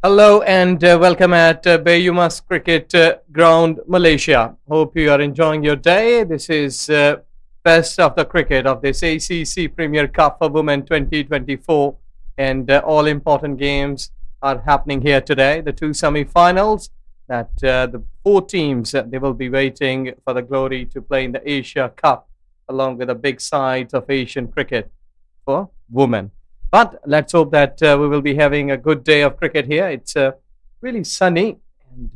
Hello and welcome at Bayumas Cricket Ground, Malaysia. Hope you are enjoying your day. This is best of the cricket of this ACC Premier Cup for Women 2024, and all important games are happening here today. The two semi-finals that the four teams they will be waiting for the glory to play in the Asia Cup, along with the big sides of Asian cricket for women. But let's hope that we will be having a good day of cricket here. It's really sunny and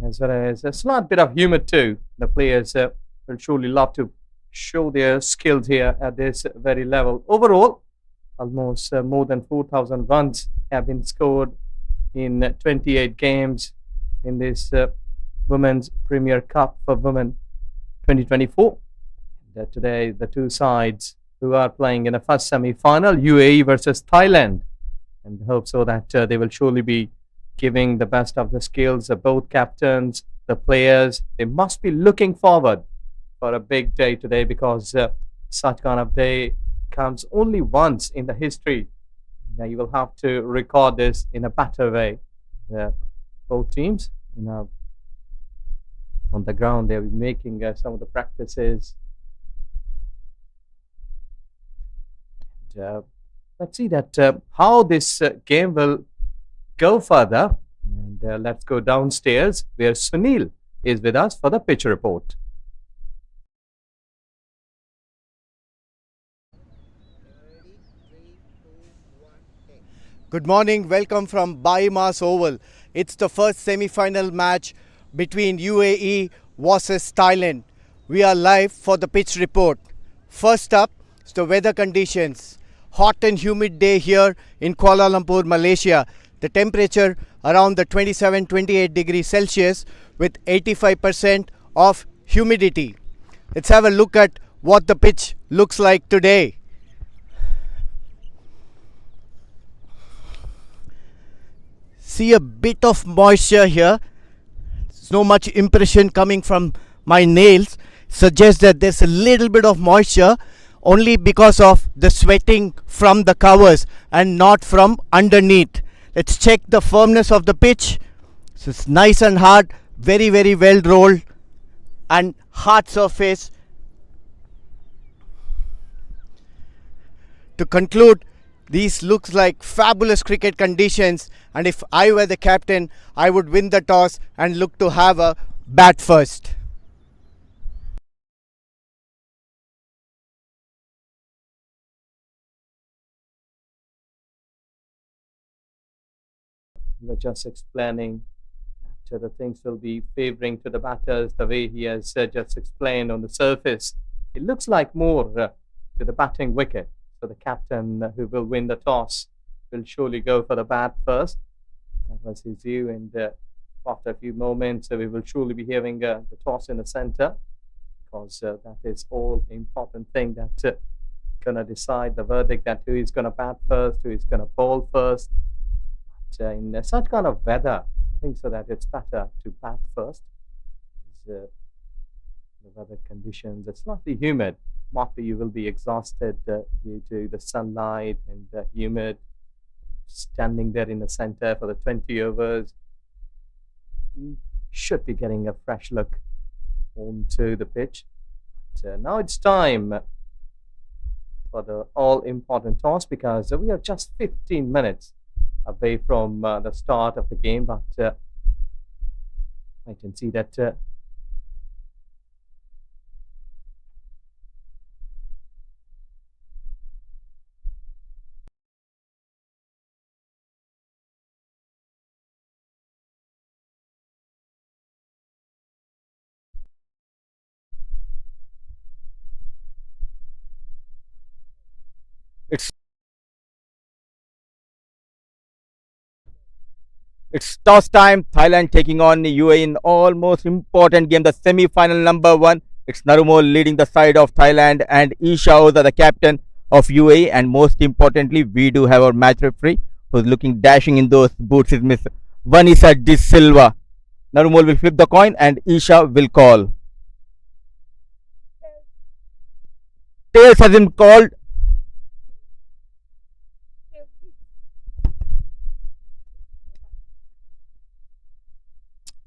as well as a slight bit of humid too. The players will surely love to show their skills here at this very level. Overall, almost more than 4,000 runs have been scored in 28 games in this Women's Premier Cup for Women 2024. Today, the two sides who are playing in the first semi-final, UAE versus Thailand, and hope so that they will surely be giving the best of the skills of both captains, the players. They must be looking forward for a big day today because such kind of day comes only once in the history. Now you will have to record this in a better way. Both teams, on the ground, they'll be making some of the practices. Let's see that how this game will go further. And let's go downstairs where Sunil is with us for the pitch report. Good morning, welcome from Baimas Oval. It's the first semi-final match between UAE versus Thailand. We are live for the pitch report. First up is the weather conditions. Hot and humid day here in Kuala Lumpur, Malaysia. The temperature around the 27-28 degrees Celsius with 85% of humidity. Let's have a look at what the pitch looks like today. See a bit of moisture here. There's no much impression coming from my nails. Suggests that there's a little bit of moisture only because of the sweating from the covers and not from underneath. Let's check the firmness of the pitch. So it's nice and hard, very well rolled and hard surface. To conclude, these looks like fabulous cricket conditions, and if I were the captain, I would win the toss and look to have a bat first. We were just explaining that the things will be favoring to the batters the way he has just explained on the surface. It looks like more to the batting wicket. So the captain who will win the toss will surely go for the bat first. That was his view, and after a few moments we will surely be having the toss in the center because that is all important thing that gonna decide the verdict that who is gonna bat first, who is gonna bowl first. In such kind of weather, I think so that it's better to bat first. The weather conditions are slightly humid. Might be you will be exhausted due to the sunlight and humid. Standing there in the center for the 20 overs, you should be getting a fresh look onto the pitch. But, now it's time for the all-important toss because we are just 15 minutes away from the start of the game, but I can see that It's it's toss time. Thailand taking on the UAE in almost important game, the semi-final number one. It's Narumol leading the side of Thailand, and Isha Oza the captain of UAE. And most importantly, we do have our match referee who's looking dashing in those boots. Is Miss Vanessa De Silva. Narumol will flip the coin, and Isha will call. Tails has been called.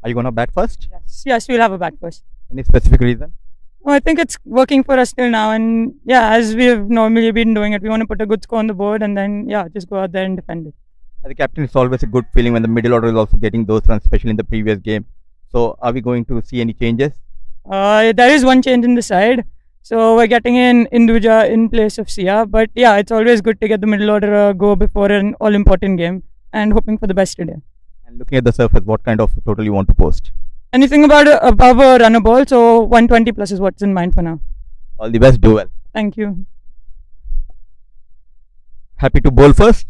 Are you gonna bat first? Yes, we'll have a bat first. Any specific reason? Well, I think it's working for us till now, and yeah, as we've normally been doing it, we want to put a good score on the board, and then yeah, just go out there and defend it. As a captain, it's always a good feeling when the middle order is also getting those runs, especially in the previous game. So, are we going to see any changes? There is one change in the side, so we're getting in Induja in place of Sia. But yeah, it's always good to get the middle order a go before an all-important game, and hoping for the best today. And looking at the surface, what kind of total you want to post? Anything above a runner ball, so 120 plus is what's in mind for now. All the best. Do well. Thank you. Happy to bowl first.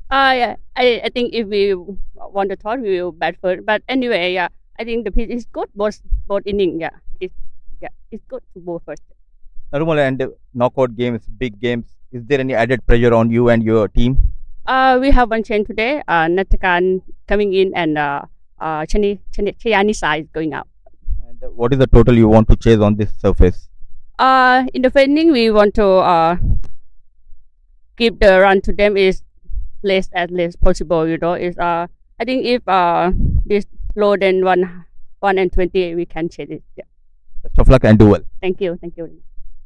Yeah, I think if we want to talk, we will bat first. But anyway, yeah, I think the pitch is good, both innings. It's good to bowl first. Narumal, and knockout games, big games. Is there any added pressure on you and your team? We have one change today. Natakan coming in and Chayani is going out. And what is the total you want to chase on this surface? In the first inning, we want to keep the run to them is less as less possible. Is I think if this lower than 1 and 20, we can chase it. Yeah. Best of luck and do well. Thank you.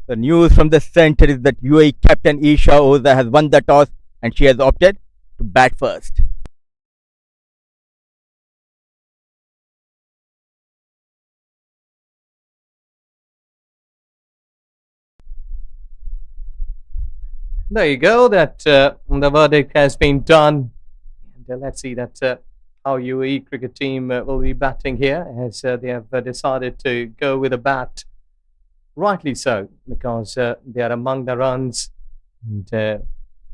The news from the center is that UAE captain Isha Oza has won the toss and she has opted to bat first. There you go. That the verdict has been done. And let's see that how UAE cricket team will be batting here, as they have decided to go with a bat. Rightly so, because they are among the runs. And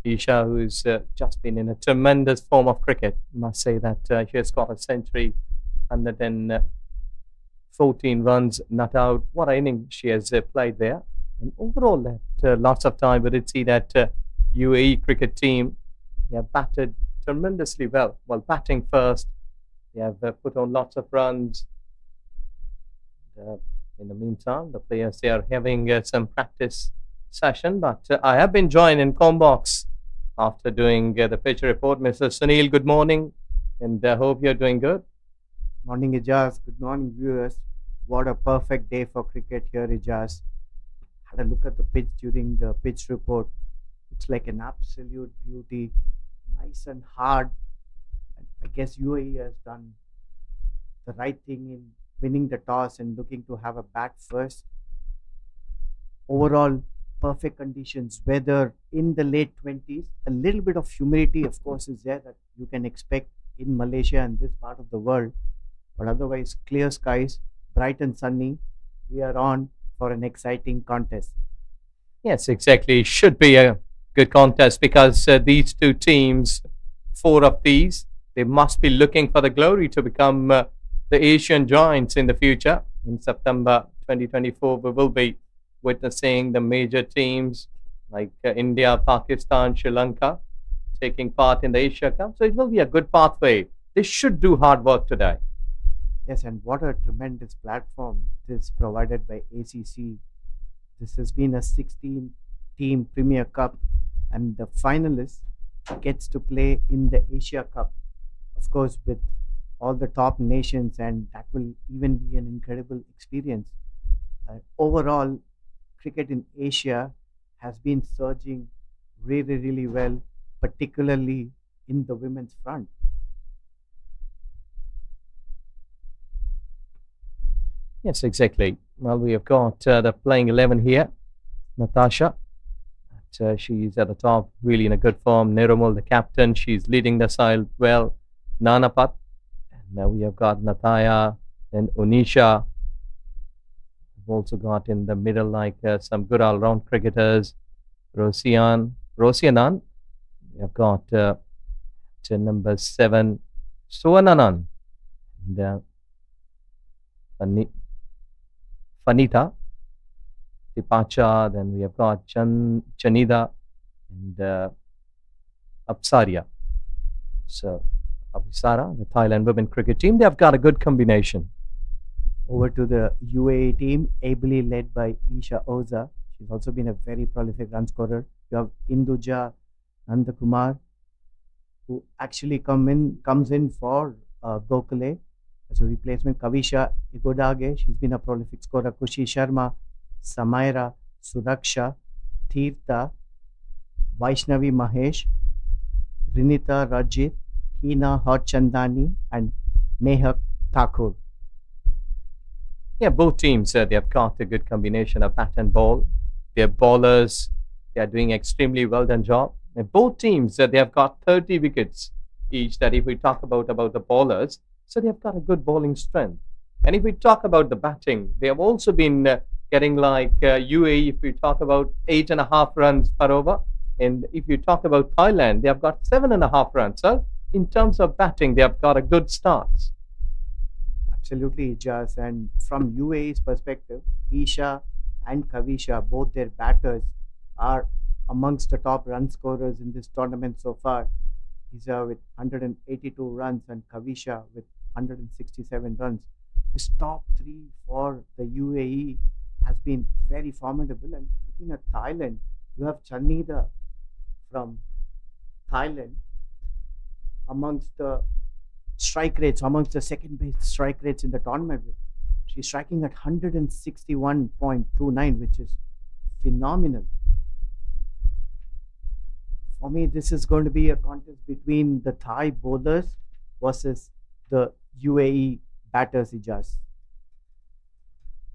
Isha, who's just been in a tremendous form of cricket, must say that she has got a century, 114 runs, not out. What an inning she has played there. And overall, lots of time, we did see that UAE cricket team, they have batted tremendously well. While batting first, they have put on lots of runs. In the meantime, the players, they are having some practice session. But I have been joined in Combox after doing the pitch report. Mr. Sunil, good morning, and I hope you're doing good. Morning, Ijaz. Good morning, viewers. What a perfect day for cricket here, Ijaz. Had a look at the pitch during the pitch report. It's like an absolute beauty, nice and hard. And I guess UAE has done the right thing in winning the toss and looking to have a bat first. Overall, perfect conditions, weather in the late 20s. A little bit of humidity, of course, is there that you can expect in Malaysia and this part of the world. But otherwise, clear skies, bright and sunny. We are on for an exciting contest. Yes, exactly. Should be a good contest because these two teams, four of these, they must be looking for the glory to become the Asian giants in the future. In September 2024, we will be witnessing the major teams like India, Pakistan, Sri Lanka taking part in the Asia Cup. So it will be a good pathway. They should do hard work today. Yes, and what a tremendous platform this provided by ACC. This has been a 16-team Premier Cup, and the finalist gets to play in the Asia Cup, of course, with all the top nations, and that will even be an incredible experience. Overall, cricket in Asia has been surging really, really well, particularly in the women's front. Yes, exactly. Well, we have got the playing 11 here. Natasha, she's at the top, really in a good form. Nirmal, the captain, she's leading the side well. Nanapat, and now we have got Nataya and Unisha. We've also got in the middle like some good all-round cricketers. Rosianan. We have got number 7, Suananan. And Fanita, Tipacha, then we have got Chanida and Apsaria. So, Abhisara, the Thailand women cricket team, they have got a good combination. Over to the UAE team, ably led by Isha Oza. She's also been a very prolific run scorer. You have Induja Nandakumar, who actually comes in for Gokhale, As a replacement, Kavisha Igodage, she's been a prolific scorer. Kushi Sharma, Samaira, Suraksha, Tirtha, Vaishnavi Mahesh, Rinita Rajit, Hina Harchandani, and Nehak Thakur. Yeah, both teams, they have got a good combination of bat and ball. Their bowlers, they are doing extremely well done job. And both teams, they have got 30 wickets each. That if we talk about the bowlers, so they have got a good bowling strength. And if we talk about the batting, they have also been getting like UAE, if we talk about 8.5 runs per over. And if you talk about Thailand, they have got 7.5 runs. So in terms of batting, they have got a good start. Absolutely, Jas. And from UAE's perspective, Isha and Kavisha, both their batters, are amongst the top run scorers in this tournament so far. Isha with 182 runs and Kavisha with 167 runs. This top three for the UAE has been very formidable. And looking at Thailand, you have Chanida from Thailand amongst the strike rates, amongst the second base strike rates in the tournament. She's striking at 161.29, which is phenomenal. For me, this is going to be a contest between the Thai bowlers versus the UAE batters, Ijaz.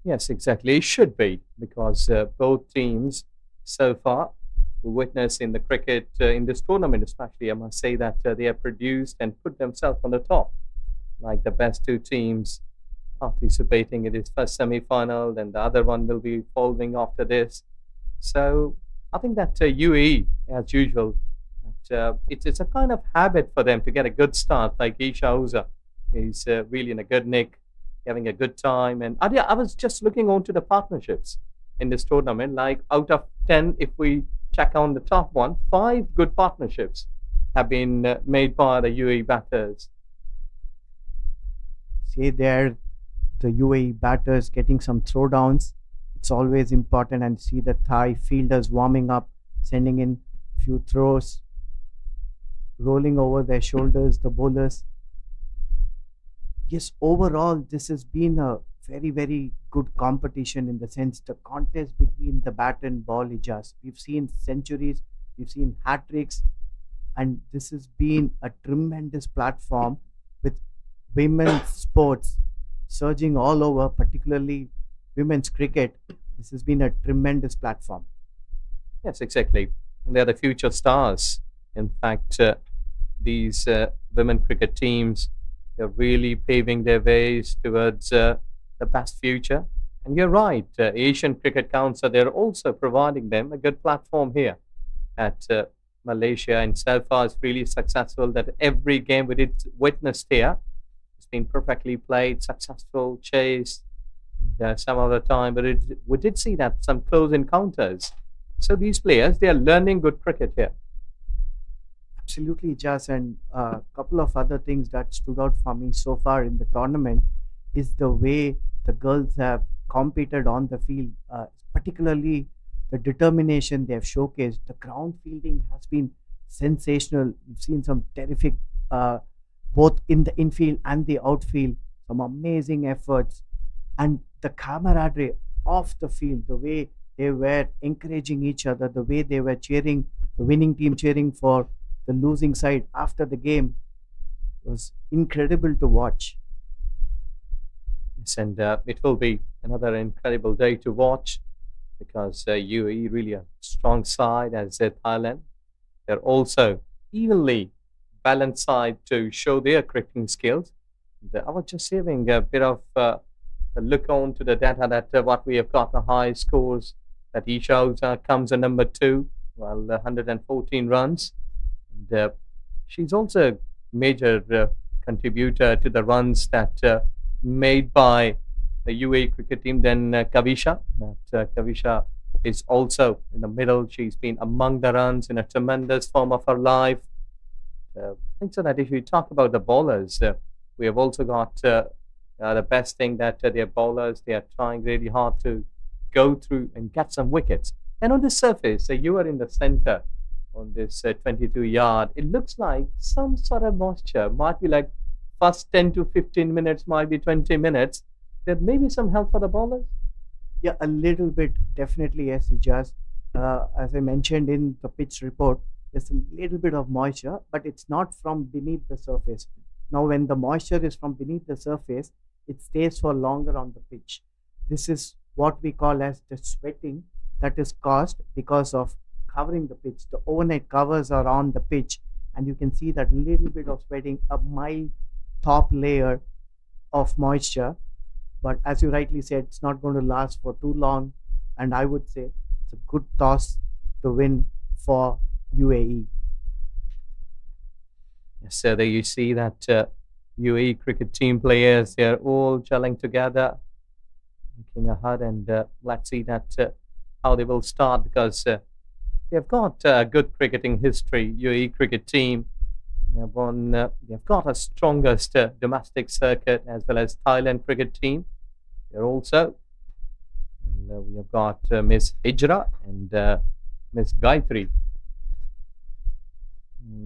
Yes, exactly. It should be because both teams so far we witness in the cricket in this tournament, especially, I must say that they have produced and put themselves on the top, like the best two teams participating in this first semi-final, and the other one will be following after this. So I think that UAE, as usual, that, it's a kind of habit for them to get a good start. Like Isha Uza is really in a good nick, having a good time. And I was just looking on to the partnerships in this tournament. Like out of 10, if we check on the top one, 5 good partnerships have been made by the UAE batters. See there, the UAE batters getting some throwdowns. It's always important, and see the Thai fielders warming up, sending in few throws, rolling over their shoulders, the bowlers. Yes, overall, this has been a very, very good competition in the sense the contest between the bat and ball, Ijaz. We've seen centuries, we've seen hat tricks, and this has been a tremendous platform with women's sports surging all over, particularly women's cricket. This has been a tremendous platform. Yes, exactly. And they are the future stars. In fact, these women cricket teams are really paving their ways towards the best future. And you're right, Asian Cricket Council, they're also providing them a good platform here at Malaysia. And so far, it's really successful that every game we did witnessed here has been perfectly played, successful, chased, some of the time. But we did see that some close encounters. So these players, they are learning good cricket here. Absolutely, Jas. And a couple of other things that stood out for me so far in the tournament is the way the girls have competed on the field, particularly the determination they have showcased. The ground fielding has been sensational. We've seen some terrific, both in the infield and the outfield, some amazing efforts. And the camaraderie off the field, the way they were encouraging each other, the way they were cheering, the winning team cheering for the losing side after the game was incredible to watch. Yes, and it will be another incredible day to watch because UAE really a strong side as Thailand. They're also evenly balanced side to show their cricketing skills. And, I was just having a bit of a look on to the data that what we have got the high scores that Isha comes at number 2, well, 114 runs. And she's also a major contributor to the runs that made by the UAE cricket team. Then Kavisha, Kavisha is also in the middle. She's been among the runs in a tremendous form of her life. I think so that if we talk about the bowlers, we have also got the best thing that their bowlers, they are trying really hard to go through and get some wickets. And on the surface, you are in the center on this 22 yard. It looks like some sort of moisture, might be like first 10 to 15 minutes, might be 20 minutes, there may be some help for the bowlers. Yeah, a little bit, definitely, yes, Ijaz. As I mentioned in the pitch report, there's a little bit of moisture, but it's not from beneath the surface. Now, when the moisture is from beneath the surface, it stays for longer on the pitch. This is what we call as the sweating that is caused because of covering the pitch. The overnight covers are on the pitch, and you can see that little bit of sweating, a mild top layer of moisture. But as you rightly said, it's not going to last for too long, and I would say it's a good toss to win for UAE. Yes, so there you see that UAE cricket team players, they're all gelling together, making a hut, and let's see that how they will start, because they've got a good cricketing history. UAE cricket team, they've got a strongest domestic circuit, as well as Thailand cricket team. They're also, and, we have got Miss Hijra and Miss Gayatri.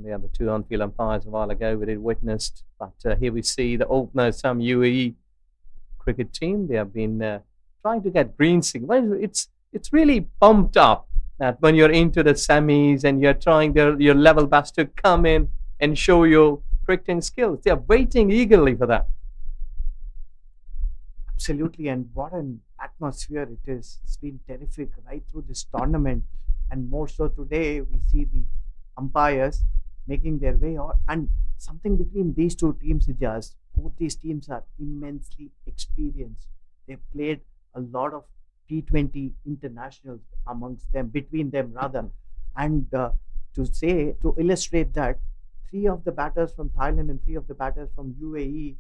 They are the two on-field umpires a while ago we did witnessed. But here we see the openers, some UAE cricket team. They have been trying to get green signal. Well, it's really pumped up that when you're into the semis and you're trying your level best to come in and show your cricketing skills. They are waiting eagerly for that. Absolutely, and what an atmosphere it is. It's been terrific right through this tournament, and more so today we see the umpires making their way out, and something between these two teams is just both these teams are immensely experienced. They've played a lot of T20 internationals amongst them, between them rather, and to illustrate that, 3 of the batters from Thailand and 3 of the batters from UAE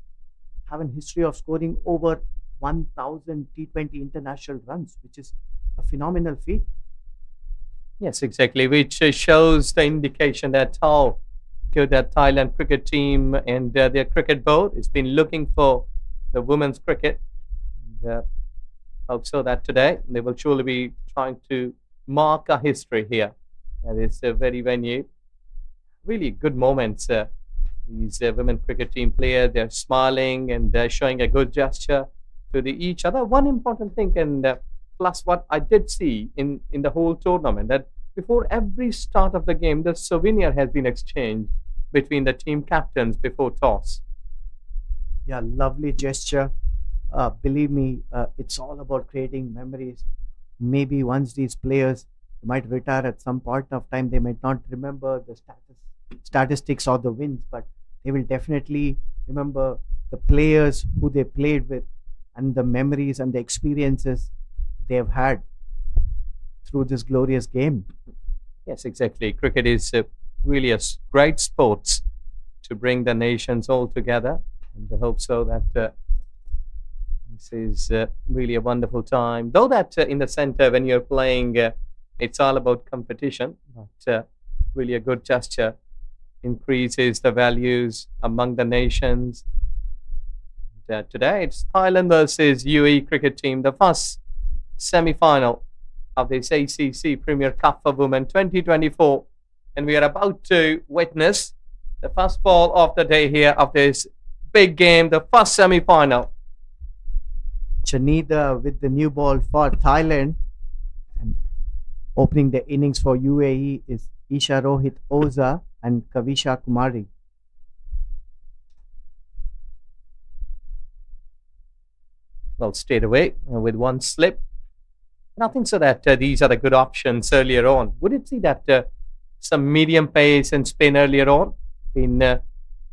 have a history of scoring over 1,000 T20 international runs, which is a phenomenal feat. Yes, exactly, which shows the indication that how good that Thailand cricket team and their cricket board has been looking for the women's cricket. And, hope so that today they will surely be trying to mark a history here at this very venue. Really good moments. These women cricket team players, they're smiling and showing a good gesture to each other. One important thing, and plus what I did see in the whole tournament, that before every start of the game, the souvenir has been exchanged between the team captains before toss. Yeah, lovely gesture. Believe me, it's all about creating memories. Maybe once these players might retire at some point of time, they might not remember the statistics or the wins, but they will definitely remember the players who they played with and the memories and the experiences they have had through this glorious game. Yes, exactly. Cricket is really a great sport to bring the nations all together, and I hope so that this is really a wonderful time. Though that in the center, when you're playing, it's all about competition, but really a good gesture, increases the values among the nations. Today it's Thailand versus UAE cricket team, the first semi-final of this ACC Premier Cup for Women 2024, and we are about to witness the first ball of the day here of this big game, the first semi-final. Chanida with the new ball for Thailand, and opening the innings for UAE is Isha Rohit Oza and Kavisha Kumari. Well, straight away with one slip. And I think so that these are the good options earlier on. Would it see that some medium pace and spin earlier on been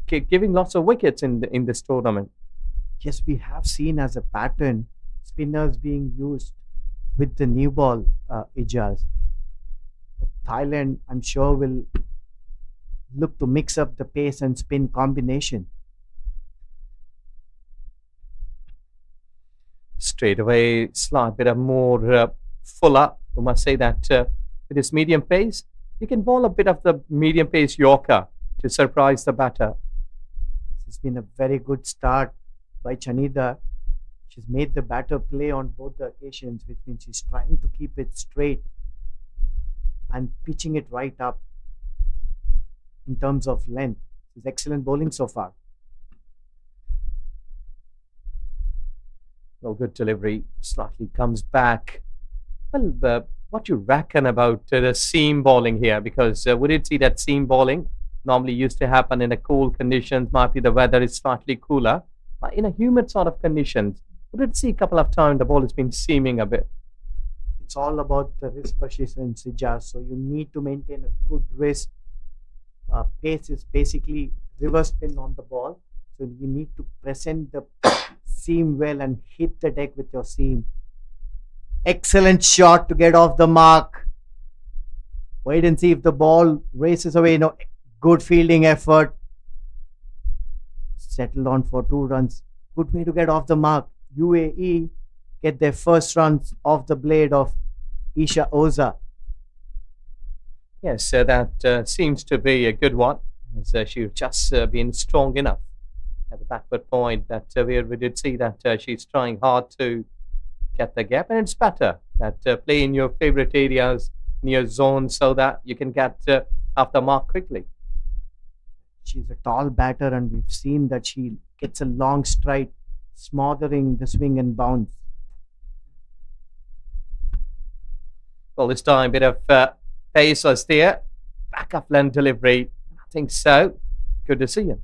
giving lots of wickets in this tournament? Yes, we have seen as a pattern spinners being used with the new ball, Ijaz. Thailand, I'm sure, will look to mix up the pace and spin combination. Straight away, slight bit of more fuller. We must say that with this medium pace, you can bowl a bit of the medium pace Yorker to surprise the batter. This has been a very good start by Chanida. She's made the batter play on both the occasions, which means she's trying to keep it straight and pitching it right up in terms of length. It's excellent bowling so far. Well, good delivery. Slightly comes back. Well, what you reckon about the seam bowling here? Because we did see that seam bowling normally used to happen in a cool conditions. Might be the weather is slightly cooler, but in a humid sort of conditions, we did see a couple of times the ball has been seaming a bit. It's all about the wrist position, Sija. So you need to maintain a good wrist. Pace is basically reverse spin on the ball. So you need to present the seam well and hit the deck with your seam. Excellent shot to get off the mark. Wait and see if the ball races away. No, good fielding effort. Settled on for 2 runs. Good way to get off the mark. UAE get their first runs off the blade of Isha Oza. Yes, that seems to be a good one. As she's just been strong enough at the backward point that where we did see that she's trying hard to get the gap, and it's better that play in your favorite areas, in your zone, so that you can get off the mark quickly. She's a tall batter, and we've seen that she gets a long stride, smothering the swing and bounce. Well, this time bit of pace was there. Back up length delivery. I think so. Good to see you.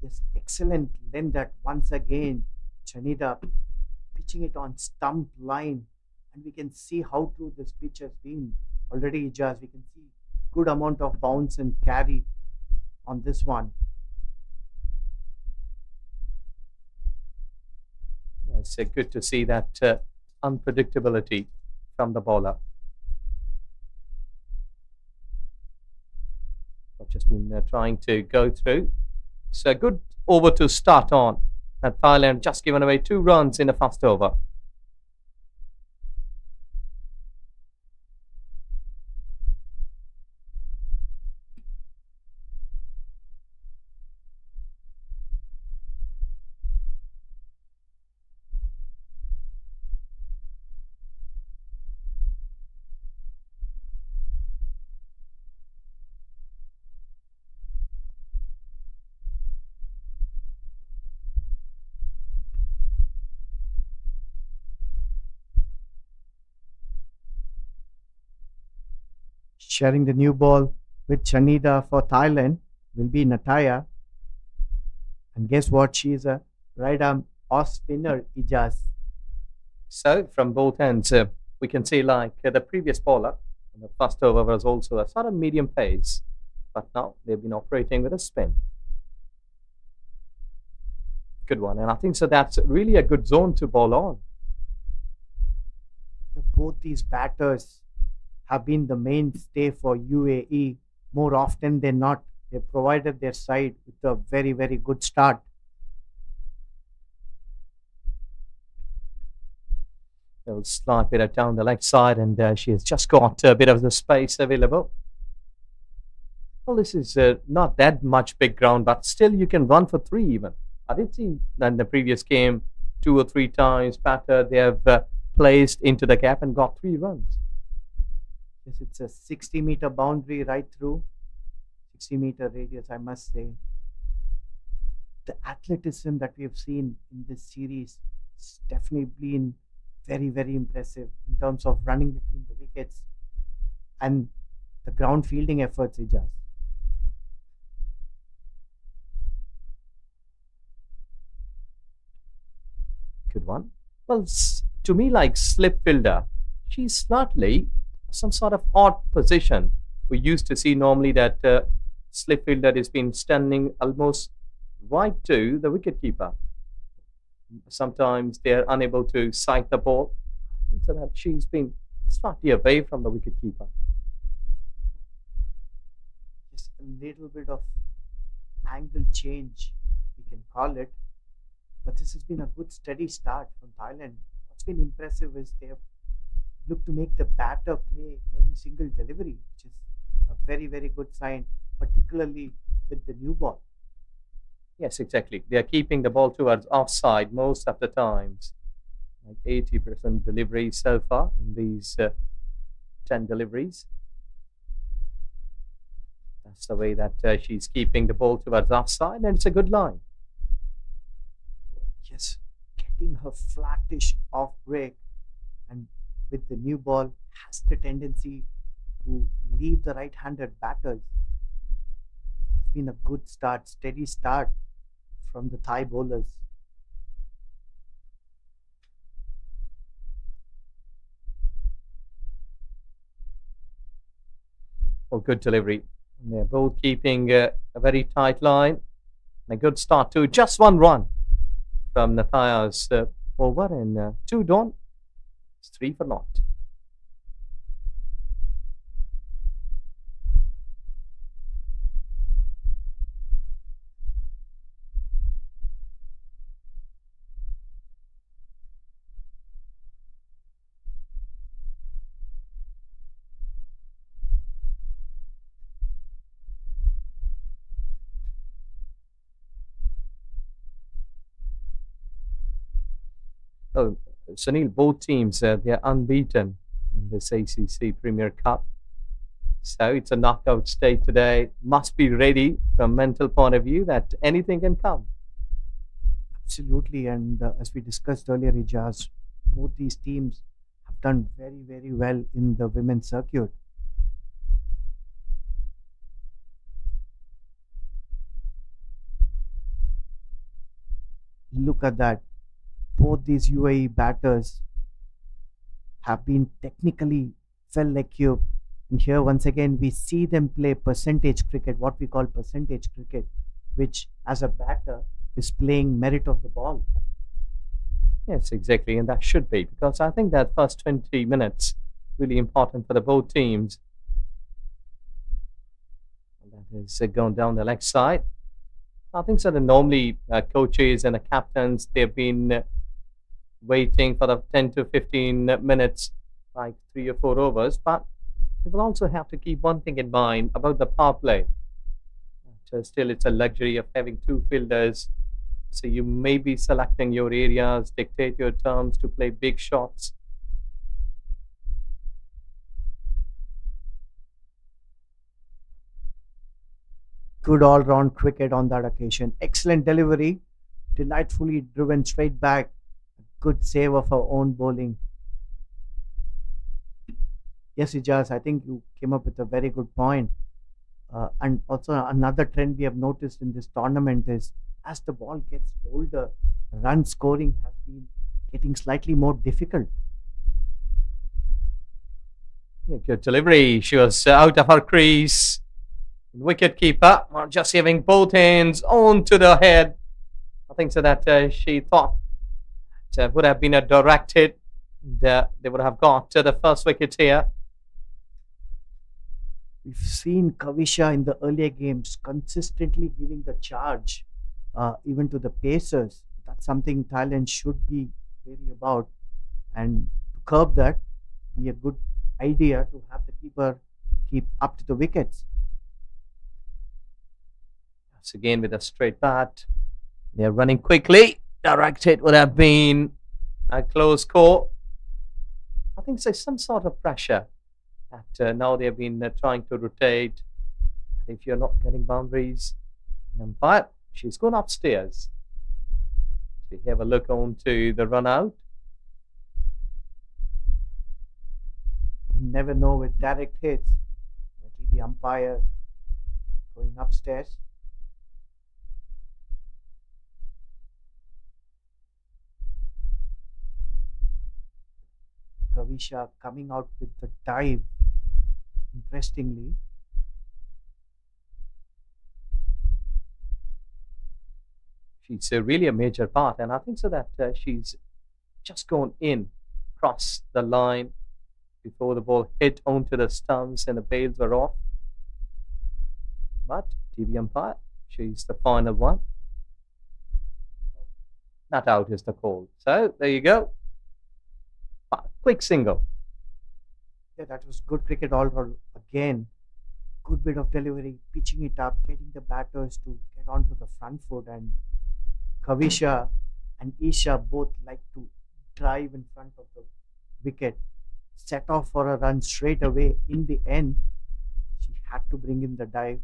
Yes, excellent length that once again Chanida pitching it on stump line, and we can see how true this pitch has been already. Just we can see good amount of bounce and carry on this one. It's good to see that unpredictability from the bowler. I've just been trying to go through. It's a good over to start on. And Thailand just given away 2 runs in the first over. Sharing the new ball with Chanida for Thailand will be Nataya. And guess what? She is a right arm off spinner, Ijaz. So from both ends, we can see like the previous bowler in the first over was also a sort of medium pace, but now they've been operating with a spin. Good one, and I think so that's really a good zone to bowl on. Both these batters have been the mainstay for UAE. More often than not, they provided their side with a very, very good start. They'll snipe it down the leg side, and she has just got a bit of the space available. Well, this is not that much big ground, but still you can run for 3 even. I did see in the previous game 2 or 3 times batter they have placed into the gap and got 3 runs. Yes, it's a 60-meter boundary right through. 60-meter radius, I must say. The athleticism that we have seen in this series has definitely been very, very impressive in terms of running between the wickets and the ground fielding efforts, Ijaz. Good one. Well, to me, like slip fielder, she's slightly some sort of odd position. We used to see normally that slip fielder has been standing almost right to the wicketkeeper. Sometimes they're unable to sight the ball, so that she's been slightly away from the wicketkeeper. Just a little bit of angle change, we can call it. But this has been a good steady start from Thailand. What's been impressive is they have looked to make the batter play every single delivery, which is a very, very good sign, particularly with the new ball. Yes, exactly. They are keeping the ball towards offside most of the times. Like 80% deliveries so far in these 10 deliveries. That's the way that she's keeping the ball towards offside, and it's a good line. Yes, hitting her flattish off break, and with the new ball has the tendency to leave the right-handed batters. It's been a good start, steady start from the Thai bowlers. Oh, good delivery. And they're both keeping a very tight line. And a good start too. Just one run from Nathaya's over, and 2 done. It's 3 for naught. So, Sunil, both teams, they're unbeaten in this ACC Premier Cup. So it's a knockout stage today. Must be ready from mental point of view that anything can come. Absolutely, and as we discussed earlier, Ijaz, both these teams have done very, very well in the women's circuit. Look at that. Both these UAE batters have been technically well equipped. And here, once again, we see them play percentage cricket, what we call percentage cricket, which as a batter is playing merit of the ball. Yes, exactly, and that should be, because I think that first 20 minutes really important for the both teams. And that is going down the leg side. I think so. Normally, coaches and the captains, they've been waiting for the 10 to 15 minutes, like 3 or 4 overs, but they will also have to keep one thing in mind about the power play. Still, it's a luxury of having 2 fielders. So you may be selecting your areas, dictate your terms to play big shots. Good all-round cricket on that occasion. Excellent delivery, delightfully driven straight back. Good save of her own bowling. Yes, Ijaz, I think you came up with a very good point. And also another trend we have noticed in this tournament is as the ball gets older, run scoring has been getting slightly more difficult. Yeah, good delivery. She was out of her crease. Wicket keeper just giving both hands onto the head. I think so that she thought it would have been a direct hit. They would have got to the first wicket here. We've seen Kavisha in the earlier games consistently giving the charge, even to the pacers. That's something Thailand should be wary about. And to curb that, be a good idea to have the keeper keep up to the wickets. Once again with a straight bat. They're running quickly. Direct hit would have been a close call. I think there's some sort of pressure that now they've been trying to rotate. If you're not getting boundaries, umpire, she's gone upstairs. We have a look on to the run out. You never know with direct hits. Maybe the umpire going upstairs. Kavisha coming out with the dive, interestingly. She's really a major part, and I think so that she's just gone in, across the line before the ball hit onto the stumps and the bails were off. But TV umpire, she's the final one. Not out is the call. So there you go. Quick single. Yeah, that was good cricket all round again. Good bit of delivery, pitching it up, getting the batters to get onto the front foot. And Kavisha and Isha both like to drive in front of the wicket, set off for a run straight away. In the end, she had to bring in the dive.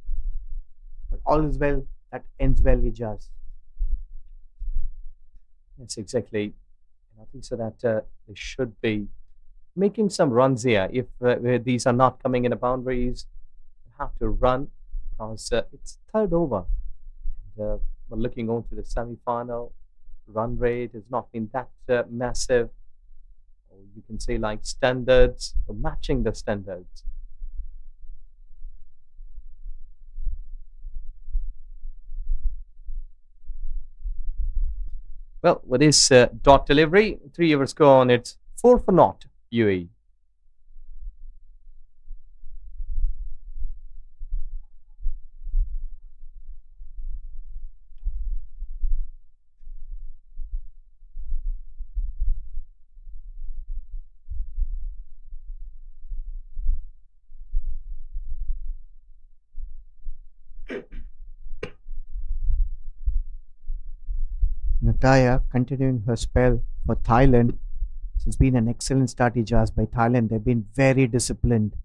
But all is well, that ends well, Ijaz. Yes, exactly. I think so that they should be making some runs here. If where these are not coming in the boundaries, they have to run because it's third over. And, we're looking on to the semi-final. Run rate has not been that massive. Or you can say like standards, or matching the standards. Well, with this dot delivery, 3 overs gone, it's 4 for naught, UAE. Nataya continuing her spell for Thailand. It's been an excellent start, Ijaz, by Thailand. They've been very disciplined.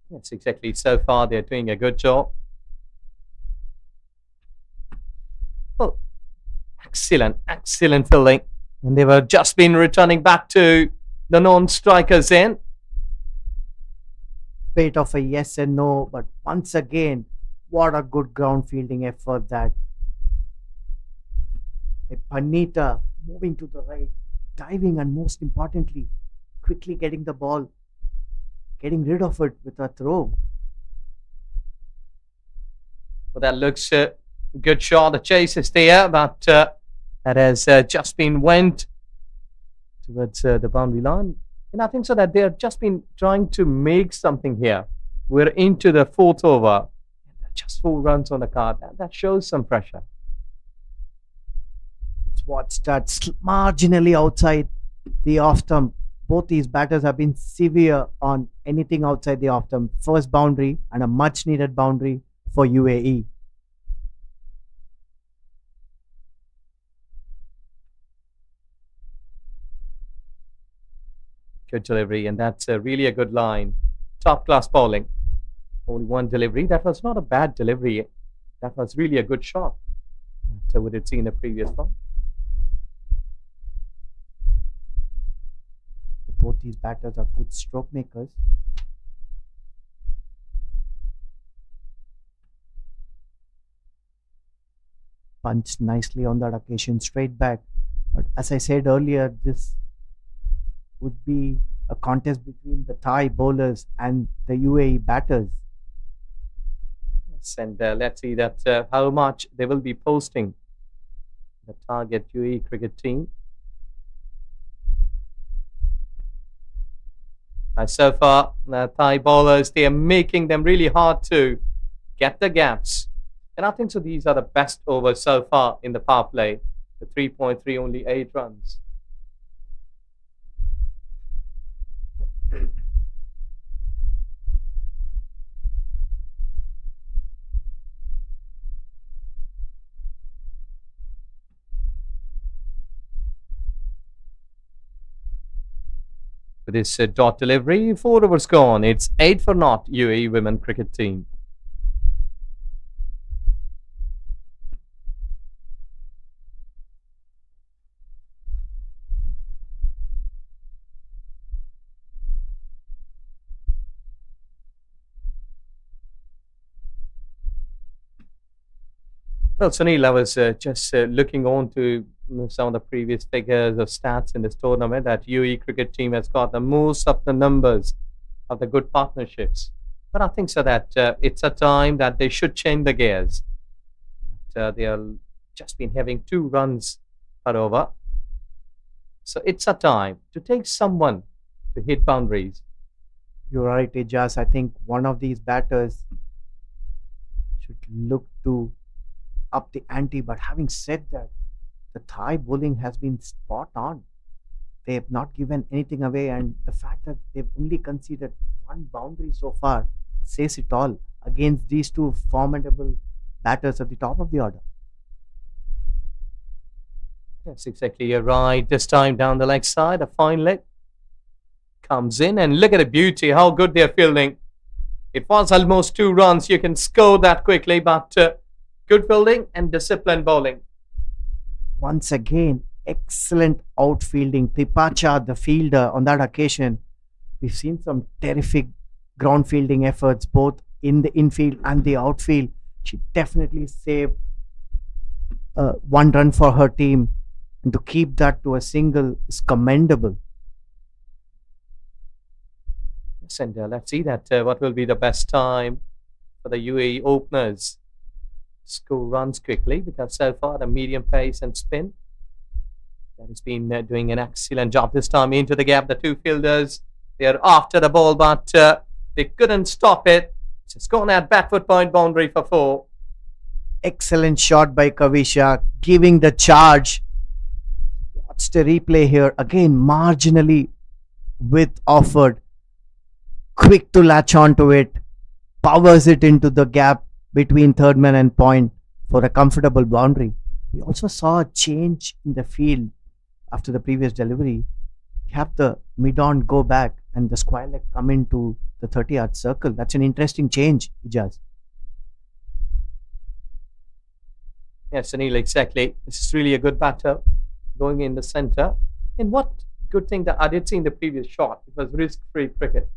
Yes, exactly. So far, they're doing a good job. Well, excellent fielding. And they were just been returning back to the non-strikers end. Bit of a yes and no, but once again, what a good ground fielding effort that. Panita moving to the right, diving, and most importantly, quickly getting the ball, getting rid of it with a throw. Well, that looks a good shot. The chase is there, but that has just been went towards the boundary line. And I think so that they have just been trying to make something here. We're into the fourth over. Just 4 runs on the card. That shows some pressure. What's that? Marginally outside the off stump. Both these batters have been severe on anything outside the off stump. First boundary and a much needed boundary for UAE. Good delivery, and that's really a good line. Top class bowling. Only one delivery. That was not a bad delivery. That was really a good shot. So we did see in the previous one. Both these batters are good stroke makers. Punched nicely on that occasion, straight back. But as I said earlier, this would be a contest between the Thai bowlers and the UAE batters. Yes, and let's see that how much they will be posting the target UAE cricket team. So far, the Thai bowlers, they are making them really hard to get the gaps. And I think so these are the best overs so far in the power play. The 3.3, only 8 runs. With this dot delivery, 4 overs gone. It's 8 for naught, UAE women cricket team. Well, Sunil, I was just looking on to some of the previous figures of stats in this tournament that UAE cricket team has got the most of the numbers of the good partnerships. But I think so that it's a time that they should change the gears. They are just been having 2 runs per over. So it's a time to take someone to hit boundaries. You're right, Ijaz. I think one of these batters should look to up the ante. But having said that, the Thai bowling has been spot on. They have not given anything away, and the fact that they've only conceded 1 boundary so far says it all against these 2 formidable batters at the top of the order. Yes, exactly. You're right. This time down the leg side, a fine leg comes in, and look at the beauty, how good they're fielding. It was almost 2 runs. You can score that quickly, but good fielding and disciplined bowling. Once again, excellent outfielding. Tipacha, the fielder, on that occasion, we've seen some terrific ground fielding efforts both in the infield and the outfield. She definitely saved one run for her team, and to keep that to a single is commendable. Yes, and let's see that what will be the best time for the UAE openers. Score runs quickly because so far the medium pace and spin that has been doing an excellent job this time into the gap. The two fielders, they are after the ball, but they couldn't stop it. It's gone at back foot point boundary for 4. Excellent shot by Kavisha, giving the charge. Watch the replay here. Again, marginally width offered. Quick to latch onto it. Powers it into the gap between third man and point for a comfortable boundary. We also saw a change in the field after the previous delivery. We have the mid-on go back and the square leg come into the 30-yard circle. That's an interesting change, Ijaz. Yes, Anil, exactly. This is really a good batter going in the centre. And what good thing that I did see in the previous shot, it was risk-free cricket.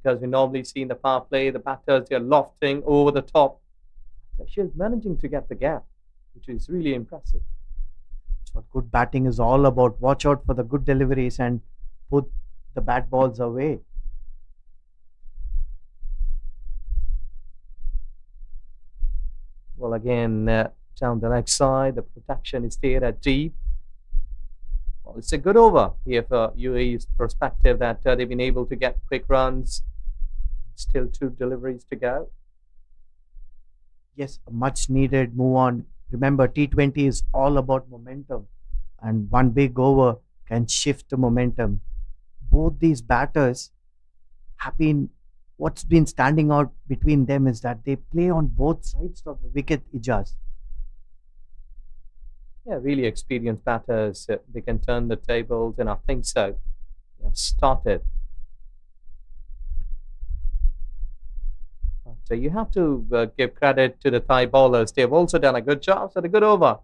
Because we normally see in the power play, the batters, they're lofting over the top. She is managing to get the gap, which is really impressive. That's what good batting is all about. Watch out for the good deliveries and put the bad balls away. Well, again, down the leg side, the protection is there at deep. Well, it's a good over here for UAE's perspective that they've been able to get quick runs. Still 2 deliveries to go. Yes, a much needed move on. Remember, T20 is all about momentum, and one big over can shift the momentum. Both these batters have been, what's been standing out between them is that they play on both sides of the wicket, Ijaz. Yeah, really experienced batters. They can turn the tables, and I think so. They have started. So you have to give credit to the Thai bowlers. They've also done a good job. So the good over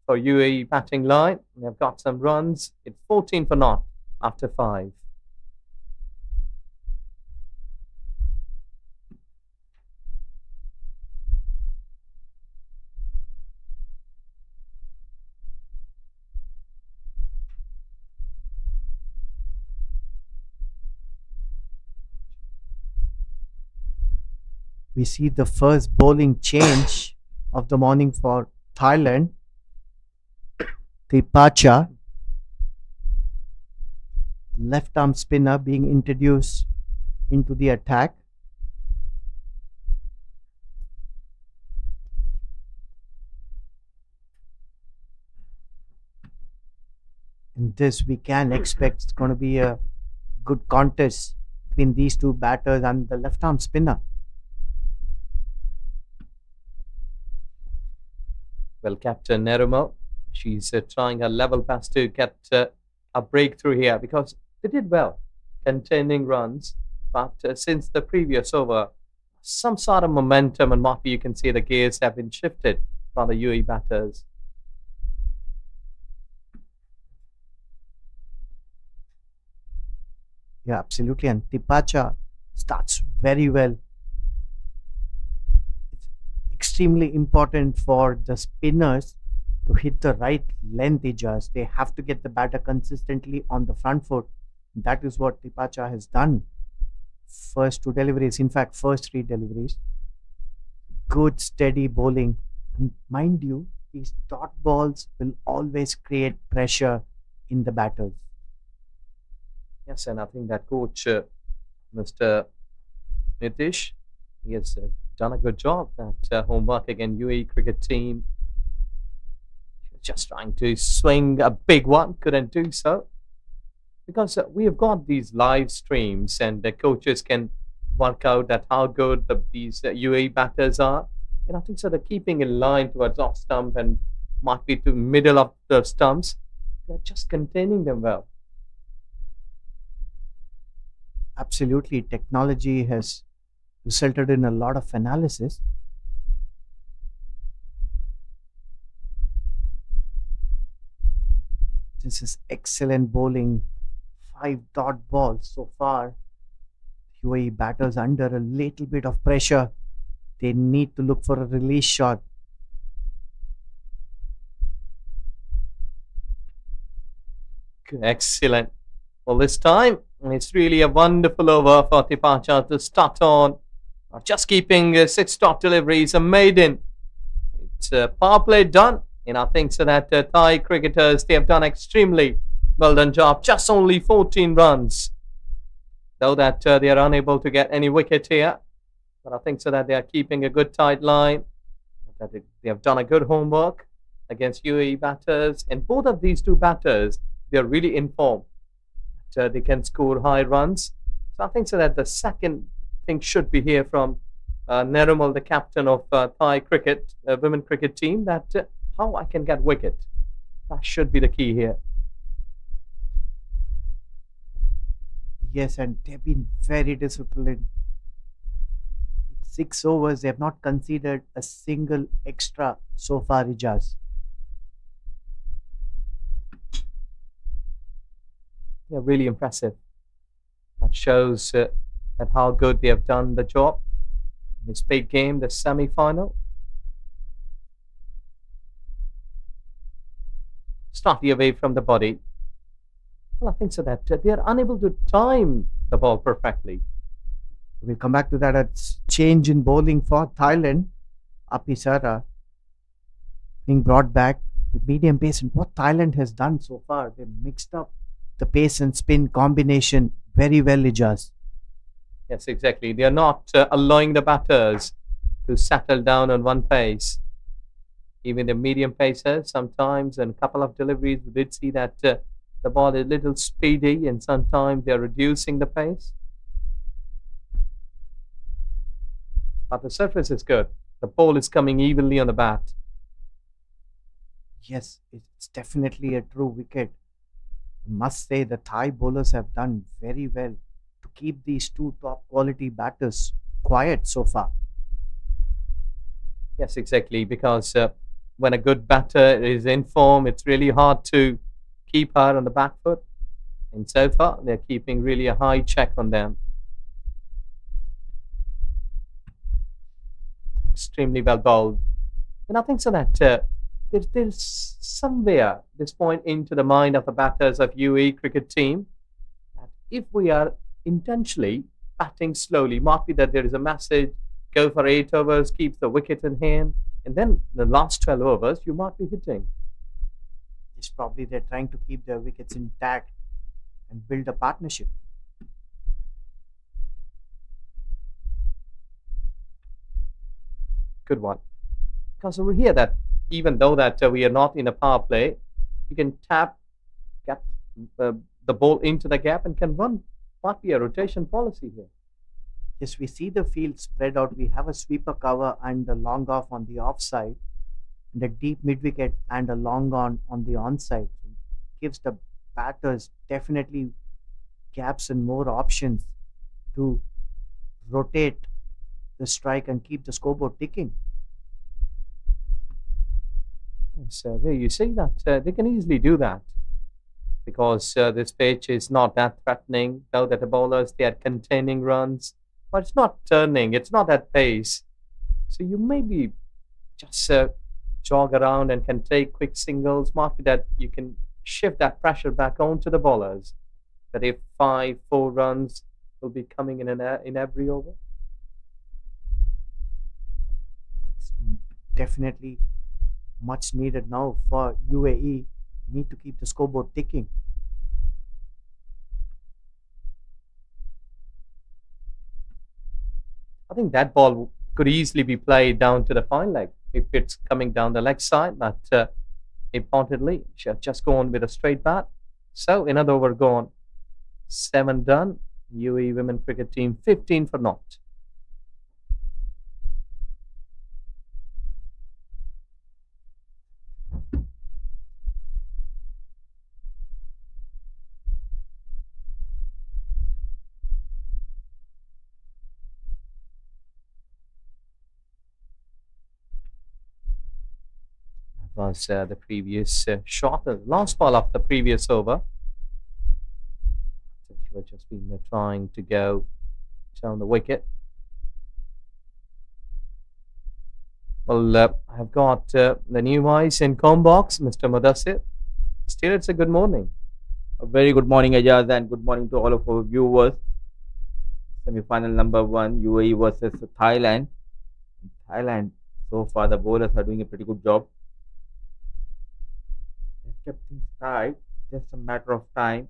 for UAE batting line. They've got some runs. It's 14 for naught after 5. We see the first bowling change of the morning for Thailand. Tipacha, left arm spinner, being introduced into the attack. In this, we can expect it's going to be a good contest between these two batters and the left arm spinner. Well, Captain Nerumo, she's trying her level best to get a breakthrough here because they did well containing runs. But since the previous over, some sort of momentum and maybe you can see the gears have been shifted by the UAE batters. Yeah, absolutely. And Tipacha starts very well. It's extremely important for the spinners to hit the right length edges. They have to get the batter consistently on the front foot. That is what Tipacha has done. First 2 deliveries, in fact, first 3 deliveries. Good steady bowling. And mind you, these dot balls will always create pressure in the batters. Yes, and I think that coach, Mr. Nitish, he has done a good job. That homework again, UAE cricket team. Just trying to swing a big one, couldn't do so. Because we have got these live streams and the coaches can work out that how good these UAE batters are. And I think so they're keeping in line towards off stump and might be to middle of the stumps. They're just containing them well. Absolutely, technology has resulted in a lot of analysis. This is excellent bowling. 5 dot balls so far. UAE batters under a little bit of pressure. They need to look for a release shot. Excellent. Well, this time it's really a wonderful over for Tipacha to start on. Just keeping 6 dot deliveries, a maiden. It's a power play done. And I think so that Thai cricketers, they have done extremely well done job. Just only 14 runs. Though that they are unable to get any wicket here. But I think so that they are keeping a good tight line. That they have done a good homework against UAE batters. And both of these two batters, they are really in form. They can score high runs. So I think so that the second thing should be here from Nerumal, the captain of Thai cricket, women cricket team, that how I can get wicket. That should be the key here. Yes, and they've been very disciplined. 6 overs, they have not conceded a single extra so far, Ijaz. Yeah, really impressive. That shows that how good they have done the job in this big game, the semi-final. Slightly away from the body. Well, I think so that they are unable to time the ball perfectly. We'll come back to that. A change in bowling for Thailand. Apisara being brought back with medium pace. And what Thailand has done so far, they've mixed up the pace and spin combination very well, Ijaz. Yes, exactly. They are not allowing the batters to settle down on one pace. Even the medium pacers sometimes, and a couple of deliveries, we did see that the ball is a little speedy, and sometimes they are reducing the pace. But the surface is good. The ball is coming evenly on the bat. Yes, it's definitely a true wicket. I must say the Thai bowlers have done very well to keep these two top quality batters quiet so far. Yes, exactly. Because when a good batter is in form, it's really hard to keep her on the back foot. And so far, they're keeping really a high check on them. Extremely well bowled. And I think so that there's somewhere this point into the mind of the batters of UAE cricket team that if we are intentionally batting slowly, might be that there is a message, go for 8 overs, keep the wicket in hand, and then the last 12 overs you might be hitting. It's probably they're trying to keep their wickets intact and build a partnership. Good one. Because over here that even though that we are not in a power play, you can tap, get the ball into the gap and can run. Might be a rotation policy here. Yes, we see the field spread out. We have a sweeper cover and a long off on the offside, and a deep mid wicket and a long on the onside. Gives the batters definitely gaps and more options to rotate the strike and keep the scoreboard ticking. So there you see that they can easily do that because this pitch is not that threatening. Though that the bowlers, they are containing runs, but it's not turning. It's not at pace. So you maybe just jog around and can take quick singles. Might be that you can shift that pressure back onto the bowlers. That if 4 runs will be coming in every over. It's definitely much needed now for UAE. Need to keep the scoreboard ticking. I think that ball could easily be played down to the fine leg if it's coming down the leg side. But importantly, should just go on with a straight bat. So another over gone. 7 done. UAE women cricket team 15 for naught. was the previous shot, the last ball of the previous over. So she was just been trying to go down the wicket. Well, I've got the new eyes in com box, Mr. Mudassir. Still, it's a good morning. A very good morning, Ajaz, and good morning to all of our viewers. Semi-final number 1, UAE versus Thailand. Thailand, so far the bowlers are doing a pretty good job. They've kept things tight, just a matter of time.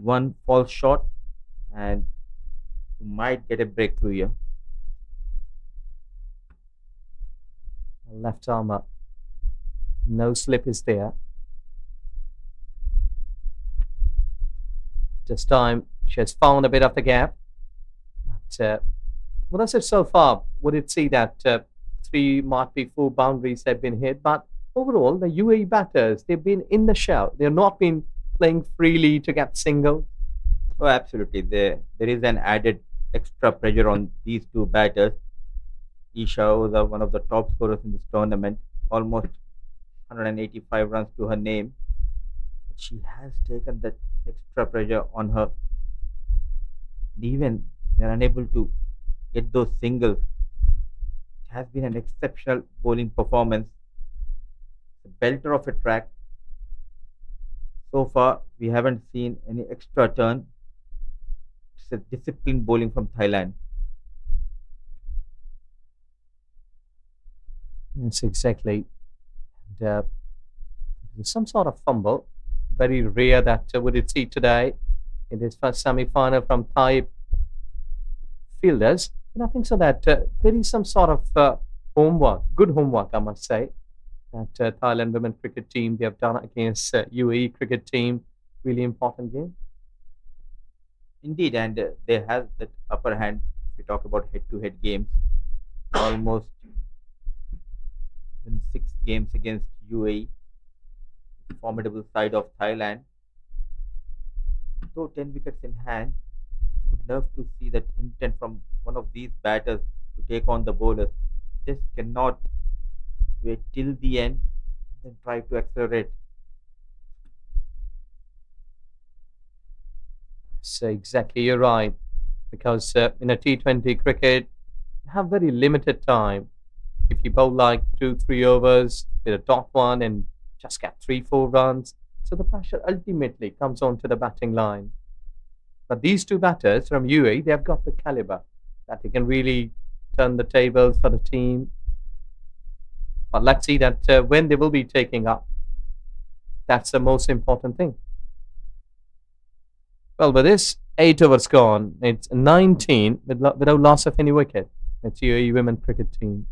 One false shot, and you might get a breakthrough here. Left armour. No slip is there. This time she has found a bit of the gap. But well, that's it so far. Would it see that 3, might be 4 boundaries have been hit? But overall, the UAE batters, they've been in the shell. They've not been playing freely to get single. Oh, absolutely. There is an added extra pressure on these two batters. Isha was one of the top scorers in this tournament, almost 185 runs to her name. But she has taken that extra pressure on her. Even they are unable to get those singles. It has been an exceptional bowling performance. The belter of a track. So far, we haven't seen any extra turn. It's a disciplined bowling from Thailand. Yes, exactly. And, there's some sort of fumble. Very rare that would it see today in this first semi-final from Thai fielders. And I think so that there is some sort of homework, good homework, I must say, that Thailand women cricket team they have done against UAE cricket team. Really important game. Indeed, and they have that upper hand. We talk about head-to-head games. Almost in 6 games against UAE, formidable side of Thailand. Though 10 wickets in hand, would love to see that intent from one of these batters to take on the bowlers. Just cannot wait till the end, then try to accelerate. So exactly, you're right. Because in a T20 cricket, you have very limited time. If you bowl like 2-3 overs with a dot one and just get 3-4 runs, so the pressure ultimately comes onto the batting line. But these two batters from UAE, they have got the caliber that they can really turn the tables for the team. But let's see that when they will be taking up. That's the most important thing. Well, with this 8 overs gone, it's 19 without loss of any wicket. It's UAE women cricket team.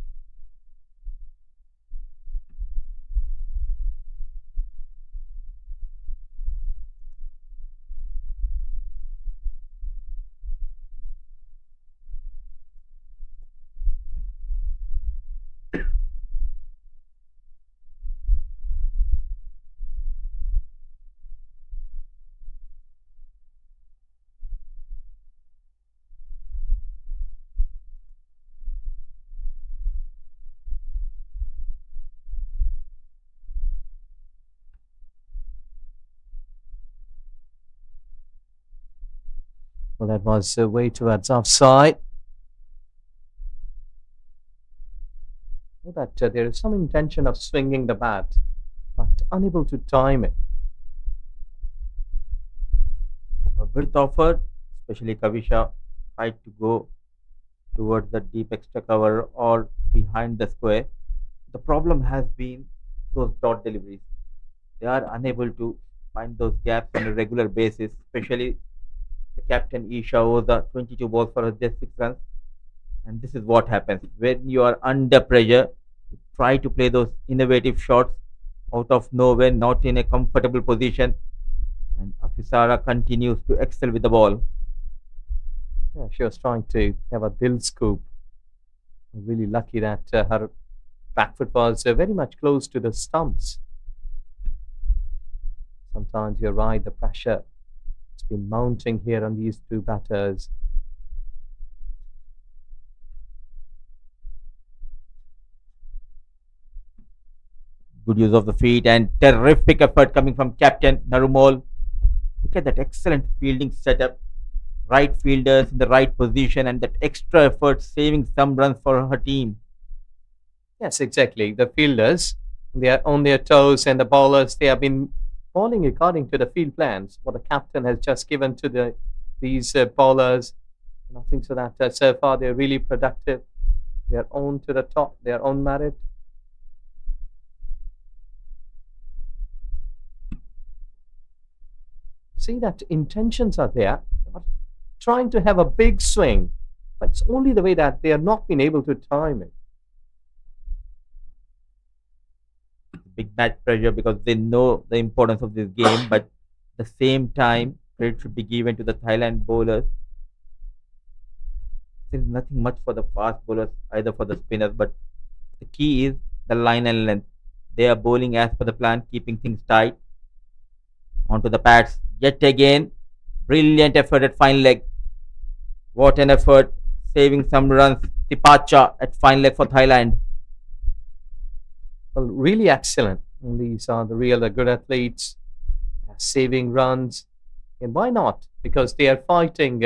Well, that was way towards offside. Well, that there is some intention of swinging the bat, but unable to time it. A width offer, especially Kavisha, tried to go towards the deep extra cover or behind the square. The problem has been those dot deliveries. They are unable to find those gaps on a regular basis, especially the captain Isha Oza, 22 balls for just 6 runs. And this is what happens when you are under pressure. You try to play those innovative shots out of nowhere, not in a comfortable position. And Afisara continues to excel with the ball. Yeah, she was trying to have a dill scoop. Really lucky that her back foot was very much close to the stumps. Sometimes you're right, the pressure has been mounting here on these two batters. Good use of the feet and terrific effort coming from captain Narumol. Look at that excellent fielding setup. Right fielders in the right position and that extra effort saving some runs for her team. Yes, exactly. The fielders, they are on their toes, and the bowlers, they have been bowling according to the field plans. What the captain has just given to these bowlers. And I think so that so far they're really productive. They are on to the top. They are on merit. See that intentions are there. They are trying to have a big swing, but it's only the way that they have not been able to time it. Big match pressure because they know the importance of this game, but at the same time, credit should be given to the Thailand bowlers. There's nothing much for the fast bowlers, either for the spinners, but the key is the line and length. They are bowling as per the plan, keeping things tight. Onto the pads. Yet again, brilliant effort at fine leg. What an effort, saving some runs. Tipacha at fine leg for Thailand. Well, really excellent. And these are the real good athletes. They're saving runs. And why not? Because they are fighting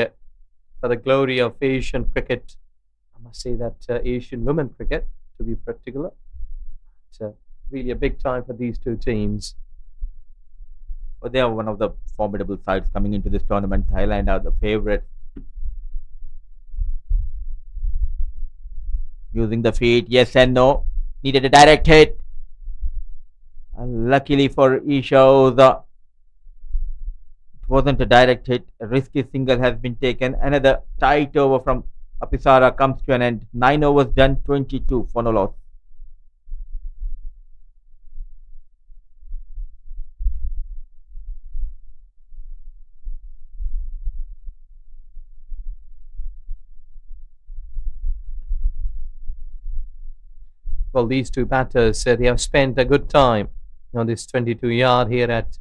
for the glory of Asian cricket. I must say that Asian women cricket, to be particular. It's really a big time for these two teams. But they are one of the formidable sides coming into this tournament. Thailand are the favourites. Using the feet, yes and no. Needed a direct hit. And luckily for Isha Oza, it wasn't a direct hit. A risky single has been taken. Another tight over from Apisara comes to an end. 9 overs done, 22 for no loss. Well, these two batters, they have spent a good time on this 22-yard here at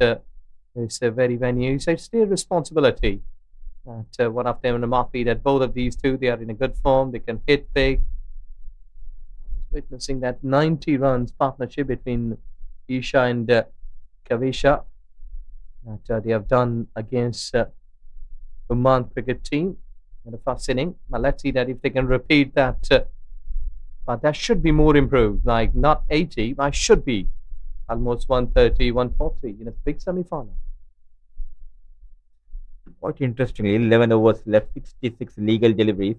this very venue. So it's their responsibility that one of them in the market, that both of these two, they are in a good form. They can hit big. Witnessing that 90 runs partnership between Isha and Kavisha that they have done against Oman cricket team in the first inning. But let's see that if they can repeat that. But that should be more improved, like not 80, but should be almost 130, 140 in a big semi-final. Quite interestingly, 11 overs left, 66 legal deliveries.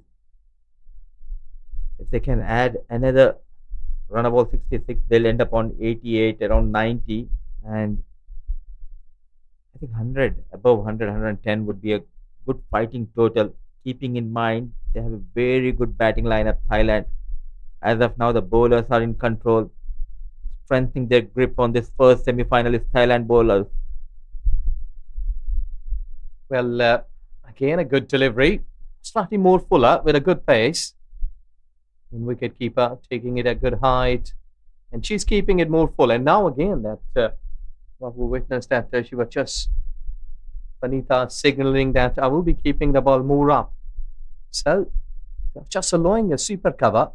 If they can add another run about 66, they'll end up on 88, around 90, and I think 100, above 100, 110 would be a good fighting total, keeping in mind they have a very good batting lineup, Thailand. As of now, the bowlers are in control, strengthening their grip on this first semi-finalist Thailand bowlers. Well, again, a good delivery, slightly more fuller with a good pace. And wicketkeeper taking it at good height, and she's keeping it more full. And now again, that what we witnessed that she was just Vanita signaling that I will be keeping the ball more up. So just allowing a super cover.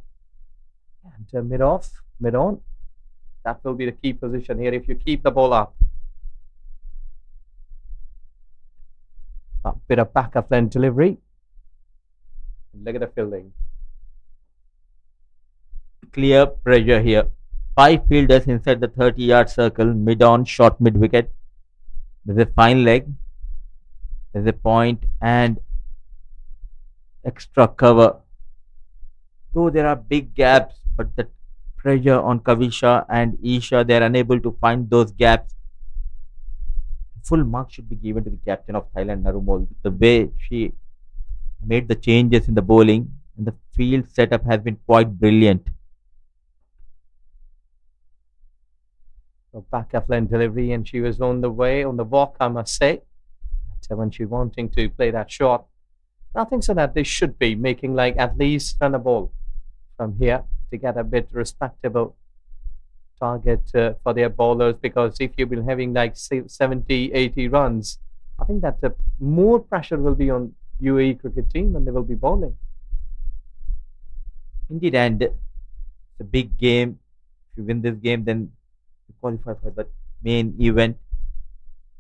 And mid off, mid on. That will be the key position here if you keep the ball up. A bit of back of length delivery. Look at the fielding. Clear pressure here. 5 fielders inside the 30-yard circle, mid on, short mid wicket. There's a fine leg. There's a point and extra cover. Though there are big gaps, but the pressure on Kavisha and Isha, they are unable to find those gaps. Full mark should be given to the captain of Thailand, Narumol. The way she made the changes in the bowling and the field setup has been quite brilliant. So back of length delivery, and she was on the way, on the walk, I must say. So when she wanting to play that shot, I think so that they should be making like at least run a ball from here to get a bit respectable target for their bowlers, because if you've been having like 70, 80 runs, I think that more pressure will be on UAE cricket team when they will be bowling. Indeed, and it's a big game. If you win this game, then you qualify for the main event.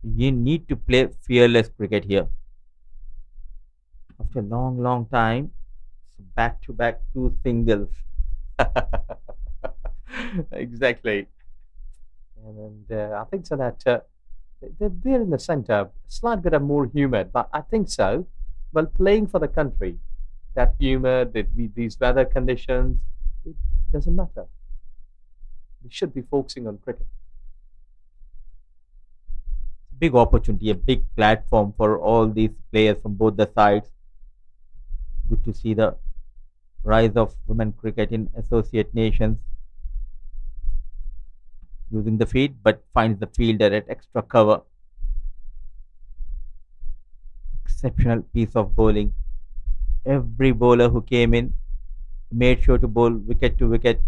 You need to play fearless cricket here. After a long, long time, back to back two singles. Exactly. And I think so that they're in the center, a slight bit of more humor, but I think so. Well, playing for the country, that humor, these weather conditions, it doesn't matter. They should be focusing on cricket. Big opportunity, a big platform for all these players from both the sides. Good to see the rise of women cricket in associate nations, using the feet but finds the fielder at extra cover. Exceptional piece of bowling. Every bowler who came in made sure to bowl wicket to wicket.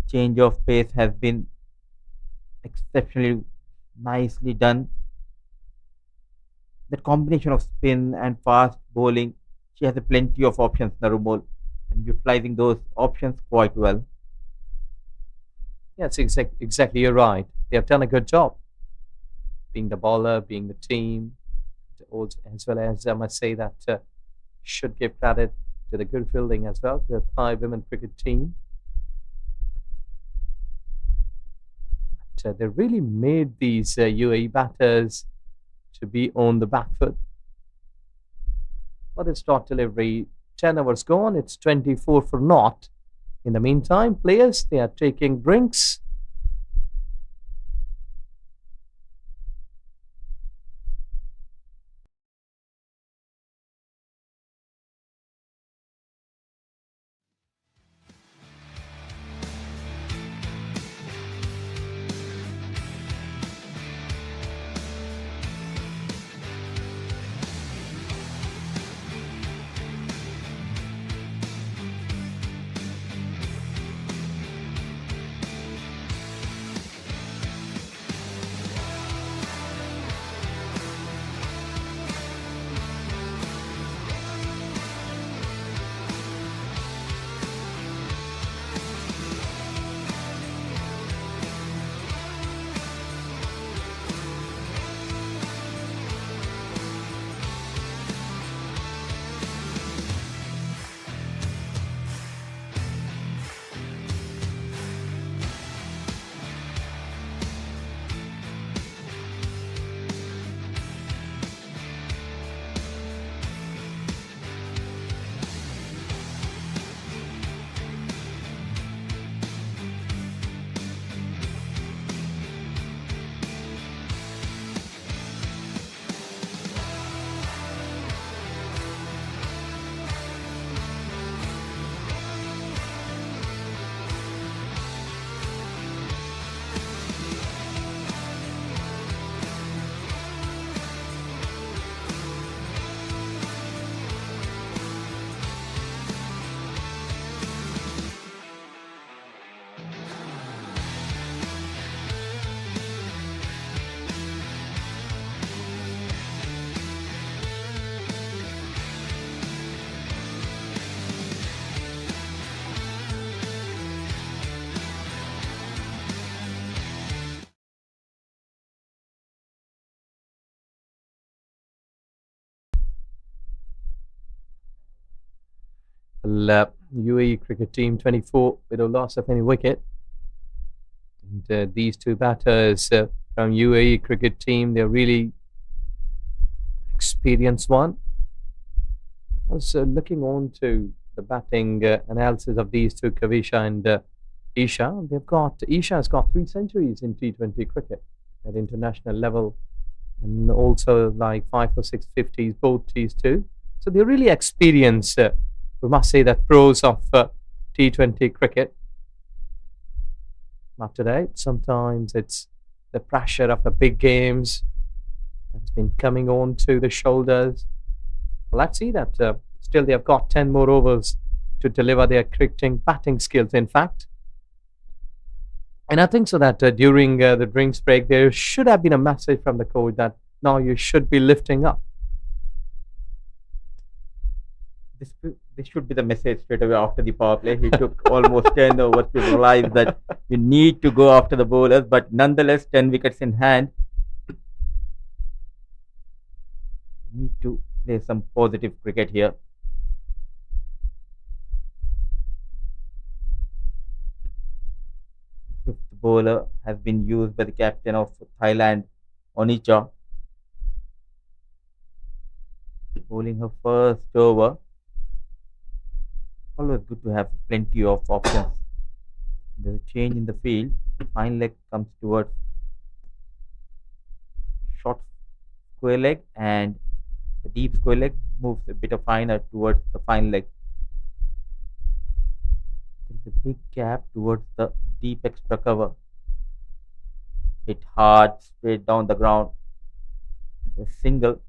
Change of pace has been exceptionally nicely done. That combination of spin and fast bowling, she has a plenty of options, Narumol, and utilizing those options quite well. Yes, exactly. You're right. They have done a good job, being the bowler, being the team, also, as well as I must say that should give credit to the good fielding as well, to the Thai women cricket team. But, they really made these UAE batters to be on the back foot. What is dot delivery? 10 hours gone. It's 24 for naught. In the meantime, players, they are taking drinks. Well, UAE cricket team 24 with a loss of any wicket. And these two batters from UAE cricket team, they're really experienced one. I was looking on to the batting analysis of these two, Kavisha and Isha. Isha has got 3 centuries in T20 cricket at international level, and also like 5 or 6 50s, both these two. So they're really experienced. We must say that pros of T20 cricket. Not today. Sometimes it's the pressure of the big games that's been coming on to the shoulders. Let's see that still they have got 10 more overs to deliver their cricketing batting skills, in fact. And I think so that during the drinks break, there should have been a message from the coach that now you should be lifting up. this should be the message straight away after the power play. He took almost 10 overs to realize that you need to go after the bowlers, but nonetheless, 10 wickets in hand. Need to play some positive cricket here. Fifth bowler has been used by the captain of Thailand, Onicha, bowling her first over. Always good to have plenty of options. There's a change in the field. Fine leg comes towards short square leg, and the deep square leg moves a bit of finer towards the fine leg. There's a big gap towards the deep extra cover. Hit hard straight down the ground. A single.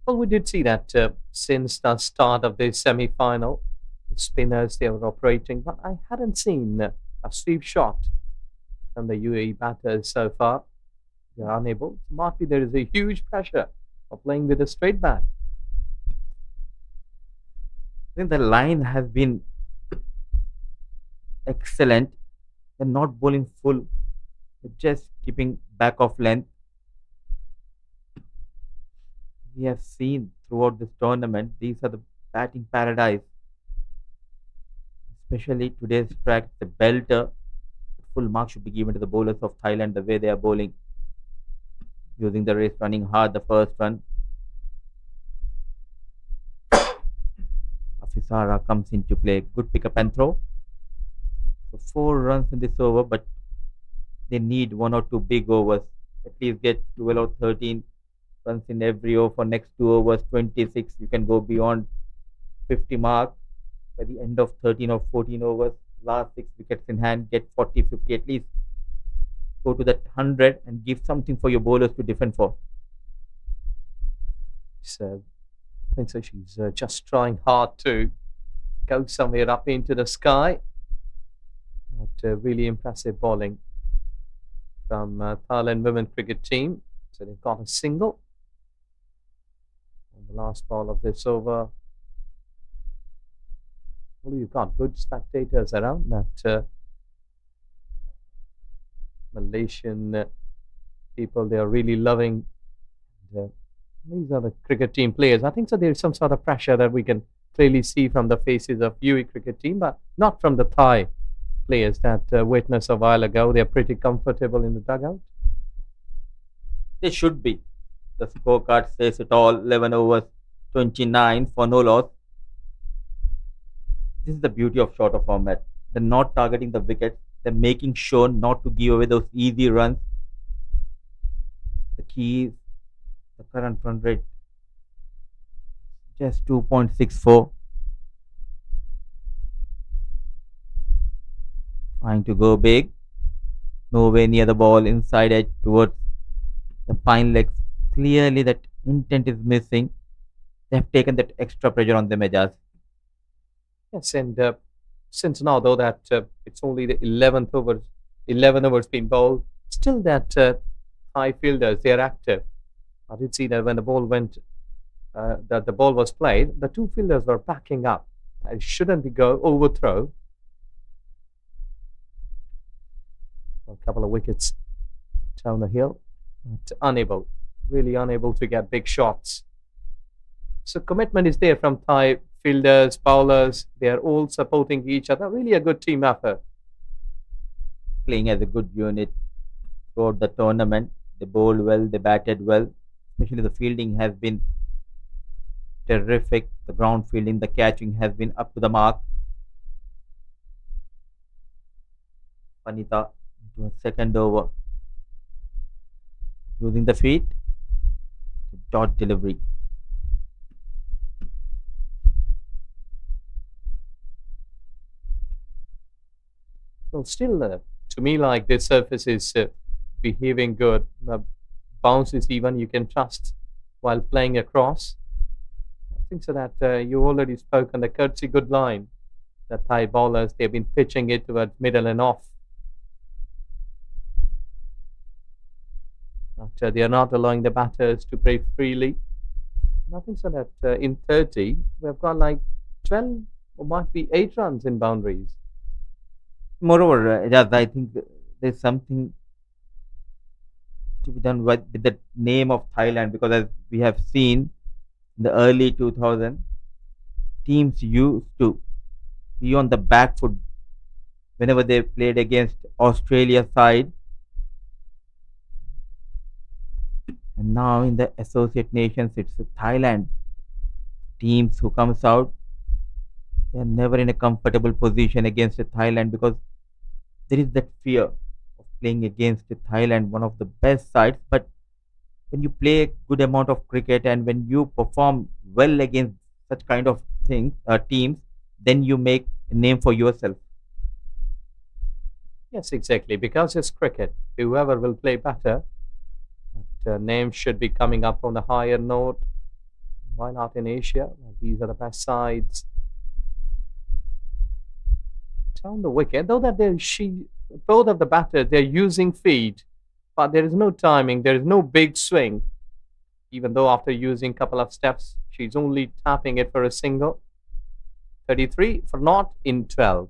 Well, we did see that since the start of the semi-final, the spinners they were operating, but I hadn't seen a sweep shot from the UAE batters so far. They are unable. Might be there is a huge pressure of playing with a straight bat. I think the line has been excellent. They're not bowling full, they're just keeping back of length. We have seen throughout this tournament, these are the batting paradise. Especially today's track, the belter. Full mark should be given to the bowlers of Thailand, the way they are bowling. Using the race, running hard the first run. Afisara comes into play. Good pick up and throw. So 4 runs in this over, but they need 1 or 2 big overs. At least get 12 or 13 runs in every over. For next 2 overs, 26. You can go beyond 50 mark by the end of 13 or 14 overs. Last 6 wickets in hand, get 40, 50 at least. Go to that 100 and give something for your bowlers to defend for. So I think so. She's just trying hard to go somewhere up into the sky. But really impressive bowling from Thailand women cricket team. So they've got a single on the last ball of this over. Well, you've got good spectators around that. Malaysian people, they are really loving. These are the cricket team players. I think so. There's some sort of pressure that we can clearly see from the faces of UAE cricket team, but not from the Thai players that witnessed a while ago. They're pretty comfortable in the dugout. They should be. The scorecard says it all. 11 overs, 29 for no loss. This is the beauty of shorter format. They're not targeting the wickets. They're making sure not to give away those easy runs. The key is the current run rate, just 2.64. Trying to go big. Nowhere near the ball, inside edge towards the fine legs. Clearly that intent is missing. They have taken that extra pressure on them, Ejaz. Yes, and since now though that it's only the 11th over, 11 overs been bowled, still that Thai fielders, they are active. I did see that when the ball went, that the ball was played, the 2 fielders were backing up. It shouldn't be go overthrow. A couple of wickets down the hill, but unable, really unable to get big shots. So commitment is there from Thai fielders, bowlers. They are all supporting each other. Really a good team effort. Playing as a good unit throughout the tournament. They bowled well, they batted well. Especially the fielding has been terrific. The ground fielding, the catching has been up to the mark. Panita into a second over. Using the feet. Dot delivery. Well, still, to me, like this surface is behaving good. Bounce is even, you can trust while playing across. I think so that you already spoke on the courtesy good line. The Thai bowlers, they've been pitching it towards middle and off. But they are not allowing the batters to play freely. Nothing so that in 30, we've got like 12 or might be 8 runs in boundaries. Moreover, Ijaz, I think there's something to be done with the name of Thailand, because as we have seen in the early 2000s, teams used to be on the back foot whenever they played against Australia side, and now in the associate nations it's Thailand teams who comes out. They are never in a comfortable position against Thailand, because there is that fear of playing against Thailand, one of the best sides. But when you play a good amount of cricket and when you perform well against such kind of things, teams, then you make a name for yourself. Yes, exactly. Because it's cricket, whoever will play better, that name should be coming up on a higher note. Why not in Asia? These are the best sides. Down the wicket, though that both of the batters, they're using feet, but there is no timing, there is no big swing. Even though after using a couple of steps, she's only tapping it for a single. 33 for not in 12.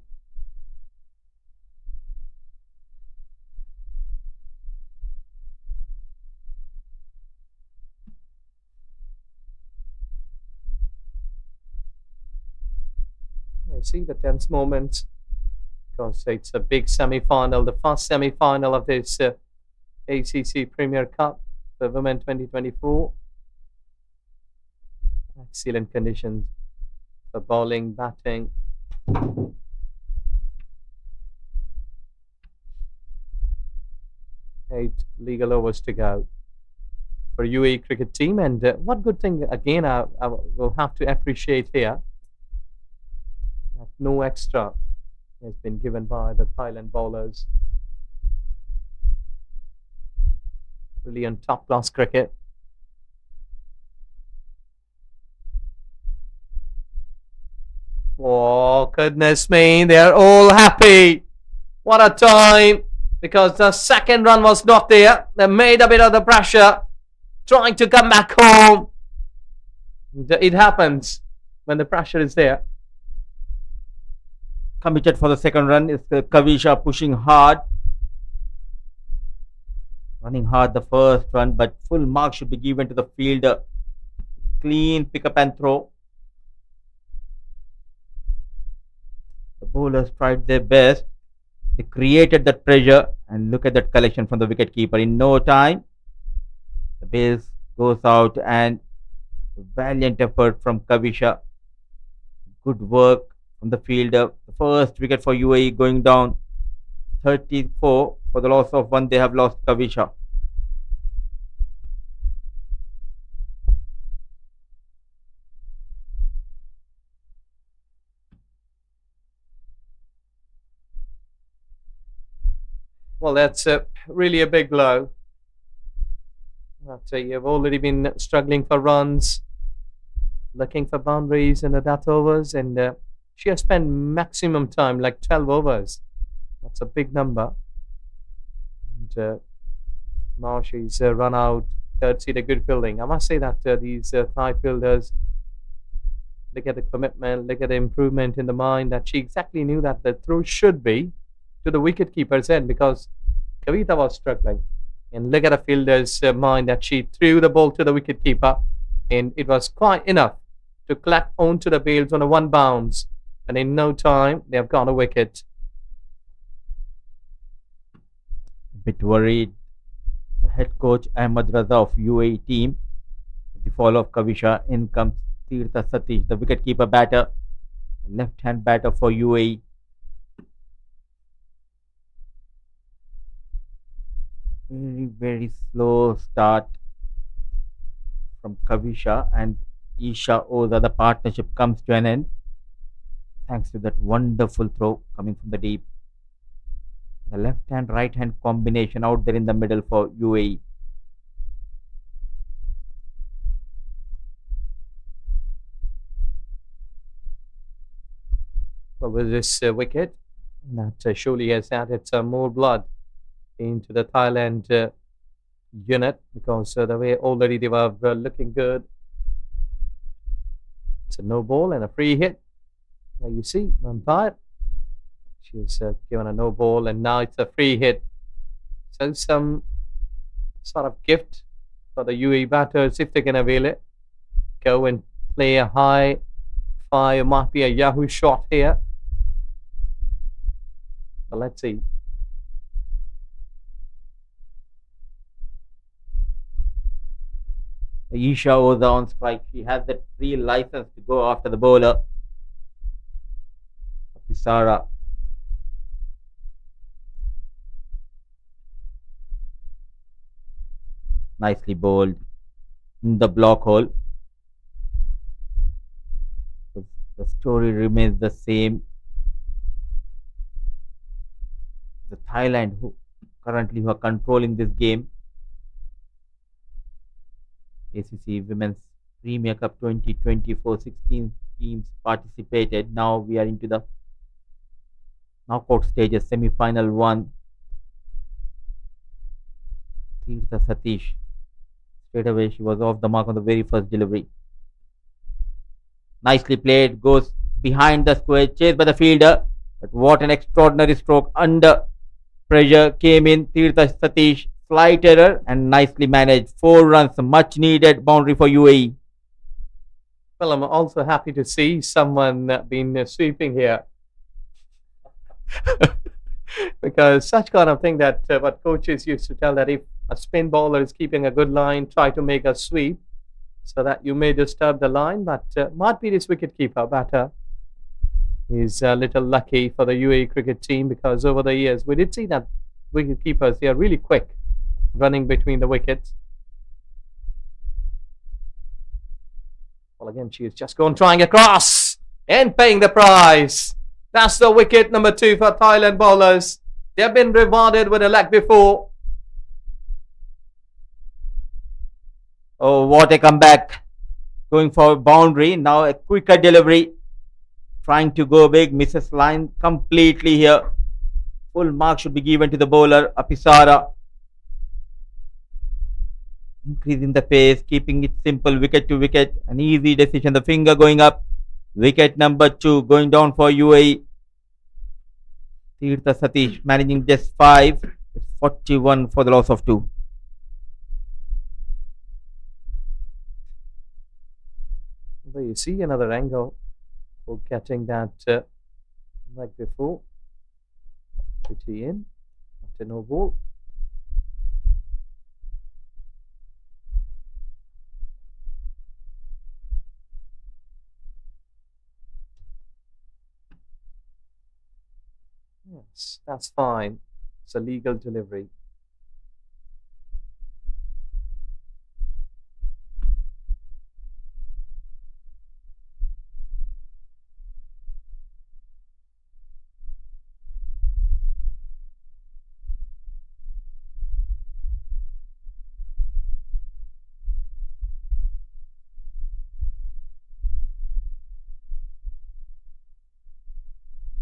I see the tense moments because it's a big semi-final, the first semi-final of this ACC Premier Cup for Women 2024. Excellent conditions for bowling, batting. 8 legal overs to go for UAE cricket team. And what good thing, again, I will have to appreciate here, that no extra has been given by the Thailand bowlers. Brilliant top-class cricket. Oh, goodness me, they're all happy. What a time, because the second run was not there. They made a bit of the pressure, trying to come back home. It happens when the pressure is there. Committed for the second run is Kavisha, pushing hard, running hard the first run, but full mark should be given to the fielder. Clean pick up and throw. The bowlers tried their best. They created that pressure, and look at that collection from the wicket keeper. In no time, the base goes out, and valiant effort from Kavisha. Good work from the fielder. The first wicket for UAE going down. 34 for the loss of 1. They have lost Kavisha. Well, that's really a big blow. You've already been struggling for runs, looking for boundaries in the death overs, and she has spent maximum time, like 12 overs. That's a big number. And now she's run out, courtesy to good fielding. I must say that these Thai fielders, look at the commitment, look at the improvement in the mind, that she exactly knew that the throw should be to the wicket keeper's end, because Kavita was struggling. And look at the fielder's mind, that she threw the ball to the wicket keeper, and it was quite enough to collect onto the bails on a one bounce. And in no time, they have gone a wicket. A bit worried. The head coach Ahmad Raza of UAE team. With the fall of Kavisha, in comes Tirtha Satish, the wicketkeeper batter, left-hand batter for UAE. Very slow start from Kavisha and Isha Oza. The partnership comes to an end thanks to that wonderful throw coming from the deep. The left hand right hand combination out there in the middle for UAE. Well, with this wicket, that surely has added some more blood into the Thailand unit because the way already they were looking good. It's a no ball and a free hit. Now you see, umpire. She's given a no ball and now it's a free hit. So some sort of gift for the UAE batters if they can avail it. Go and play a high fire, might be a Yahoo shot here. But let's see. Isha was on strike. She has that free license to go after the bowler. Pisara. Nicely bowled in the block hole. The story remains the same. The Thailand who are controlling this game. ACC Women's Premier Cup 2024, 16 teams participated. Now we are into the knockout stages, semi-final 1. Tirtha Satish. Straight away she was off the mark on the very first delivery. Nicely played, goes behind the square, chased by the fielder. But what an extraordinary stroke under pressure came in. Tirtha Satish, slight error and nicely managed. 4 runs, much needed boundary for UAE. Well, I'm also happy to see someone been sweeping here. Because such kind of thing that what coaches used to tell that if a spin bowler is keeping a good line, try to make a sweep so that you may disturb the line. But might be this wicketkeeper batter is a little lucky for the UAE cricket team because over the years we did see that wicketkeepers, they are really quick running between the wickets. Well, again, she is just going trying across and paying the price. That's the wicket number 2 for Thailand bowlers. They have been rewarded with a leg before. Oh, what a comeback. Going for a boundary. Now a quicker delivery. Trying to go big. Misses line completely here. Full mark should be given to the bowler, Apisara. Increasing the pace, keeping it simple, wicket to wicket. An easy decision. The finger going up. Wicket number 2 going down for UAE. Tirtha Satish managing just 5. It's 41 for the loss of 2. There you see another angle for getting that like before. Pretty in. After no ball. Yes, that's fine. It's a legal delivery.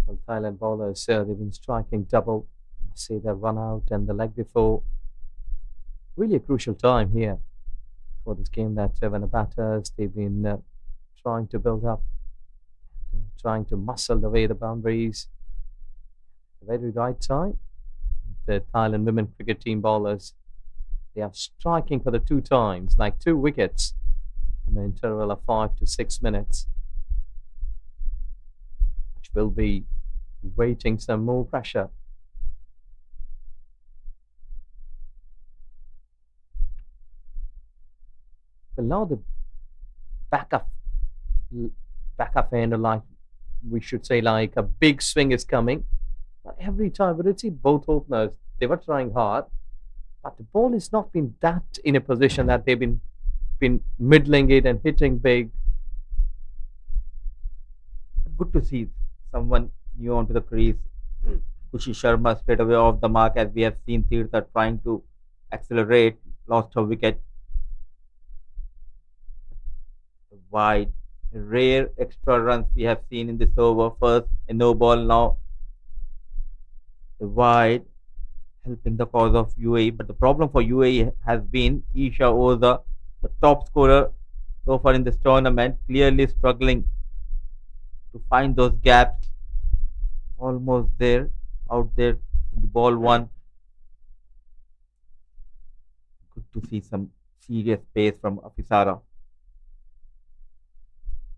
Well, Thailand bowlers, they've been striking double. See the run out and the leg before. Really a crucial time here for this game that when the batters, they've been trying to build up, trying to muscle away the boundaries. The very right time, the Thailand women cricket team bowlers, they are striking for the 2 times, like 2 wickets in the interval of 5 to 6 minutes, which will be waiting some more pressure. Well, now the back of end, like we should say, like a big swing is coming. But every time we did see both openers, they were trying hard, but the ball has not been that in a position that they've been middling it and hitting big. Good to see someone new onto the crease. Kushi Sharma straight away off the mark, as we have seen Tirtha trying to accelerate, lost her wicket. Wide, rare extra runs we have seen in this over. First a no ball, now a wide, helping the cause of UAE. But the problem for UAE has been Isha Oza, the top scorer so far in this tournament, clearly struggling to find those gaps. Almost there, out there, the ball one. Good to see some serious pace from Afisara.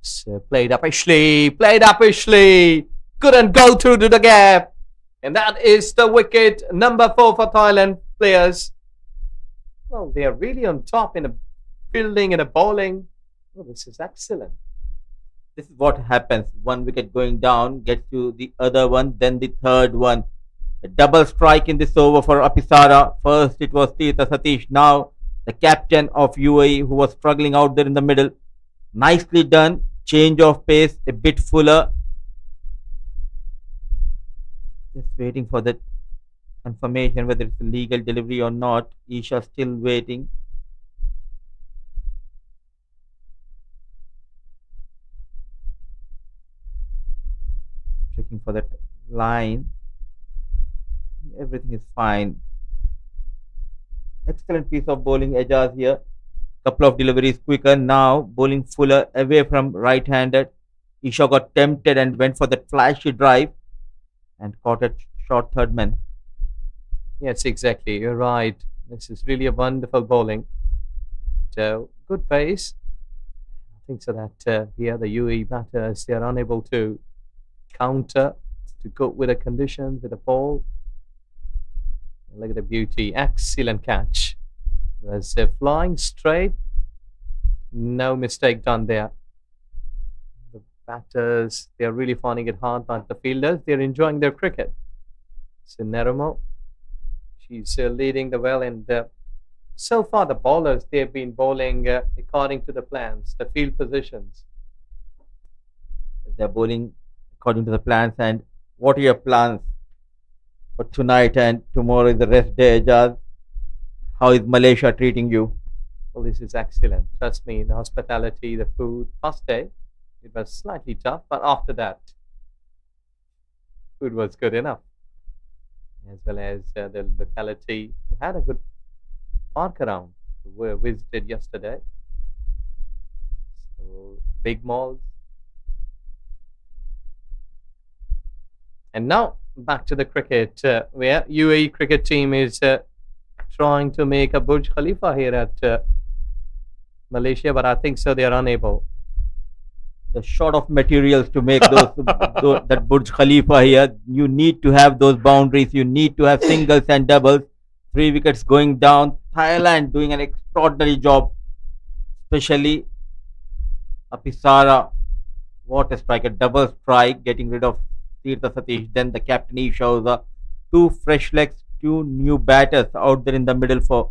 So played uppishly, couldn't go through to the gap. And that is the wicket number 4 for Thailand players. Well, they are really on top in a fielding and a bowling. Oh, this is excellent. This is what happens. One wicket going down gets you the other one, then the third one. A double strike in this over for Apisara. First it was Tirtha Satish. Now the captain of UAE who was struggling out there in the middle. Nicely done. Change of pace, a bit fuller. Just waiting for that confirmation whether it's a legal delivery or not. Isha still waiting. Checking for that line. Everything is fine. Excellent piece of bowling, Ejaz here. Couple of deliveries quicker. Now bowling fuller away from right-handed. Isha got tempted and went for that flashy drive and caught a short third man. Yes, exactly. You're right. This is really a wonderful bowling. So good pace. I think so that the other UAE batters, they are unable to counter, to cope with the conditions, with the ball. Look at the beauty. Excellent catch. It was flying straight. No mistake done there. The batters, they are really finding it hard, but the fielders, they're enjoying their cricket. So Narumo, she's leading the well, and so far the bowlers, they've been bowling according to the plans, the field positions. They're bowling according to the plans. And what are your plans for tonight and tomorrow is the rest day, Ejaz? How is Malaysia treating you? Well, this is excellent. Trust me, the hospitality, the food. First day, it was slightly tough, but after that, food was good enough. As well as the locality. We had a good park around. We visited yesterday. So, big malls. And now, back to the cricket, where UAE cricket team is trying to make a Burj Khalifa here at Malaysia, but I think so they are unable. The short of materials to make that Burj Khalifa here. You need to have those boundaries. You need to have singles and doubles. 3 wickets going down. Thailand doing an extraordinary job, especially Apisara. What a strike! A double strike, getting rid of Tirtha Satish. Then the captain Isha Oza. 2 fresh legs, 2 new batters out there in the middle for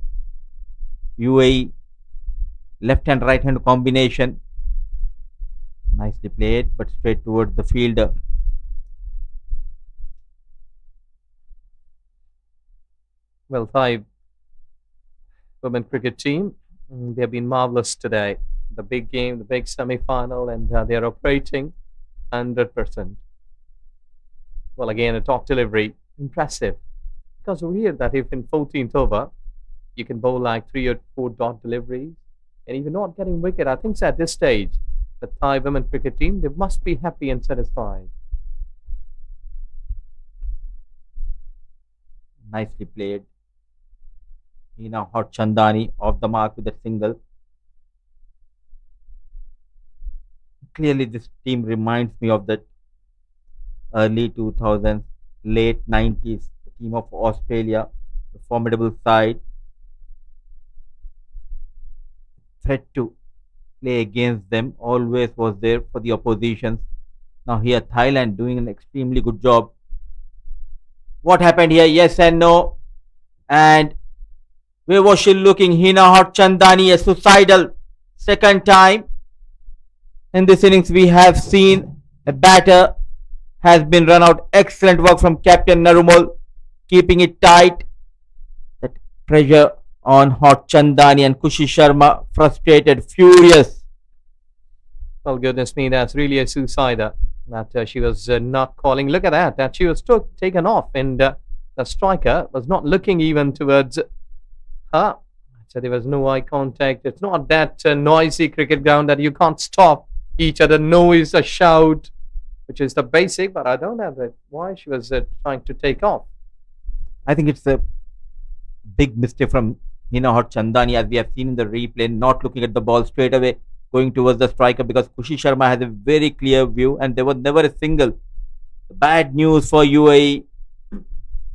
UAE. Left hand, right hand combination. Nicely played, but straight towards the fielder. Well, Thai women cricket team, they have been marvelous today. The big game, the big semi-final, and they are operating 100%. Well, again, a top delivery, impressive. Because we hear that if in 14th over, you can bowl like 3 or 4 dot deliveries, and if you're not getting wicket, I think so at this stage, the Thai women cricket team, they must be happy and satisfied. Nicely played. Hina Hot Chandani off the mark with a single. Clearly, this team reminds me of that early 2000s, late 90s team of Australia, a formidable side. Threat to play against them always was there for the oppositions. Now here Thailand doing an extremely good job. What happened here? Yes and no. And where was she looking? Hina Hot Chandani, a suicidal second time. In this innings we have seen a batter has been run out. Excellent work from Captain Narumol, keeping it tight. That pressure on Hot Chandani, and Kushi Sharma frustrated, furious. Well, goodness me, that's really a suicider that she was not calling. Look at that she was taken off, and the striker was not looking even towards her. So there was no eye contact. It's not that noisy cricket ground that you can't stop each other. No is a shout, which is the basic, but I don't know that why she was trying to take off. I think it's a big mistake from Hina Hot Chandani, as we have seen in the replay, not looking at the ball straight away, going towards the striker, because Kushi Sharma has a very clear view and there was never a single. Bad news for UAE.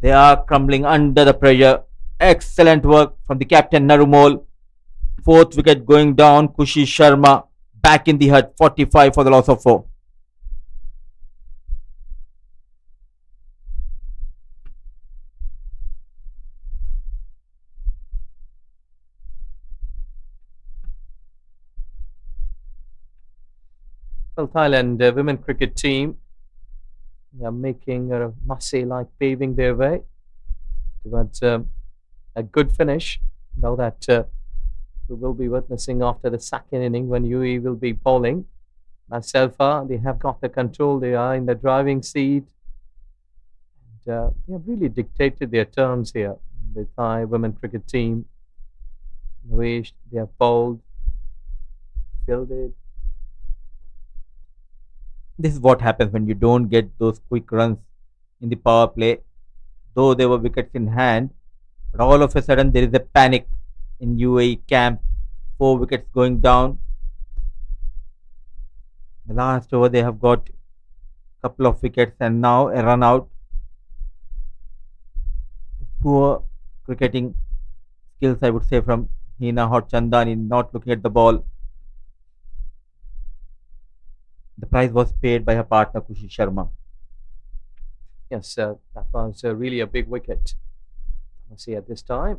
They are crumbling under the pressure. Excellent work from the captain Narumol. Fourth wicket going down. Kushi Sharma back in the hut. 45 for the loss of 4. Well, Thailand women cricket team, they are making a Massey-like paving their way towards a good finish. Now that we will be witnessing after the second inning when UAE will be bowling. So far, they have got the control. They are in the driving seat. And, they have really dictated their terms here. The Thai women cricket team, the way they have bowled, fielded. This is what happens when you don't get those quick runs in the power play. Though there were wickets in hand, but all of a sudden there is a panic in UAE camp. 4 wickets going down. The last over they have got a couple of wickets and now a run out. Poor cricketing skills, I would say, from Hina Hot Chandani, not looking at the ball. The prize was paid by her partner Kushi Sharma. Yes, that was really a big wicket. I see at this time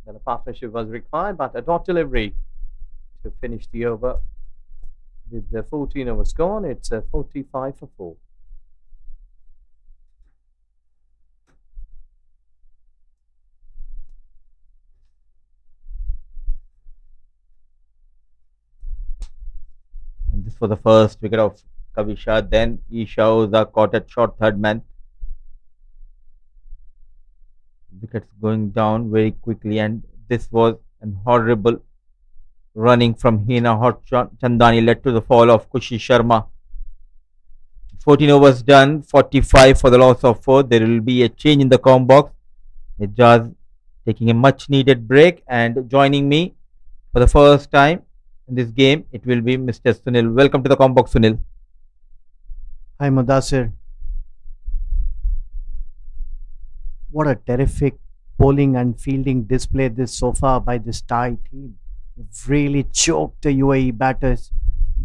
that a partnership was required, but a dot delivery to finish the over. With the 14 overs gone, it's 45 for 4. And this was the first wicket of Kavisha. Then Isha Oza caught at short third man. Wickets going down very quickly, and this was an horrible running from Hina Hot Chandani led to the fall of Kushi Sharma. 14 overs done, 45 for the loss of 4. There will be a change in the com box. Ejaz taking a much needed break, and joining me for the first time in this game, it will be Mr. Sunil. Welcome to the com box, Sunil. Hi, Mudassir. What a terrific bowling and fielding display this so far by this Thai team. They've really choked the UAE batters,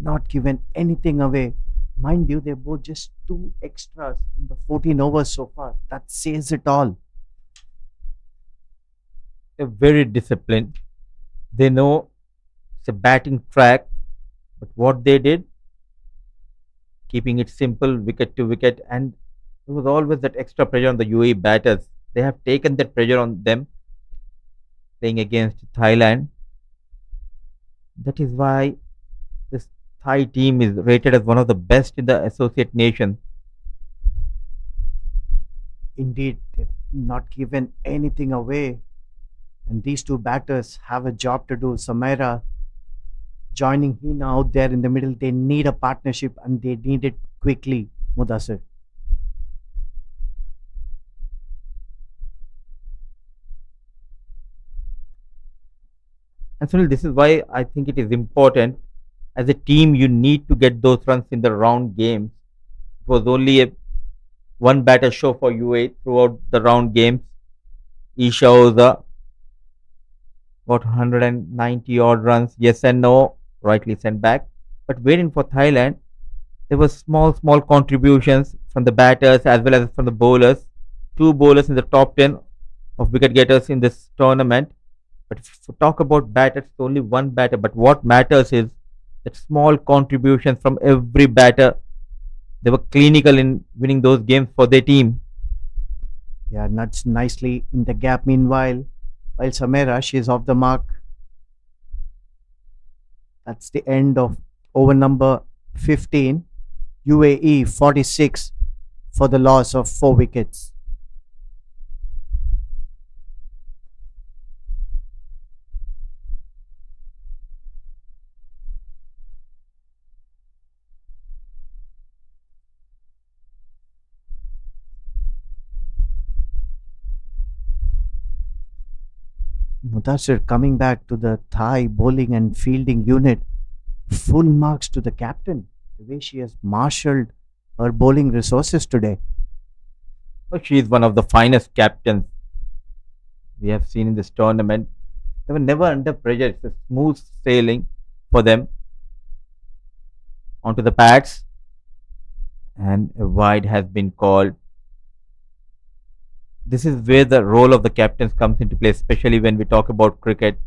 not given anything away. Mind you, they bowled just 2 extras in the 14 overs so far. That says it all. They're very disciplined. They know it's a batting track, but what they did, keeping it simple, wicket to wicket, and there was always that extra pressure on the UAE batters. They have taken that pressure on them playing against Thailand. That is why this Thai team is rated as one of the best in the associate nation. Indeed, they've not given anything away. And these 2 batters have a job to do. Samaira joining Hina out there in the middle. They need a partnership and they need it quickly, Mudassir. And Sunil, this is why I think it is important. As a team, you need to get those runs in the round games. It was only a one batter show for UAE throughout the round games. Isha Oza got 190 odd runs, yes and no, rightly sent back. But waiting for Thailand, there were small contributions from the batters as well as from the bowlers. 2 bowlers in the top 10 of wicket getters in this tournament. But if we talk about batters, it's only 1 batter. But what matters is that small contributions from every batter. They were clinical in winning those games for their team. Yeah, nuts nicely in the gap meanwhile. While Samira, she is off the mark. That's the end of over number 15. UAE 46 for the loss of 4 wickets. Mudassir coming back to the Thai bowling and fielding unit. Full marks to the captain. The way she has marshaled her bowling resources today. Oh, she is one of the finest captains we have seen in this tournament. They were never under pressure. It's a smooth sailing for them onto the pads, and a wide has been called. This is where the role of the captains comes into play, especially when we talk about cricket.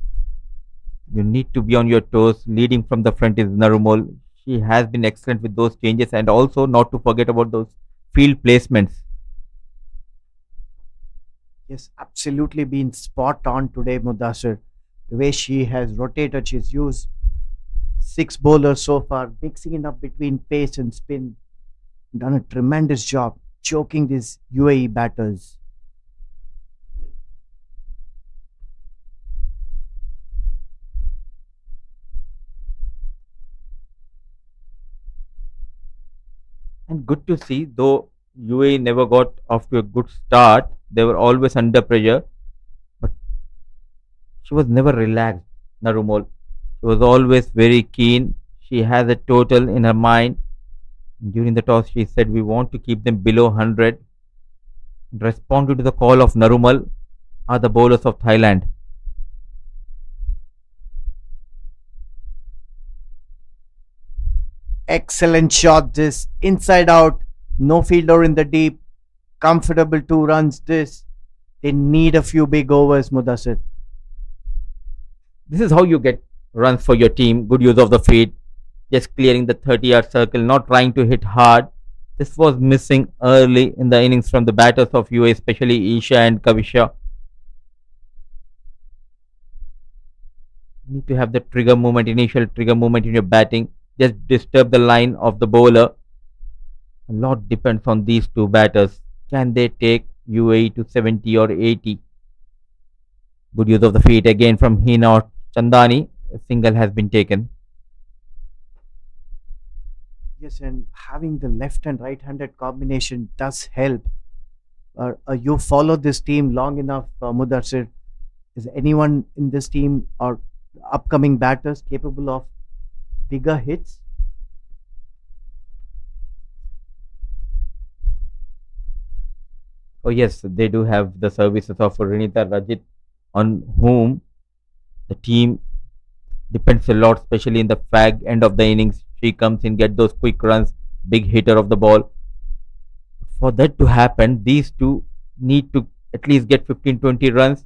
You need to be on your toes. Leading from the front is Narumol. She has been excellent with those changes, and also not to forget about those field placements. Yes, absolutely been spot on today, Mudassir. The way she has rotated, she's used 6 bowlers so far, mixing it up between pace and spin. Done a tremendous job choking these UAE batters. And good to see, though UAE never got off to a good start, they were always under pressure, but she was never relaxed, Narumol. She was always very keen. She has a total in her mind. During the toss, she said, "We want to keep them below 100." Responding to the call of Narumal are the bowlers of Thailand. Excellent shot, this inside out, no fielder in the deep, comfortable 2 runs. This they need a few big overs, Mudassir. This is how you get runs for your team. Good use of the feet, just clearing the 30-yard circle, not trying to hit hard. This was missing early in the innings from the batters of UAE, especially Isha and Kavisha. You need to have the trigger movement, initial trigger movement in your batting. Just disturb the line of the bowler. A lot depends on these two batters. Can they take UAE to 70 or 80? Good use of the feet again from Hina or Chandani. A single has been taken. Yes, and having the left and right-handed combination does help. You follow this team long enough, Mudassir. Is anyone in this team or upcoming batters capable of bigger hits? Oh yes, they do have the services of Renita Rajit, on whom the team depends a lot, especially in the fag end of the innings. She comes in, get those quick runs, big hitter of the ball. For that to happen, these two need to at least get 15-20 runs.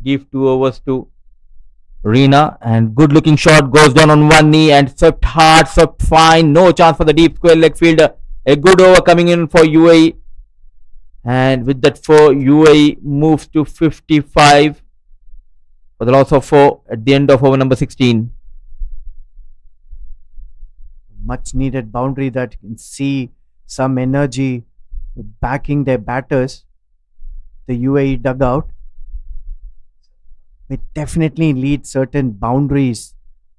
Give 2 overs to Reena, and good looking shot goes down on one knee and swept hard, swept fine. No chance for the deep square leg fielder. A good over coming in for UAE. And with that 4, UAE moves to 55 for the loss of 4 at the end of over number 16. Much needed boundary that you can see some energy backing their batters. The UAE dugout. It definitely needs certain boundaries.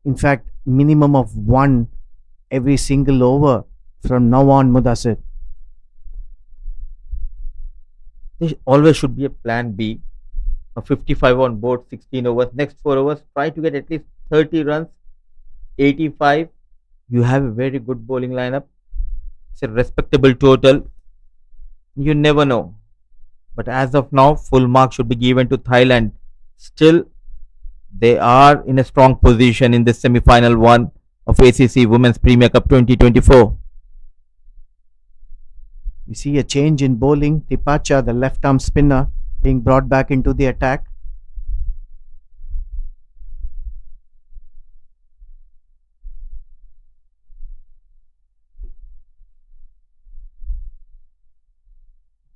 In fact, minimum of 1 every single over from now on, Mudassir. There always should be a plan B. A 55 on board, 16 overs. Next 4 overs, try to get at least 30 runs. 85. You have a very good bowling lineup. It's a respectable total. You never know. But as of now, full mark should be given to Thailand. Still, they are in a strong position in the semi-final 1 of ACC Women's Premier Cup 2024. We see a change in bowling. Tipacha, the left arm spinner, being brought back into the attack.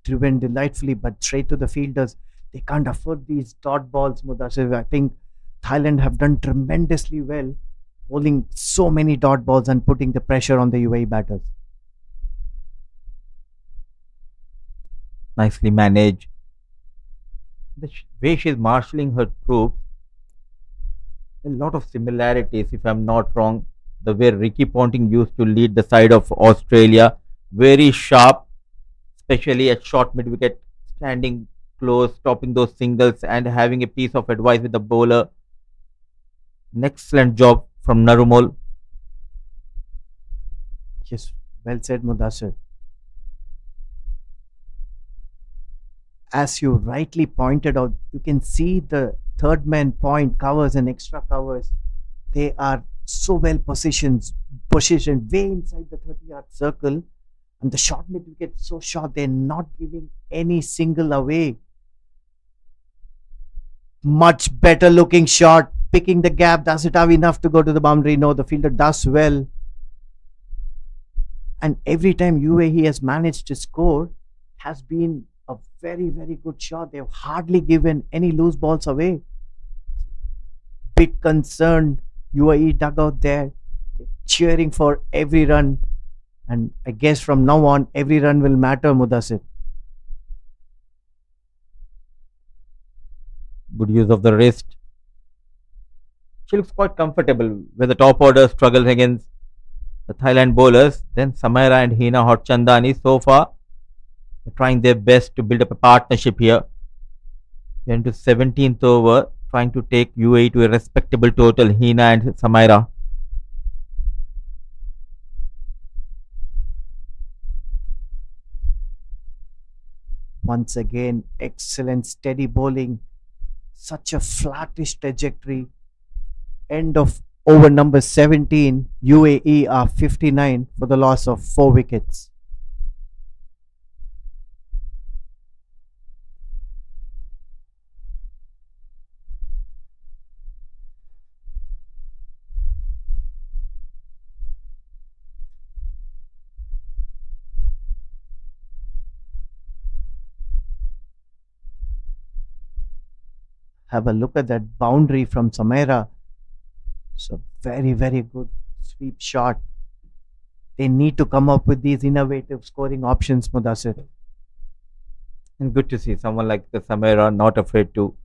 Driven delightfully, but straight to the fielders. They can't afford these dot balls, Mudassir. I think Thailand have done tremendously well, bowling so many dot balls and putting the pressure on the UAE batters. Nicely managed. The way she is marshalling her troops, a lot of similarities, if I'm not wrong, the way Ricky Ponting used to lead the side of Australia. Very sharp, especially at short mid wicket, standing close, stopping those singles and having a piece of advice with the bowler. An excellent job from Narumol. Yes, well said, Mudassir. As you rightly pointed out, you can see the third man point covers and extra covers. They are so well positioned way inside the 30-yard circle, and the short mid wicket so short, they're not giving any single away. Much better looking shot, picking the gap. Does it have enough to go to the boundary? No, the fielder does well. And every time UAE has managed to score, has been a very, very good shot. They've hardly given any loose balls away. Bit concerned, UAE dugout there, cheering for every run. And I guess from now on, every run will matter, Mudassir. Good use of the wrist. She looks quite comfortable where the top order struggles against the Thailand bowlers. Then Samaira and Hina Hotchandani so far they're trying their best to build up a partnership here. We're into 17th over, trying to take UAE to a respectable total, Hina and Samaira. Once again, excellent steady bowling. Such a flattish trajectory. End of over number 17, UAE are 59 for the loss of 4 wickets. Have a look at that boundary from Samaira. So very, very good sweep shot. They need to come up with these innovative scoring options, Mudassir. And good to see someone like the Samaira not afraid to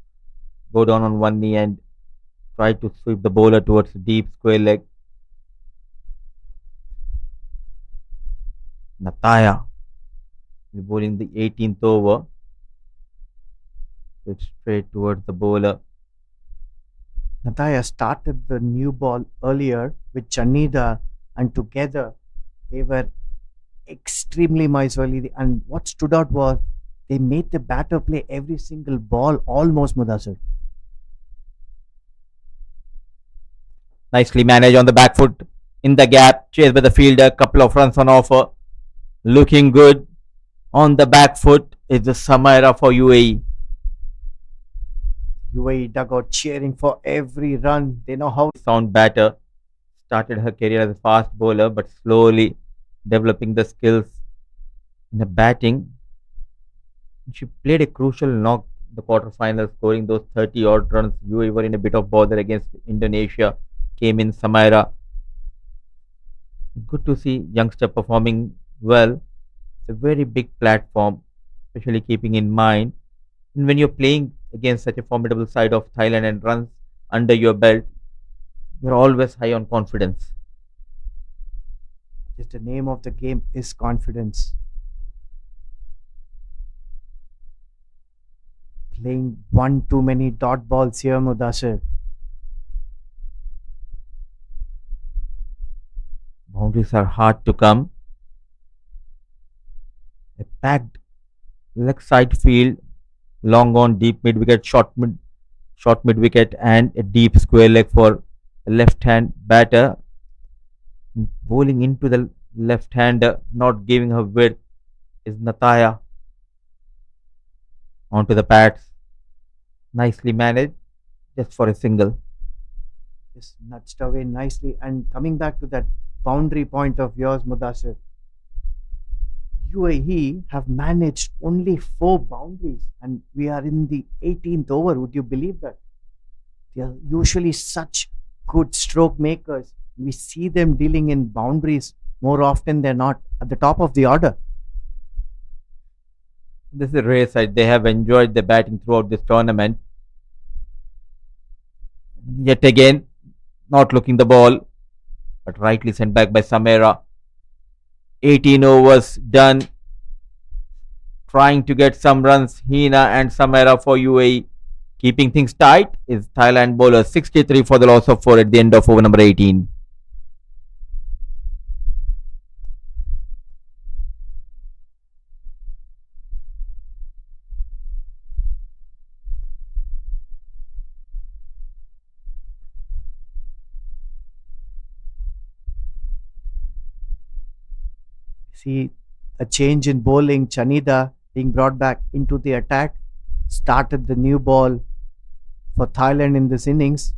go down on one knee and try to sweep the bowler towards the deep square leg. Nataya is bowling the 18th over. It's straight towards the bowler. Nataya started the new ball earlier with Chanida, and together they were extremely miserly. And what stood out was they made the batter play every single ball almost, Mudassir. Nicely managed on the back foot in the gap, chased by the fielder, couple of runs on offer. Looking good on the back foot is the Samaira for UAE. UAE dugout cheering for every run. They know how. Sound batter, started her career as a fast bowler but slowly developing the skills in the batting. She played a crucial knock in the quarterfinals, scoring those 30 odd runs. UAE were in a bit of bother against Indonesia. Came in Samaira. Good to see youngster performing well. It's a very big platform, especially keeping in mind when you're playing against such a formidable side of Thailand and runs under your belt, you're always high on confidence. Just the name of the game is confidence. Playing one too many dot balls here, Mudassir. Boundaries are hard to come. A packed leg side field, long on, deep mid wicket, short mid wicket, and a deep square leg for a left hand batter. Bowling into the left hander, not giving her width, is Nataya. Onto the pads. Nicely managed, just for a single. Just nudged away nicely. And coming back to that boundary point of yours, Mudassir, UAE have managed only 4 boundaries, and we are in the 18th over. Would you believe that? They are usually such good stroke makers. We see them dealing in boundaries more often than not at the top of the order. This is a rare side. They have enjoyed the batting throughout this tournament. Yet again, not looking the ball, but rightly sent back by Samaira. 18 overs done. trying to get some runs. Hina and Samera for UAE. Keeping things tight is Thailand bowler 63 for the loss of 4 at the end of over number 18. See a change in bowling. Chanida being brought back into the attack. Started the new ball for Thailand in this innings.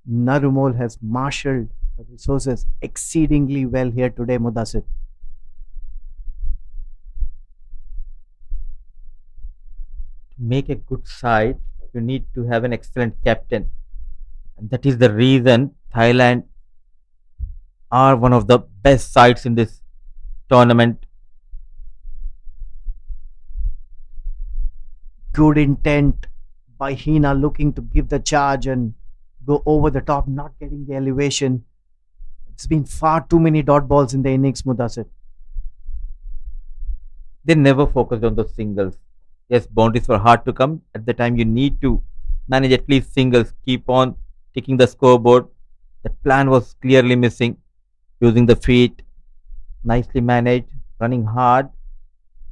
Narumol has marshaled the resources exceedingly well here today, Mudassir. To make a good side, you need to have an excellent captain. And that is the reason Thailand are one of the best sides in this tournament. Good intent by Hina, looking to give the charge and go over the top, not getting the elevation. It's been far too many dot balls in the innings, Mudassir. They never focused on those singles. Yes, boundaries were hard to come. At the time, you need to manage at least singles, keep on ticking the scoreboard. That plan was clearly missing. Using the feet, nicely managed, running hard,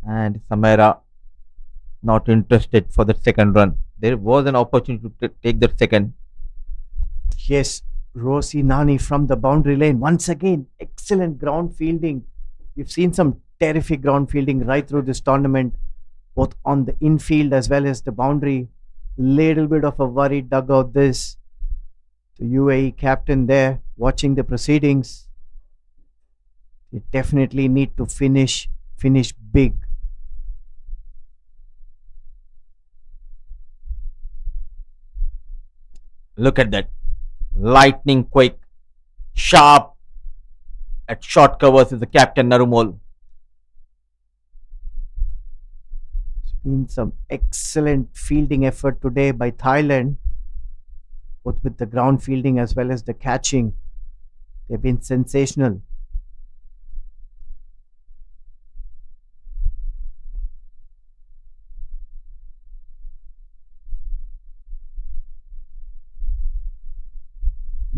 and Samera not interested for the second run. There was an opportunity to take the second. Yes, Rosie Nani from the boundary lane. Once again, excellent ground fielding. We've seen some terrific ground fielding right through this tournament, both on the infield as well as the boundary. Little bit of a worried dugout this. The UAE captain there watching the proceedings. They definitely need to finish big. Look at that. Lightning quick, sharp at short covers is the captain Narumol. It's been some excellent fielding effort today by Thailand, both with the ground fielding as well as the catching. They've been sensational.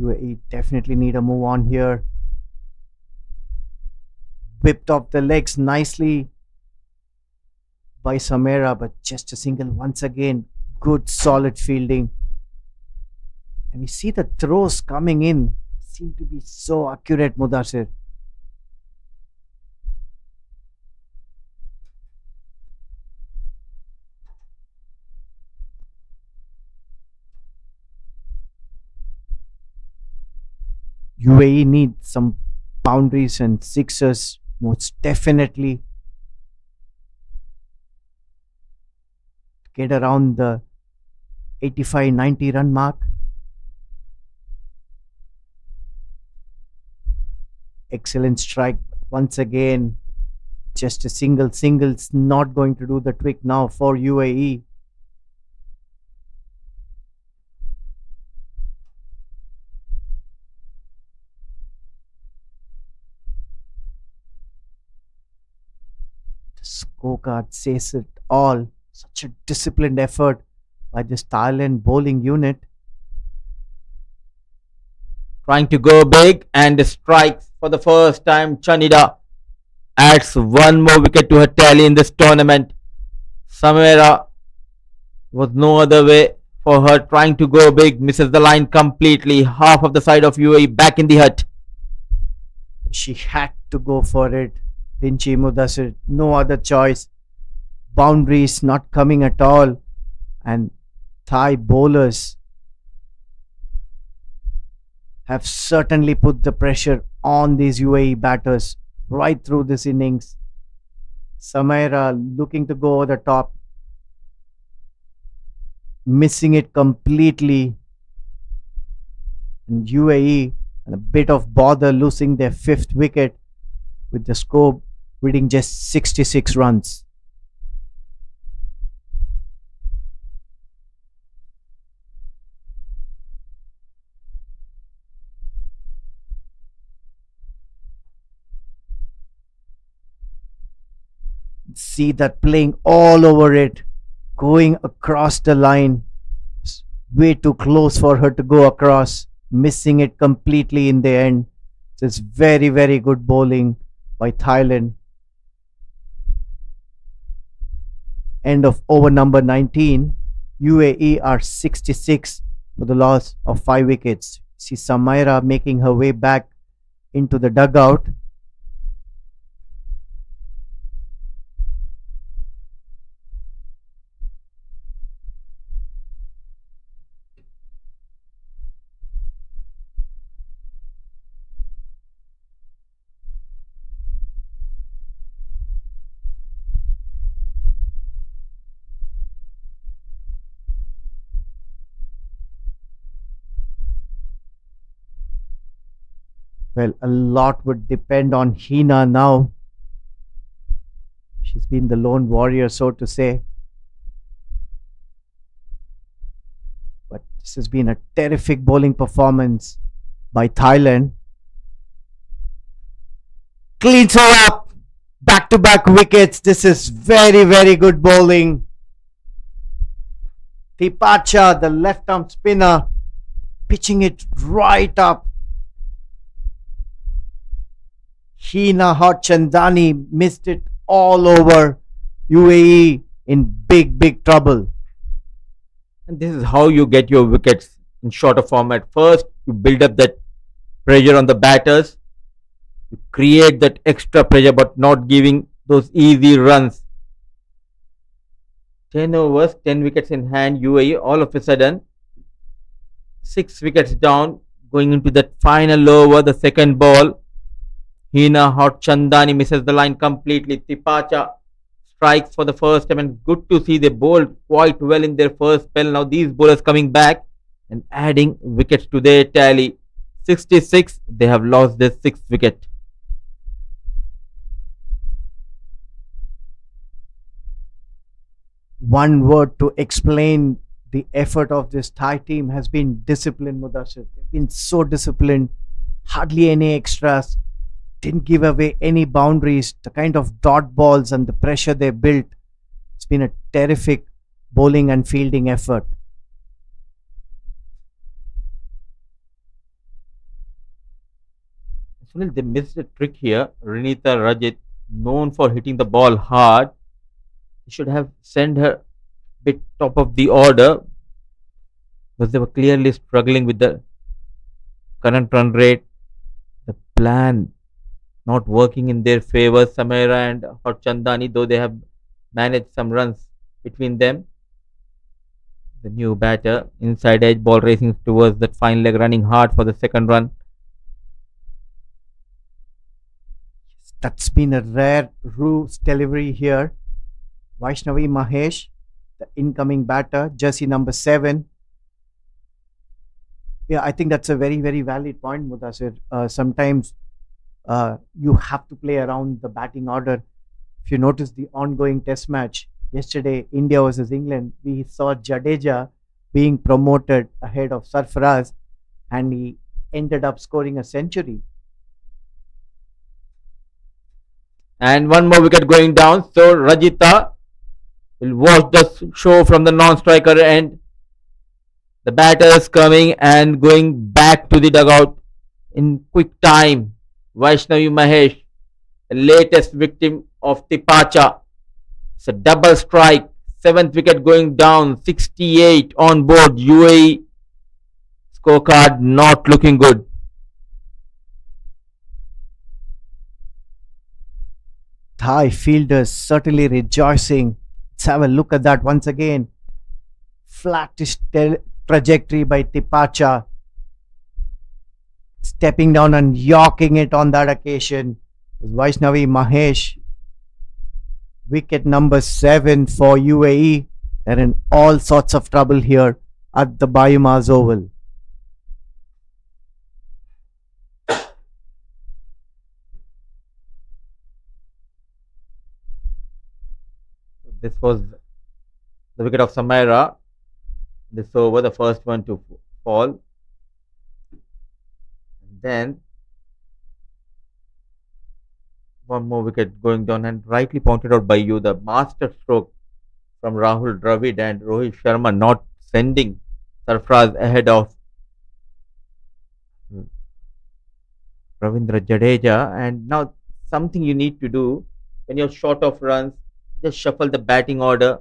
UAE definitely need a move on here. Whipped off the legs nicely by Samera, but just a single once again. Good solid fielding. And we see the throws coming in seem to be so accurate, Mudassir. UAE needs some boundaries and sixers, most definitely, to get around the 85-90 run mark. Excellent strike once again. Just a single's not going to do the trick now for UAE. The scorecard says it all. Such a disciplined effort by this Thailand bowling unit. Trying to go big and strikes for the first time. Chanida adds one more wicket to her tally in this tournament. Samera was no other way for her, trying to go big, misses the line completely. Half of the side of UAE back in the hut. She had to go for it, didn't she, Mudassir? No other choice. Boundaries not coming at all. And Thai bowlers have certainly put the pressure on these UAE batters right through this innings. Samira looking to go over the top, missing it completely. And UAE, and a bit of bother, losing their fifth wicket with the score reading just 66 runs. See that playing all over it, going across the line. It's way too close for her to go across, missing it completely in the end. It's very, very good bowling by Thailand. End of over number 19. UAE are 66 for the loss of 5 wickets. See Samaira making her way back into the dugout. Well, a lot would depend on Hina now. She's been the lone warrior, so to say. But this has been a terrific bowling performance by Thailand. Cleans her up. Back to back wickets. This is very, very good bowling. Tipacha, the left arm spinner, pitching it right up. Hina Chandani missed it all over. UAE in big, big trouble. And this is how you get your wickets in shorter format. First, you build up that pressure on the batters. You create that extra pressure, but not giving those easy runs. 10 overs, 10 wickets in hand. UAE all of a sudden 6 wickets down, going into that final over, the second ball. Hina Chandani misses the line completely. Tipacha strikes for the first time, and good to see they bowled quite well in their first spell. Now these bowlers coming back and adding wickets to their tally. 66, they have lost their 6th wicket. One word to explain the effort of this Thai team has been discipline, Mudassir. They've been so disciplined, hardly any extras, didn't give away any boundaries. The kind of dot balls and the pressure they built, it's been a terrific bowling and fielding effort. Sunil, they missed a trick here. Renita Rajit, known for hitting the ball hard, they should have sent her bit top of the order, because they were clearly struggling with the current run rate. The plan not working in their favor. Samaira and Chandani, though they have managed some runs between them. The new batter, inside edge ball racing towards that fine leg, running hard for the second run. That's been a rare Roos delivery here. Vaishnavi Mahesh, the incoming batter, jersey number 7. Yeah, I think that's a very, very valid point, Mudassir. Sometimes you have to play around the batting order. If you notice the ongoing test match yesterday, India versus England, we saw Jadeja being promoted ahead of Sarfaraz, and he ended up scoring a century. And one more wicket going down. So Rajita will watch the show from the non-striker end. The batters coming and going back to the dugout in quick time. Vaishnavi Mahesh, the latest victim of Tipacha. It's a double strike. 7th wicket going down. 68 on board. UAE scorecard not looking good. Thai fielders certainly rejoicing. Let's have a look at that once again. Flattish trajectory by Tipacha. Stepping down and yorking it on that occasion was Vaishnavi Mahesh. Wicket number 7 for UAE. They're in all sorts of trouble here at the Bayumas Oval. This was the wicket of Samaira. This over, the first one to fall. And then one more wicket going down, and rightly pointed out by you, the master stroke from Rahul Dravid and Rohit Sharma not sending Sarfraz ahead of Ravindra Jadeja. And now something you need to do when you're short of runs, just shuffle the batting order.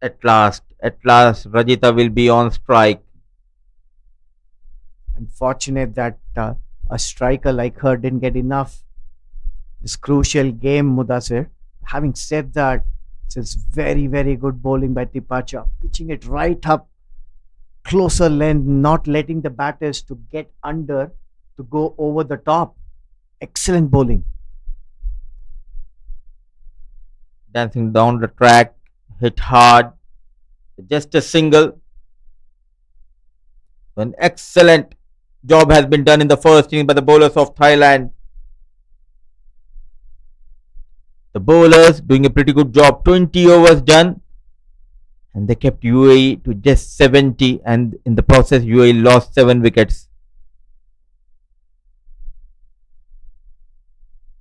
At last, Rajita will be on strike. Unfortunate that a striker like her didn't get enough this crucial game, Mudasir. Having said that, it's very, very good bowling by Tipacha, pitching it right up closer length, not letting the batters to get under to go over the top. Excellent bowling. Dancing down the track, hit hard, just a single. An excellent job has been done in the first inning by the bowlers of Thailand. The bowlers doing a pretty good job. 20 overs done, and they kept UAE to just 70, and in the process UAE lost 7 wickets.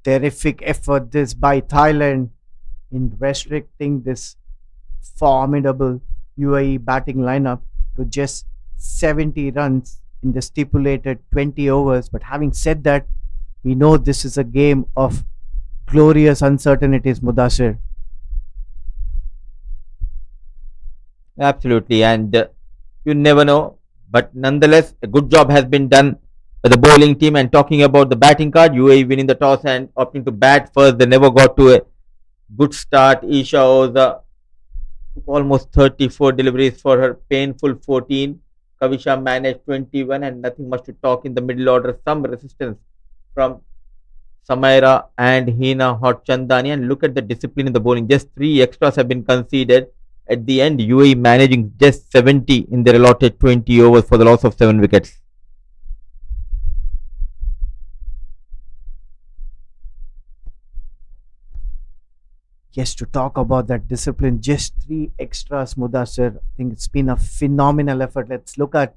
Terrific effort this by Thailand in restricting this formidable UAE batting lineup to just 70 runs in the stipulated 20 overs. But having said that, we know this is a game of glorious uncertainties, Mudasir. Absolutely, and you never know, but nonetheless a good job has been done by the bowling team. And talking about the batting card, UAE winning the toss and opting to bat first. They never got to a good start. Isha Oza took almost 34 deliveries for her painful 14. Kavisha managed 21, and nothing much to talk in the middle order. Some resistance from Samaira and Hina Hotchandani, and look at the discipline in the bowling. Just 3 extras have been conceded. At the end, UAE managing just 70 in their allotted 20 overs for the loss of 7 wickets. Yes, to talk about that discipline, just 3 extras, Mudasir. I think it's been a phenomenal effort. Let's look at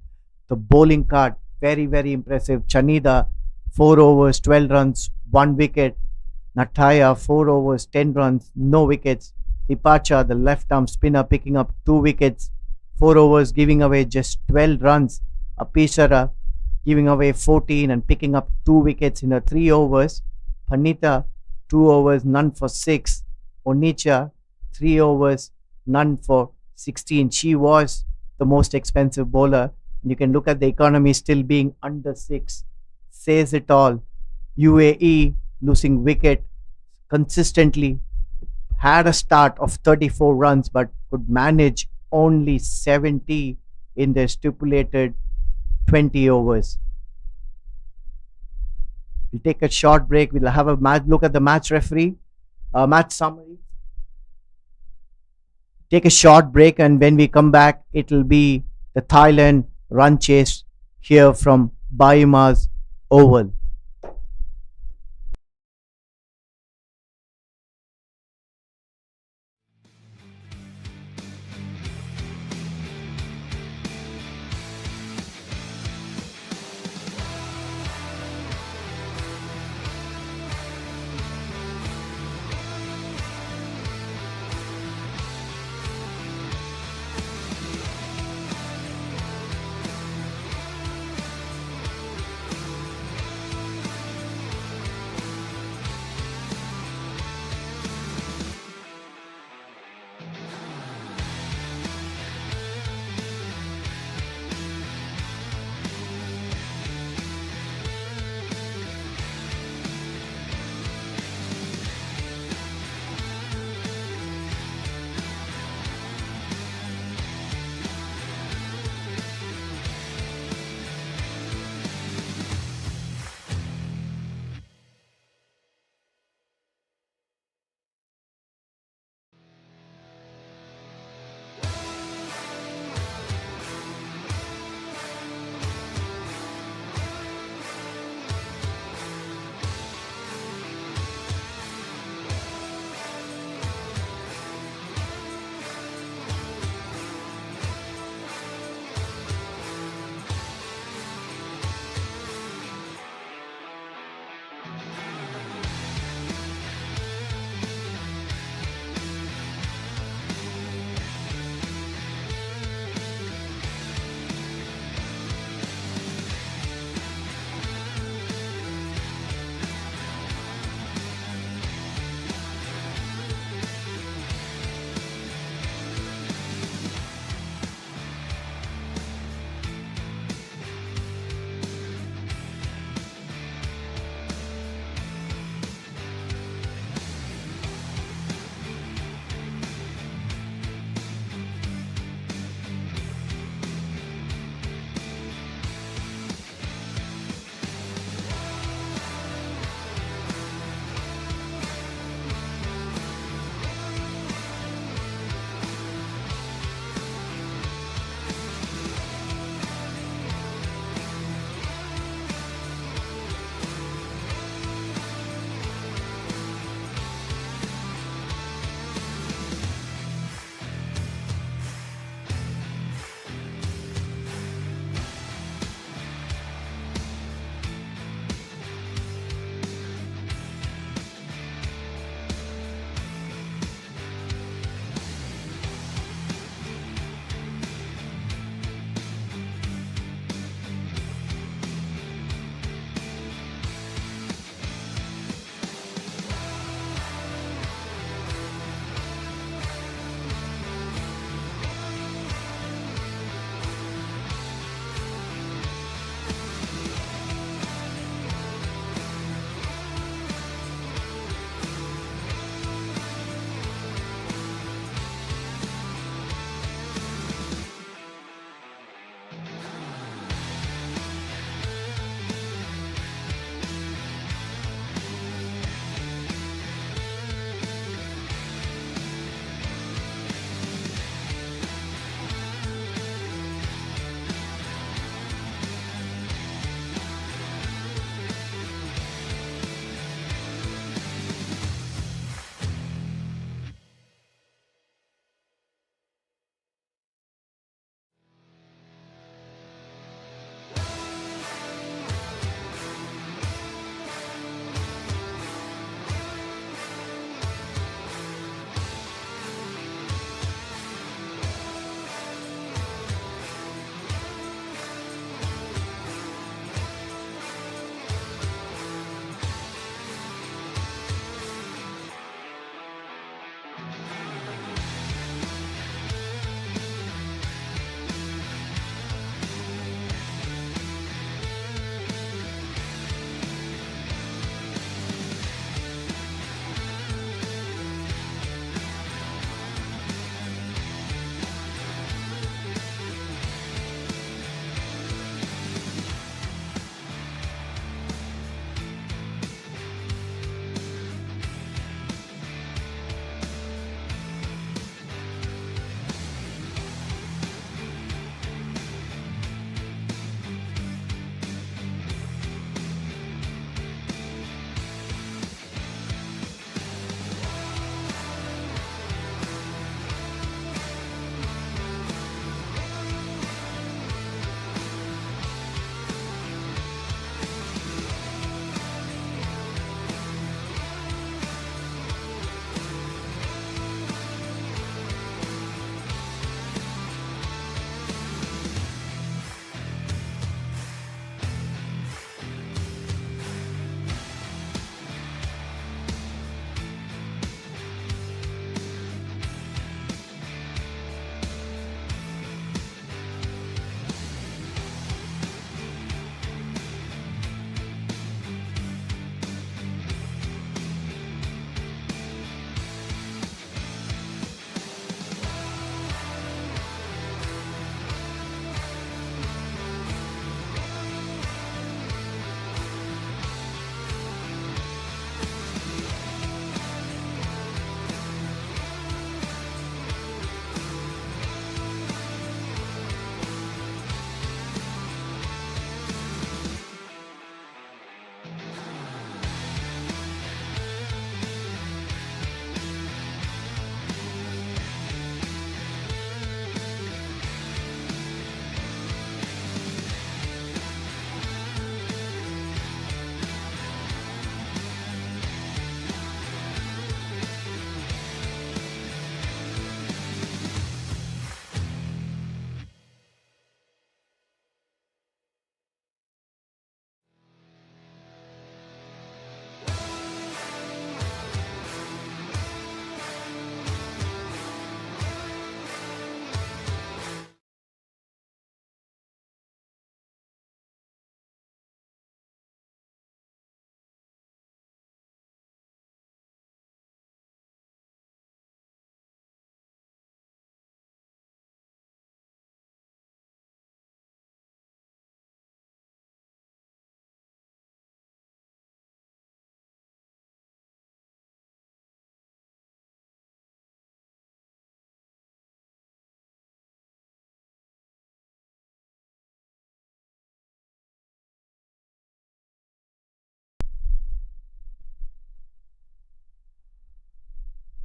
the bowling card. Very, very impressive. Chanida, 4 overs, 12 runs, 1 wicket. Nataya, 4 overs, 10 runs, no wickets. Tipacha, the left arm spinner, picking up 2 wickets. 4 overs, giving away just 12 runs. Apisara giving away 14 and picking up 2 wickets in her 3 overs. Panita, 2 overs, none for 6. Onicha, 3 overs, none for 16. She was the most expensive bowler. You can look at the economy still being under 6. Says it all. UAE losing wicket consistently. Had a start of 34 runs but could manage only 70 in their stipulated 20 overs. We'll take a short break. We'll have a look at the match referee. Match summary. Take a short break, and when we come back, it'll be the Thailand run chase here from Baima's Oval.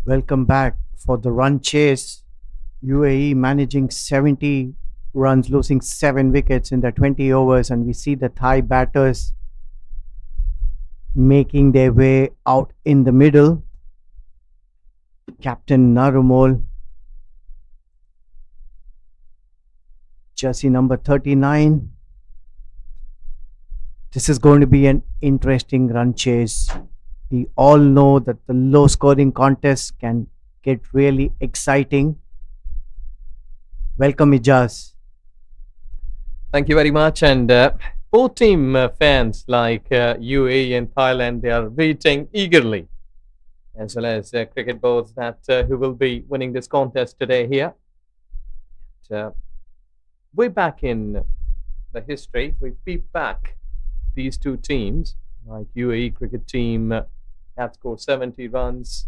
Welcome back for the run chase. UAE managing 70 runs, losing 7 wickets in the 20 overs, and we see the Thai batters making their way out in the middle. Captain Narumol, jersey number 39. This is going to be an interesting run chase. We all know that the low scoring contests can get really exciting. Welcome, Ijaz. Thank you very much. And both team fans like UAE and Thailand, they are waiting eagerly, as well as cricket boards, that who will be winning this contest today here. Way back in the history, we peep back these two teams, like UAE cricket team had scored 70 runs.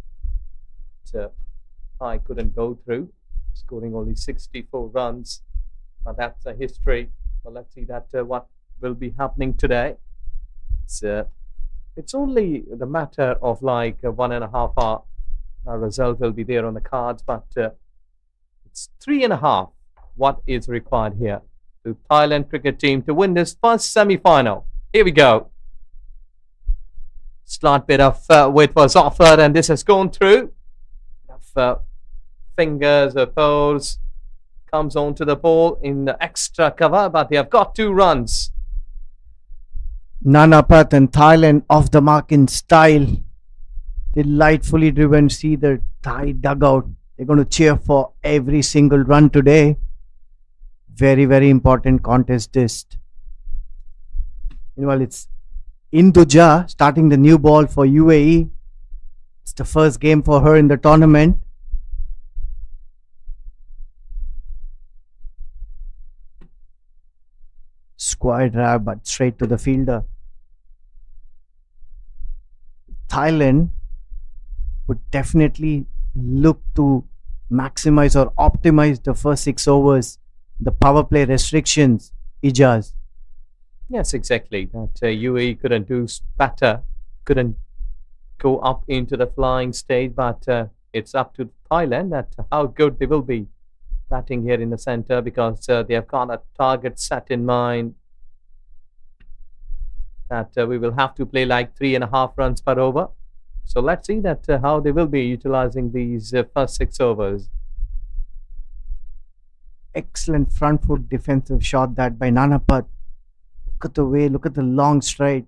Thai couldn't go through, scoring only 64 runs. But that's a history. So let's see that what will be happening today. It's only the matter of like 1.5 hour. Our result will be there on the cards, but it's 3.5 what is required here to Thailand cricket team to win this first semi-final. Here we go. Slight bit of weight was offered, and this has gone through. Fingers or toes comes onto the ball in the extra cover, but they have got 2 runs. Nanapat and Thailand off the mark in style. Delightfully driven. See the Thai dugout. They're going to cheer for every single run today. Very, very important contest this. Meanwhile, it's Induja starting the new ball for UAE. It's the first game for her in the tournament. Square drive, but straight to the fielder. Thailand would definitely look to maximize or optimize the first 6 overs. The power play restrictions, Ijaz. Yes, exactly. That UAE couldn't do better, couldn't go up into the flying stage, but it's up to Thailand that how good they will be batting here in the center, because they have got a target set in mind that we will have to play like 3.5 runs per over. So let's see that how they will be utilizing these first 6 overs. Excellent front foot defensive shot that by Nanapat. Look at the way, look at the long stride.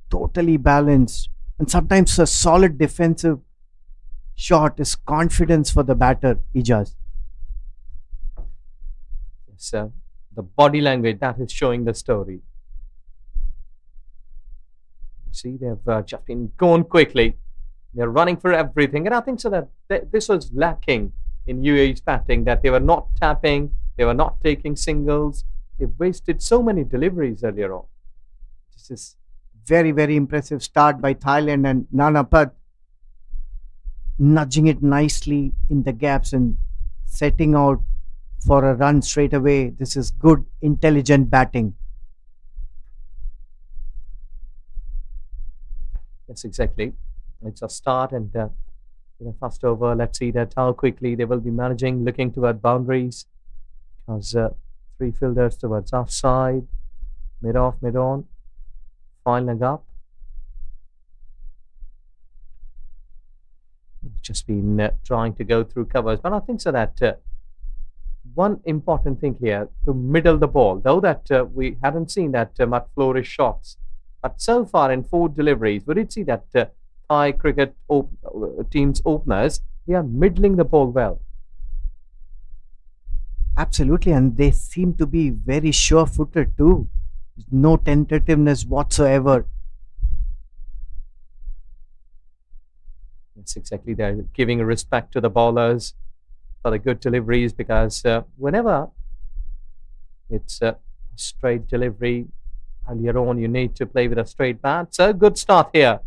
Totally balanced. And sometimes a solid defensive shot is confidence for the batter, Ijaz. Yes, the body language that is showing the story. See, they've just been going quickly. They're running for everything. And I think so that this was lacking in UAE's batting, that they were not tapping, they were not taking singles. They've wasted so many deliveries earlier on. This is very, very impressive start by Thailand, and Nanapat nudging it nicely in the gaps and setting out for a run straight away. This is good, intelligent batting. Yes, exactly. It's a start, and first over, let's see that how quickly they will be managing, looking toward boundaries, because 3 fielders towards offside, mid off, mid on, fine leg up. Just been trying to go through covers, but I think so that one important thing here to middle the ball, though that we hadn't seen that much flourish shots, but so far in 4 deliveries, we did see that Thai cricket team's openers, they are middling the ball well. Absolutely, and they seem to be very sure-footed too. No tentativeness whatsoever. Yes, exactly. They're giving respect to the bowlers for the good deliveries, because whenever it's a straight delivery, earlier on you need to play with a straight bat. So good start here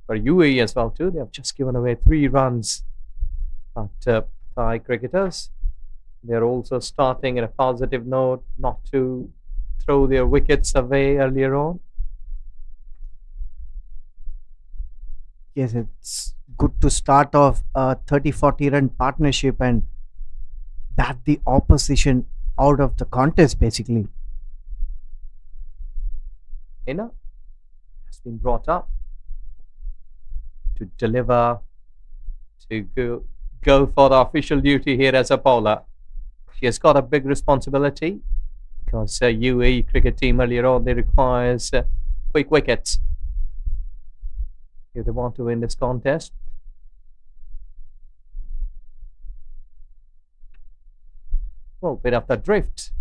for UAE as well too. They have just given away 3 runs. But Thai cricketers, they're also starting in a positive note, not to throw their wickets away earlier on. Yes, it's good to start off a 30-40 run partnership and bat the opposition out of the contest basically. Hina has been brought up to deliver, to go for the official duty here as a bowler. She has got a big responsibility because UAE cricket team earlier on, they requires quick wickets if they want to win this contest. Well, bit of the drift.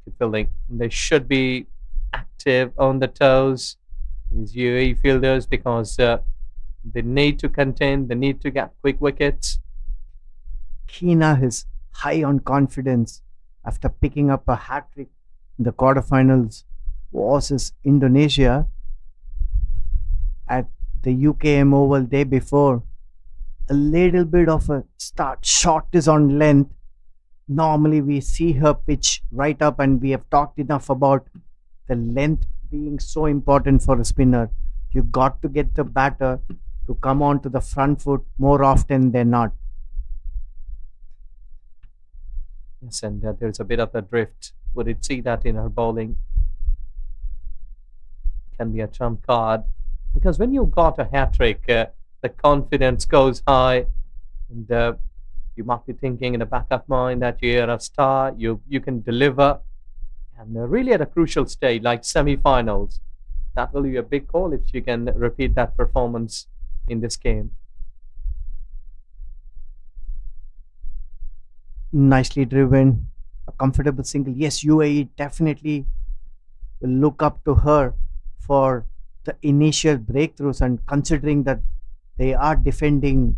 Good fielding. They should be active on the toes, these UAE fielders, because they need to contain, they need to get quick wickets. Hina is high on confidence after picking up a hat-trick in the quarterfinals versus Indonesia at the UKM Oval day before. A little bit of a start shot is on length. Normally we see her pitch right up, and we have talked enough about the length being so important for a spinner. You got to get the batter to come on to the front foot more often than not. Yes, and there's a bit of a drift. Would it see that in her bowling? Can be a trump card, because when you got a hat trick, the confidence goes high, and you might be thinking in the back of mind that you're a star, you can deliver, and really at a crucial stage like semi-finals, that will be a big call if you can repeat that performance in this game. Nicely driven, a comfortable single. Yes, UAE definitely will look up to her for the initial breakthroughs, and considering that they are defending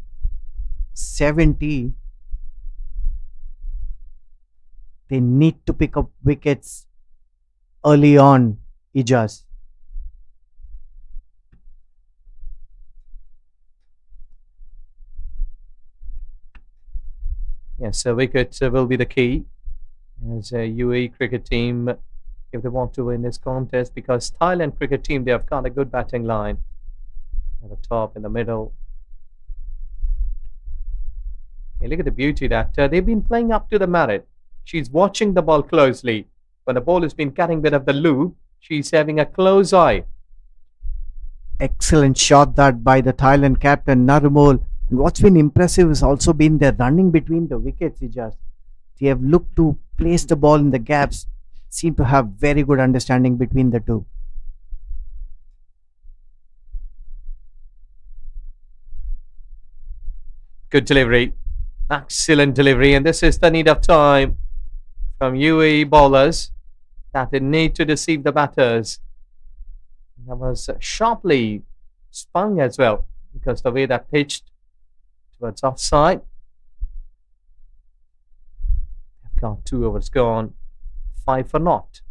70, they need to pick up wickets early on, Ijaz. Yes, so wickets will be the key as a UAE cricket team if they want to win this contest, because Thailand cricket team, they have got a good batting line at the top, in the middle. Hey, look at the beauty that they've been playing up to the merit. She's watching the ball closely. When the ball has been cutting bit of the loop, she's having a close eye. Excellent shot that by the Thailand captain Narumol. And what's been impressive has also been their running between the wickets, Ijaz. They have looked to place the ball in the gaps, seem to have very good understanding between the two. Good delivery. Excellent delivery. And this is the need of time from UAE bowlers, that they need to deceive the batters. That was sharply spun as well, because the way that pitched towards offside. They've got 2 overs gone, 5 for naught.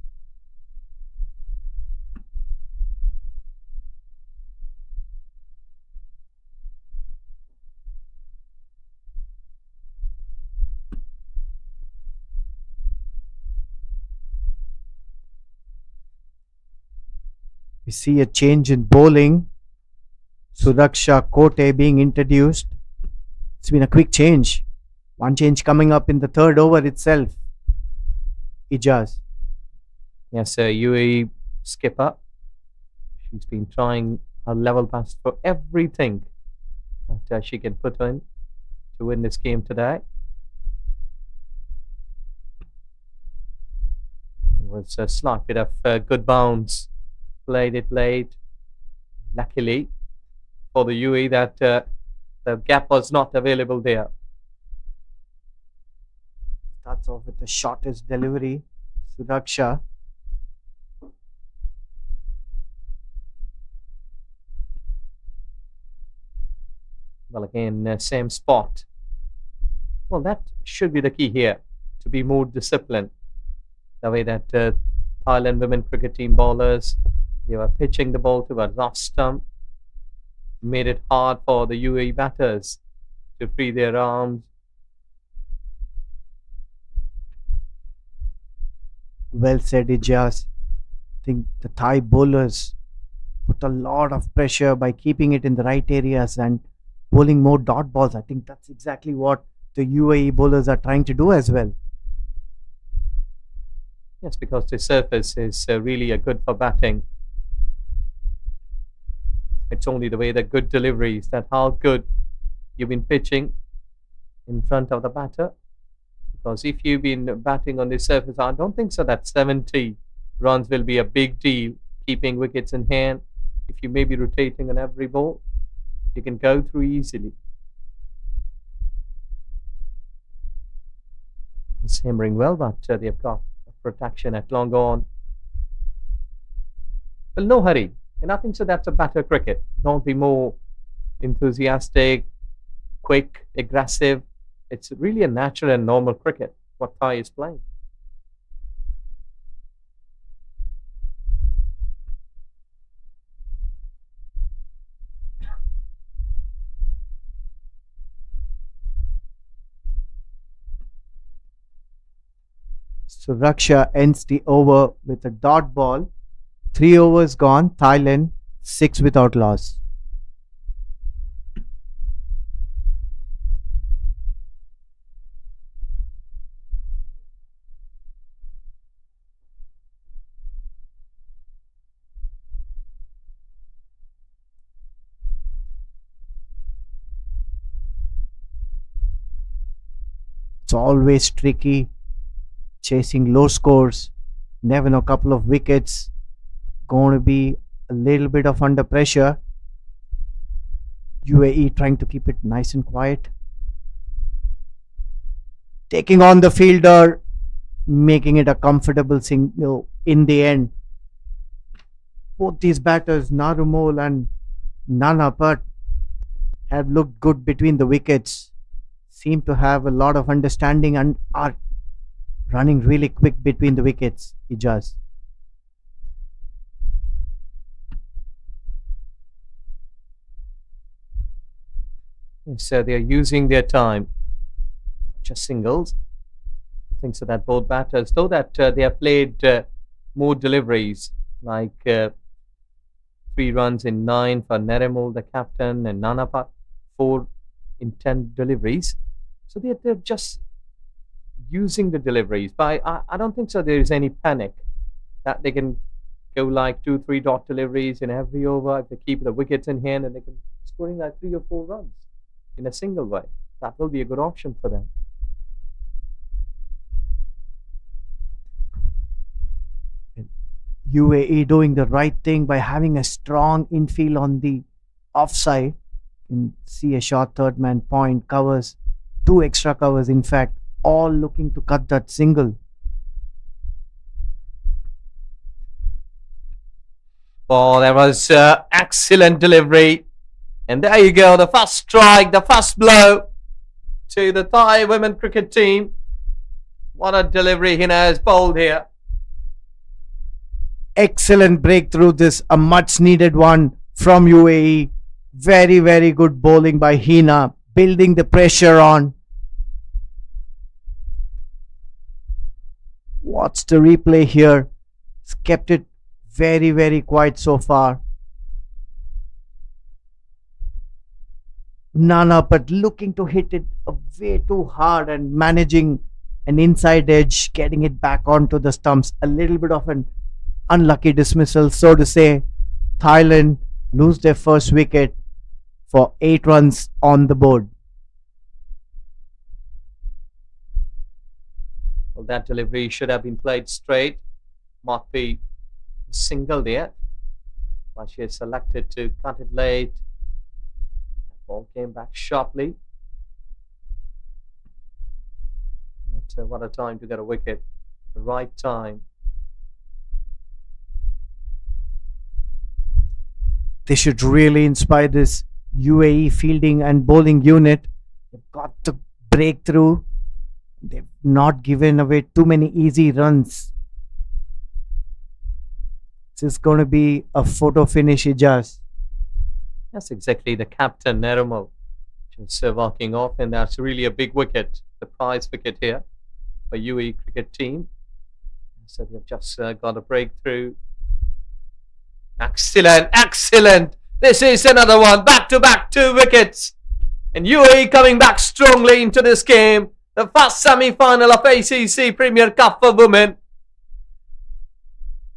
We see a change in bowling. Suraksha Kote being introduced. It's been a quick change. One change coming up in the 3rd over itself. Ijaz. Yes, UAE skipper. She's been trying her level best for everything that she can put in to win this game today. It was a slight bit of good bounce. Played it late. Luckily for the UAE that the gap was not available there. Starts off with the shortest delivery. Suraksha. Well, again, same spot. Well, that should be the key here, to be more disciplined. The way that Thailand women cricket team bowlers, they were pitching the ball towards off stump, made it hard for the UAE batters to free their arms. Well said, Ijaz. I think the Thai bowlers put a lot of pressure by keeping it in the right areas and bowling more dot balls. I think that's exactly what the UAE bowlers are trying to do as well. Yes, because the surface is really good for batting. It's only the way that good deliveries, that how good you've been pitching in front of the batter. Because if you've been batting on the surface, I don't think so that 70 runs will be a big deal, keeping wickets in hand. If you may be rotating on every ball, you can go through easily. It's hammering well, but they've got protection at long on. Well, no hurry. And I think so that's a better cricket. Don't be more enthusiastic, quick, aggressive. It's really a natural and normal cricket, what Thai is playing. So Raksha ends the over with a dot ball. 3 overs gone. Thailand 6 without loss. It's always tricky chasing low scores. Never know, a couple of wickets. Going to be a little bit of under pressure. UAE trying to keep it nice and quiet. Taking on the fielder, making it a comfortable single in the end. Both these batters, Narumol and Nanapat, have looked good between the wickets. Seem to have a lot of understanding and are running really quick between the wickets. Ijaz. So they are using their time. Just singles. I think so that both batters, though that they have played more deliveries, like 3 runs in 9 for Neremul, the captain, and Nanapat, 4 in 10 deliveries. So they're just using the deliveries. But I don't think so there is any panic that they can go like 2-3 dot deliveries in every over if they keep the wickets in hand and they can scoring like 3 or 4 runs in a single way. That will be a good option for them. UAE doing the right thing by having a strong infield on the offside. You can see a short third man point, covers, 2 extra covers in fact, all looking to cut that single. Oh, that was excellent delivery. And there you go, the first strike, the first blow to the Thai women cricket team. What a delivery Hina has bowled here. Excellent breakthrough, this a much needed one from UAE. Very, very good bowling by Hina, building the pressure on. Watch the replay here. It's kept it very, very quiet so far. Nana, but looking to hit it way too hard and managing an inside edge, getting it back onto the stumps. A little bit of an unlucky dismissal, so to say. Thailand lose their first wicket for 8 runs on the board. Well, that delivery should have been played straight. Might be single there. But she has selected to cut it late. Ball came back sharply. But what a time to get a wicket. The right time. They should really inspire this UAE fielding and bowling unit. They've got to break through. They've not given away too many easy runs. This is going to be a photo finish, Ijaz. That's exactly the captain, Nerimo, just walking off, and that's really a big wicket, the prize wicket here for UAE cricket team. So they've just got a breakthrough. Excellent, excellent. This is another one. Back to back, 2 wickets. And UAE coming back strongly into this game. The first semi-final of ACC Premier Cup for women.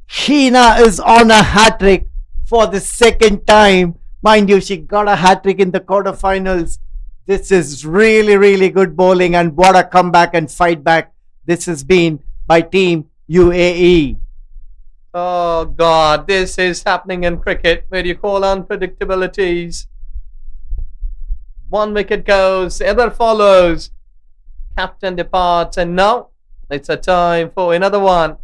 Hina is on a hat-trick for the second time. Mind you, she got a hat-trick in the quarterfinals. This is really, really good bowling, and what a comeback and fight back this has been by Team UAE. Oh God, this is happening in cricket where you call unpredictabilities. 1 wicket goes, the other follows. Captain departs, and now it's a time for another one.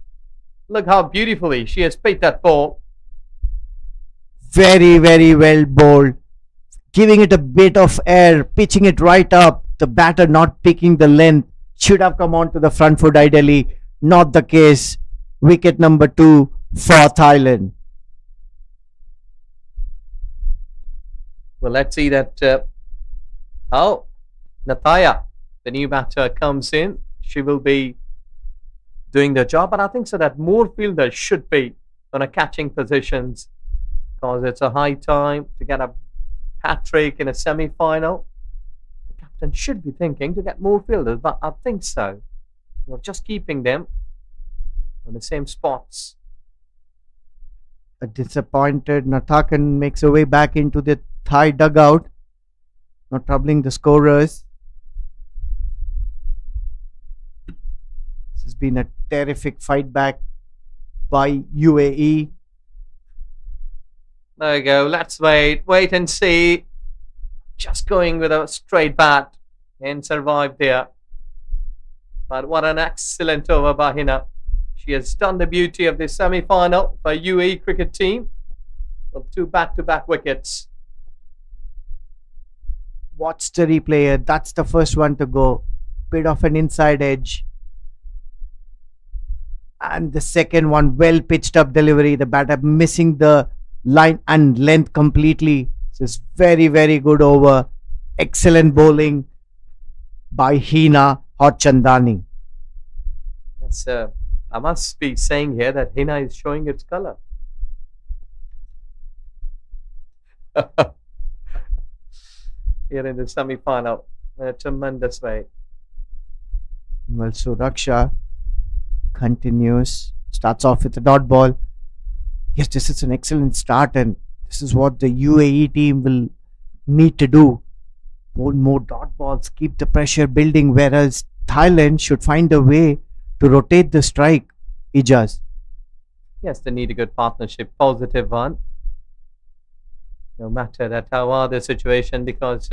Look how beautifully she has picked that ball. Very, very well bowled. Giving it a bit of air, pitching it right up. The batter not picking the length. Should have come on to the front foot ideally. Not the case. Wicket number 2 for Thailand. Well, let's see that how Nataya, the new batter, comes in. She will be doing the job, but I think so that more fielders should be on a catching positions because it's a high time to get a hat-trick in a semi-final. The captain should be thinking to get more fielders, but I think so. We're just keeping them on the same spots. A disappointed Natakan makes her way back into the Thai dugout. Not troubling the scorers. This has been a terrific fight back by UAE. There you go. Let's wait and see. Just going with a straight bat and survived there. But what an excellent over by Hina. She has done the beauty of the semi-final for UAE cricket team with 2 back-to-back wickets. Watch the replay. That's the first one to go. Bit of an inside edge. And the second one, well pitched up delivery. The batter missing the line and length completely. This is very, very good over. Excellent bowling by Hina Chandani. Yes, I must be saying here that Hina is showing its color. Here in the semi-final, in a tremendous way. Well, Suraksha continues, starts off with a dot ball. Yes, this is an excellent start, and this is what the UAE team will need to do. More dot balls, keep the pressure building, whereas Thailand should find a way to rotate the strike. Ijaz. Yes, they need a good partnership, positive one. No matter that how are the situation, because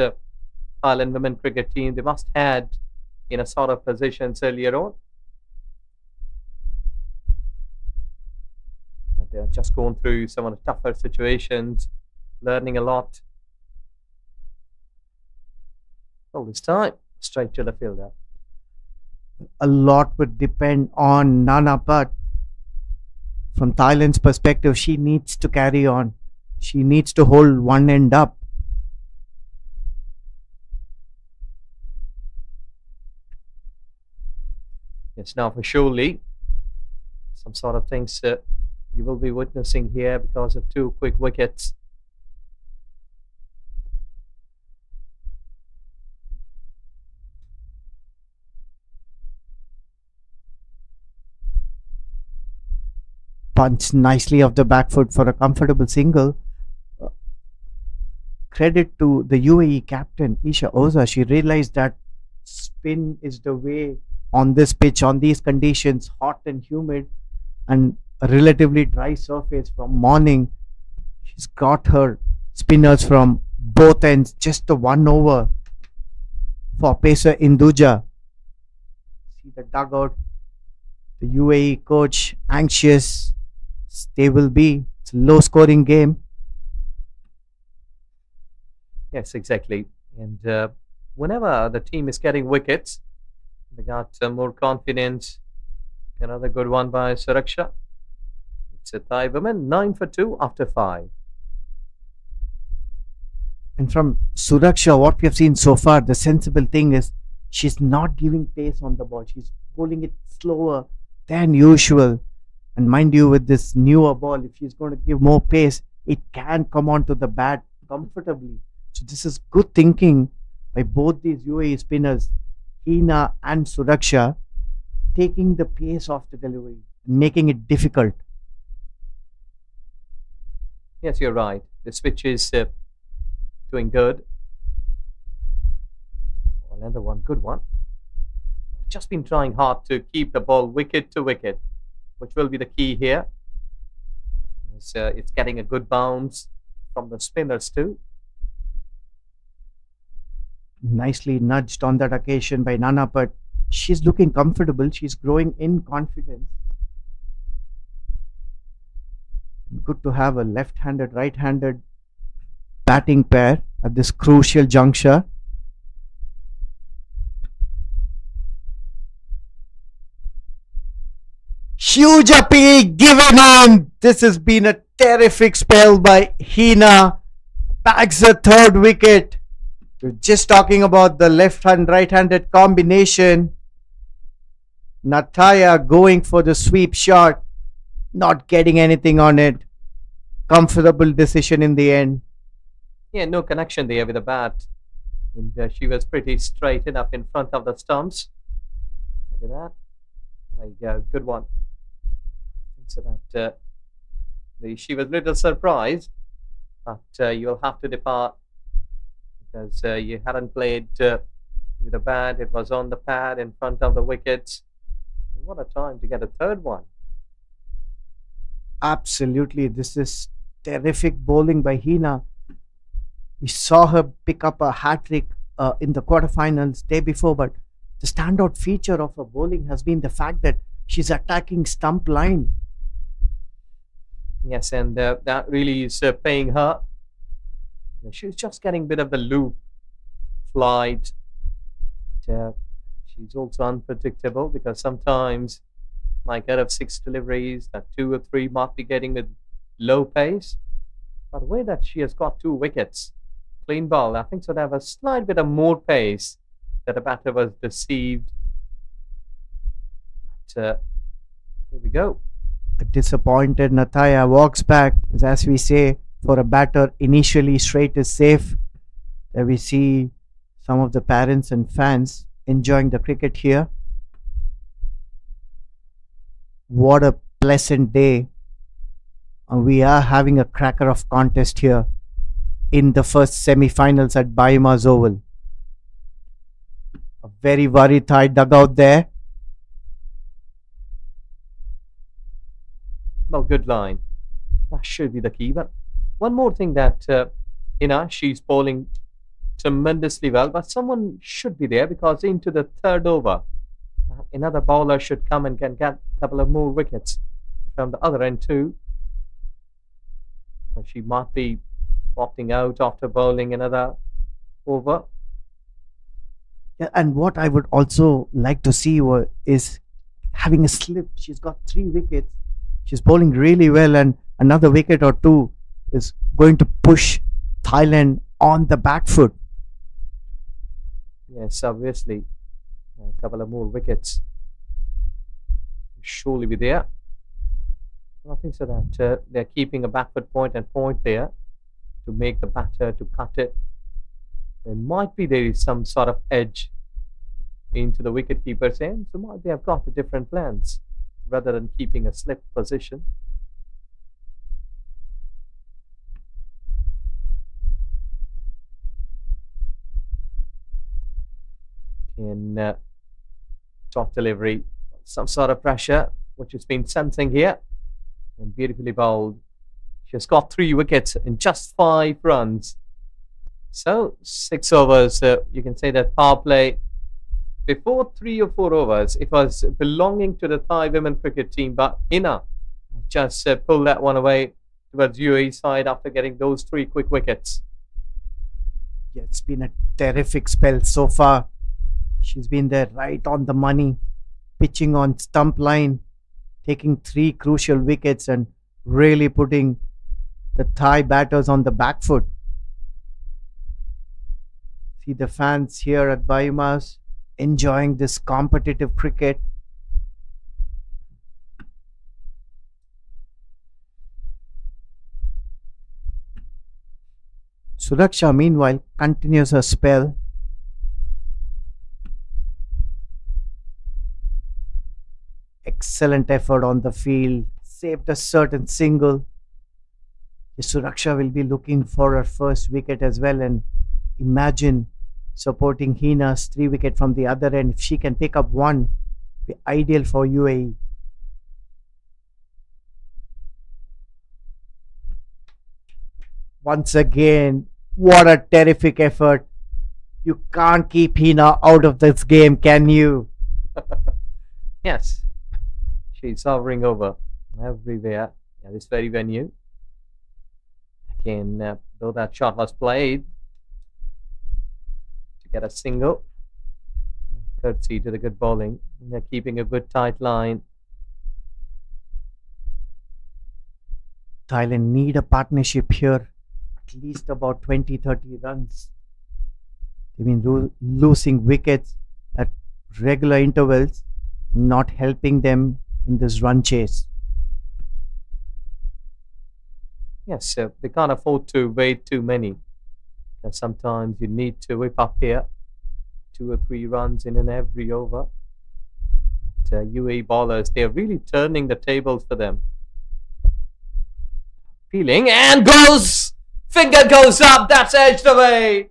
Thailand women cricket team, they must had in a sort of positions earlier on. They are just going through some of the tougher situations, learning a lot. All this time, straight to the fielder. A lot would depend on Nana, but from Thailand's perspective, she needs to carry on. She needs to hold one end up. Yes, now for surely some sort of things you will be witnessing here because of 2 quick wickets. Punch nicely off the back foot for a comfortable single. Credit to the UAE captain Isha Oza. She realized that spin is the way on this pitch, on these conditions, hot and humid and a relatively dry surface from morning. She's got her spinners from both ends. Just the 1 over for pacer Induja. See the dugout, the UAE coach anxious. They will be. It's a low scoring game. Yes, exactly. And whenever the team is getting wickets, they got more confidence. Another good one by Suraksha. It's a Thai woman, 9 for 2 after 5. And from Suraksha, what we have seen so far, the sensible thing is she's not giving pace on the ball. She's pulling it slower than usual. And mind you, with this newer ball, if she's going to give more pace, it can come onto the bat comfortably. So this is good thinking by both these UAE spinners, Hina and Suraksha, taking the pace off the delivery, making it difficult. Yes, you're right. The switch is doing good. Another one, good one. Just been trying hard to keep the ball wicket to wicket, which will be the key here. It's getting a good bounce from the spinners too. Nicely nudged on that occasion by Nana, but she's looking comfortable. She's growing in confidence. Good to have a left-handed, right-handed batting pair at this crucial juncture. Huge appeal given in. This has been a terrific spell by Hina. Bags the third wicket. We're just talking about the left-hand, right-handed combination. Nataya going for the sweep shot, not getting anything on it. Comfortable decision in the end. Yeah, no connection there with the bat. And she was pretty straight enough in front of the stumps. Look at that. There you go, good one. So that she was a little surprised, but you'll have to depart because you hadn't played with a bat. It was on the pad in front of the wickets. And what a time to get a third one. Absolutely, this is terrific bowling by Hina. We saw her pick up a hat-trick in the quarterfinals day before, but the standout feature of her bowling has been the fact that she's attacking stump line. Yes, and that really is paying her. She's just getting a bit of the loop flight. She's also unpredictable because sometimes, like out of 6 deliveries, that 2 or 3 might be getting with low pace. But the way that she has got 2 wickets, clean ball, I think so they have a slight bit of more pace that the batter was deceived. But here we go. A disappointed Nataya walks back, as we say, for a batter initially straight is safe. There we see some of the parents and fans enjoying the cricket here. What a pleasant day. We are having a cracker of contest here in the first semi-finals at Baima's Oval. A very worried Thai dugout there. Well, good line. That should be the key. But one more thing that, she's bowling tremendously well, but someone should be there because into the third over, another bowler should come and can get a couple of more wickets from the other end too. So she might be opting out after bowling another over. Yeah, and what I would also like to see is having a slip. She's got 3 wickets. She's bowling really well, and another wicket or 2 is going to push Thailand on the back foot. Yes, obviously. A couple of more wickets will surely be there. I think so that they're keeping a backward point and point there to make the batter to cut it. There is some sort of edge into the wicket keeper's end, so might they have got the different plans rather than keeping a slip position. In top delivery, some sort of pressure, which has been sensing here, and beautifully bowled. She has got 3 wickets in just 5 runs. So 6 overs, you can say that power play. Before 3 or 4 overs, it was belonging to the Thai women cricket team, but Hina just pulled that one away towards UAE side after getting those 3 quick wickets. Yeah, it's been a terrific spell so far. She's been there right on the money, pitching on stump line, taking 3 crucial wickets and really putting the Thai batters on the back foot. See the fans here at Baimas enjoying this competitive cricket. Suraksha, meanwhile, continues her spell. Excellent effort on the field. Saved a certain single. Suraksha will be looking for her first wicket as well, and imagine supporting Hina's 3 wicket from the other end. If she can pick up one, be ideal for UAE. Once again, what a terrific effort. You can't keep Hina out of this game, can you? Yes, she's hovering over everywhere at this very venue. Again, though that shot was played to get a single, courtesy to the good bowling. They're keeping a good tight line. Thailand need a partnership here. At least about 20-30 runs. They've been losing wickets at regular intervals, not helping them in this run chase. Yes, they can't afford to wait too many. And sometimes you need to whip up here 2 or 3 runs in every over. But, UAE bowlers, they're really turning the tables for them. Feeling and goes! Finger goes up, that's edged away.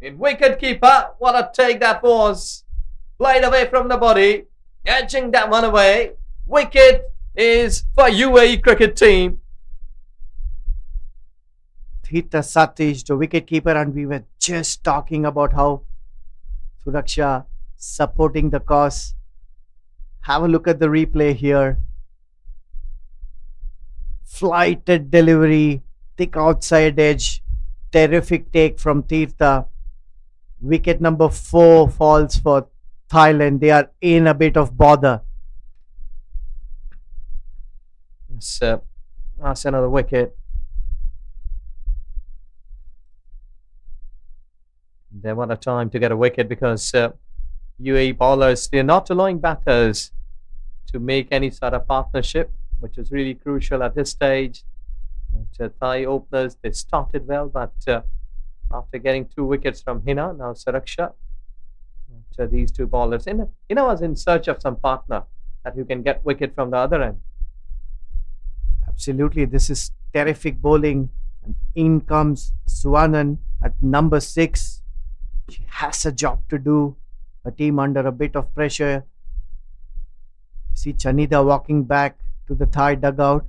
In wicket keeper, what a take that was. Played away from the body, edging that one away. Wicket is for UAE cricket team. Thita Satish, the wicketkeeper, and we were just talking about how Suraksha supporting the cause. Have a look at the replay here. Flighted delivery, thick outside edge, terrific take from Tirtha. Wicket number 4 falls for Thailand. They are in a bit of bother. Yes, that's another wicket. They want a time to get a wicket because UAE bowlers, they're not allowing batters to make any sort of partnership, which is really crucial at this stage. But, Thai openers, they started well, but after getting 2 wickets from Hina, now Suraksha, these 2 bowlers, Hina was in search of some partner that you can get wicket from the other end. Absolutely, this is terrific bowling. And in comes Swanan at number 6. She has a job to do. A team under a bit of pressure. See Chanida walking back to the Thai dugout.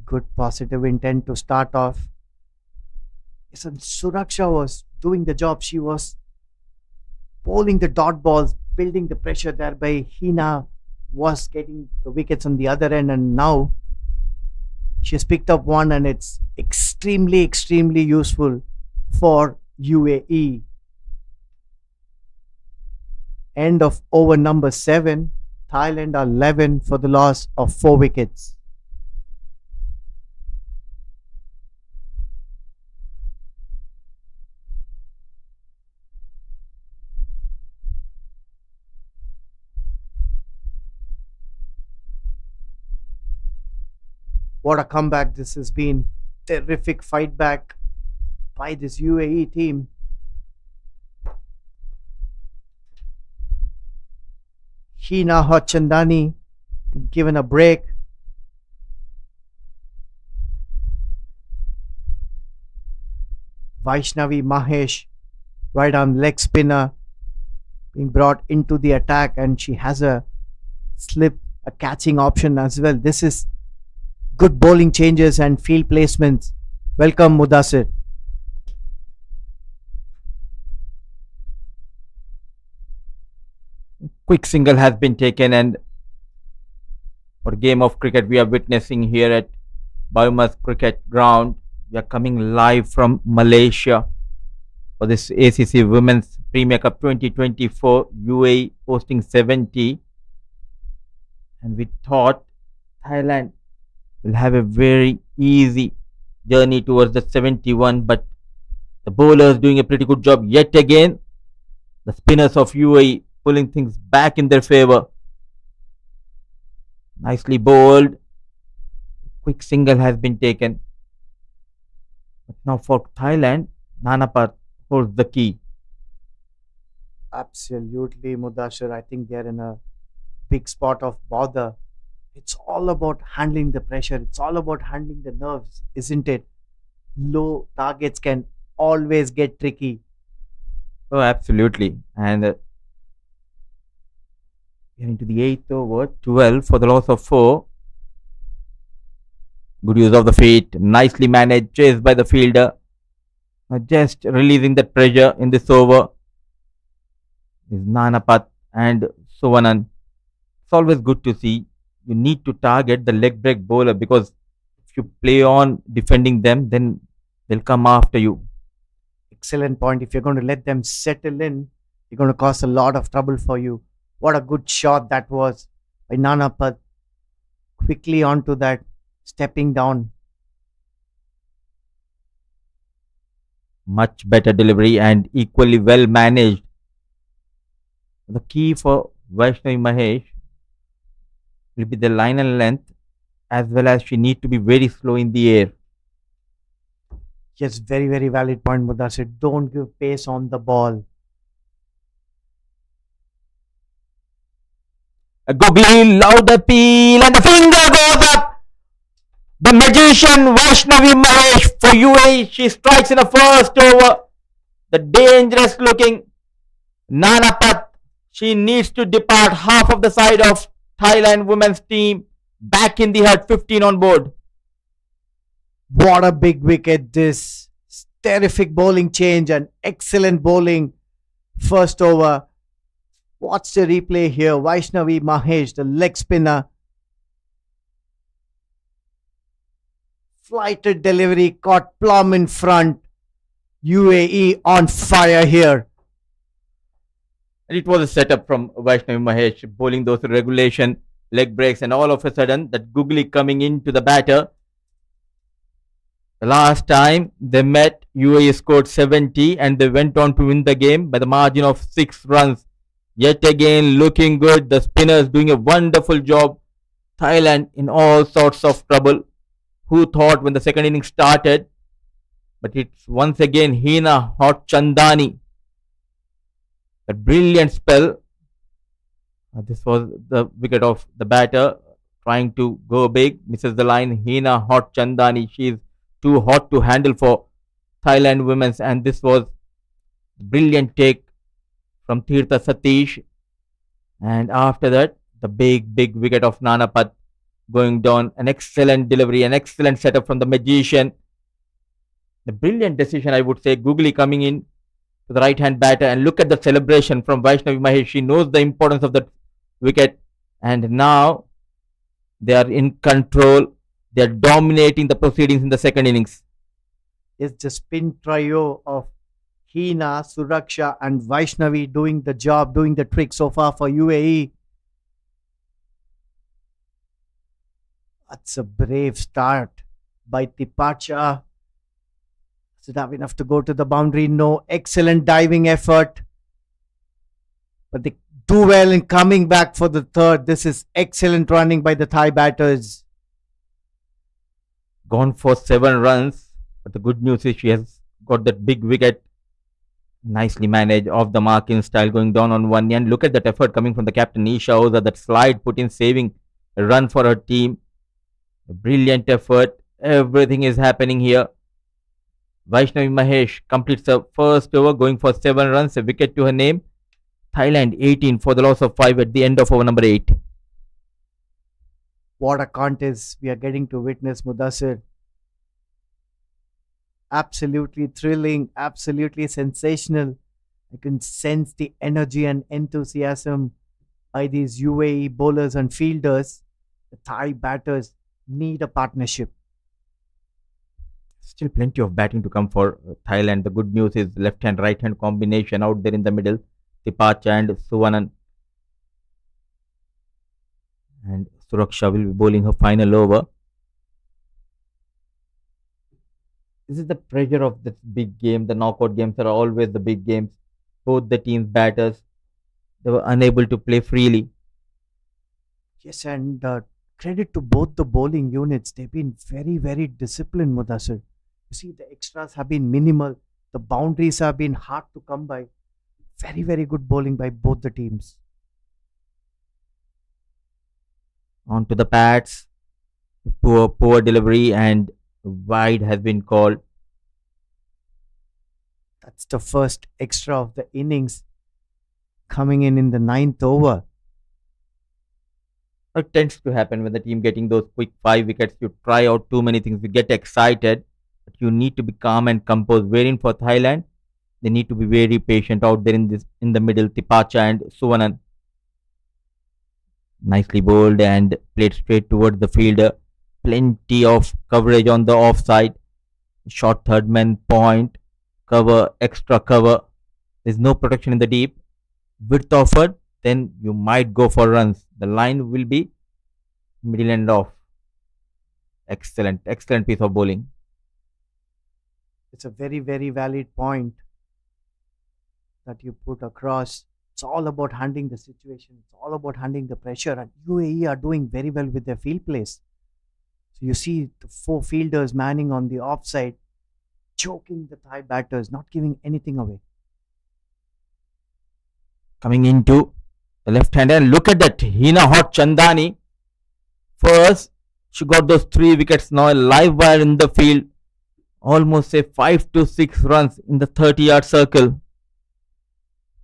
Good positive intent to start off. Yes, and Suraksha was doing the job. She was bowling the dot balls, building the pressure thereby. Hina was getting the wickets on the other end, and now she has picked up one, and it's extremely useful for UAE. End of over number 7. Thailand are 11 for the loss of 4 wickets. What a comeback this has been. Terrific fight back by this UAE team. Hina Hotchandani given a break. Vaishnavi Mahesh, right arm leg spinner, being brought into the attack, and she has a catching option as well. This is good bowling changes and field placements. Welcome, Mudassir. Quick single has been taken, and for game of cricket we are witnessing here at Biomas Cricket Ground. We are coming live from Malaysia for this ACC Women's Premier Cup 2024, UAE hosting 70. And we thought Thailand will have a very easy journey towards the 71, but the bowlers doing a pretty good job yet again. The spinners of UAE pulling things back in their favor. Nicely bowled. Quick single has been taken. But now for Thailand, Nanapat holds the key. Absolutely, Mudashir. I think they're in a big spot of bother. It's all about handling the pressure. It's all about handling the nerves, isn't it? Low targets can always get tricky. Oh, absolutely. And we are into the eighth over, 12 for the loss of 4. Good use of the feet, nicely managed, chased by the fielder. Just releasing that pressure in this over is Nanapat and Suvanan. It's always good to see. You need to target the leg break bowler because if you play on defending them, then they'll come after you. Excellent point. If you're going to let them settle in, you're going to cause a lot of trouble for you. What a good shot that was by Nanapat. Quickly onto that, stepping down. Much better delivery and equally well managed. The key for Vaishnavi Mahesh will be the line and length, as well as she need to be very slow in the air. Yes, very, very valid point, Mudasir. Don't give pace on the ball. A googly loud appeal and the finger goes up. The magician Vaishnavi Mahesh for UAE. She strikes in the first over. The dangerous looking Nanapat. She needs to depart half of the side of Thailand women's team. Back in the hut, 15 on board. What a big wicket this. Terrific bowling change and excellent bowling first over. Watch the replay here. Vaishnavi Mahesh, the leg spinner. Flighted delivery caught plumb in front. UAE on fire here. And it was a setup from Vaishnavi Mahesh, bowling those regulation leg breaks, and all of a sudden that googly coming into the batter. The last time they met, UAE scored 70 and they went on to win the game by the margin of 6 runs. Yet again, looking good. The spinners doing a wonderful job. Thailand in all sorts of trouble. Who thought when the second innings started? But it's once again Hina Hot Chandani. A brilliant spell. This was the wicket of the batter trying to go big. Misses the line. Hina Hot Chandani. She is too hot to handle for Thailand women's, and this was brilliant take from Tirtha Satish. And after that, the big wicket of Nanapat going down. An excellent delivery, an excellent setup from the magician. The brilliant decision, I would say. Googly coming in to the right hand batter, and look at the celebration from Vaishnavi Mahesh. She knows the importance of that wicket, and now they are in control. They are dominating the proceedings in the second innings. It's the spin trio of Hina, Suraksha, and Vaishnavi doing the job, doing the trick so far for UAE. That's a brave start by Tipacha. Is it have enough to go to the boundary? No. Excellent diving effort. But they do well in coming back for the third. This is excellent running by the Thai batters. Gone for 7 runs, but the good news is she has got that big wicket. Nicely managed, off the mark in style, going down on one end. Look at that effort coming from the captain Isha Oza. That slide put in, saving a run for her team. A brilliant effort. Everything is happening here. Vaishnavi Mahesh completes the first over, going for 7 runs, a wicket to her name. Thailand 18 for the loss of 5 at the end of over number 8. What a contest we are getting to witness, Mudassir. Absolutely thrilling, absolutely sensational. I can sense the energy and enthusiasm by these UAE bowlers and fielders. The Thai batters need a partnership. Still plenty of batting to come for Thailand. The good news is left hand, right hand combination out there in the middle. Tipacha and Suvanan. And Suraksha will be bowling her final over. This is the pressure of this big game. The knockout games are always the big games. Both the teams' batters, they were unable to play freely. Yes, and credit to both the bowling units. They've been very, very disciplined, Mudassir. You see, the extras have been minimal. The boundaries have been hard to come by. Very, very good bowling by both the teams. On to the pads. Poor delivery and wide has been called. That's the first extra of the innings coming in the ninth over. It tends to happen when the team getting those quick 5 wickets. You try out too many things, you get excited, but you need to be calm and composed. Wherein for Thailand, they need to be very patient out there in the middle. Tipacha and Suvanan nicely bowled and played straight towards the fielder. Plenty of coverage on the offside. Short third man point. Cover, extra cover. There's no protection in the deep. Width offered, then you might go for runs. The line will be middle end off. Excellent piece of bowling. It's a very, very valid point that you put across. It's all about handling the situation. It's all about handling the pressure. And UAE are doing very well with their field plays. So you see the 4 fielders manning on the offside, choking the Thai batters, not giving anything away. Coming into the left hand, and look at that Hina Hot Chandani. First, she got those 3 wickets. Now a live wire in the field. Almost say 5 to 6 runs in the 30-yard circle.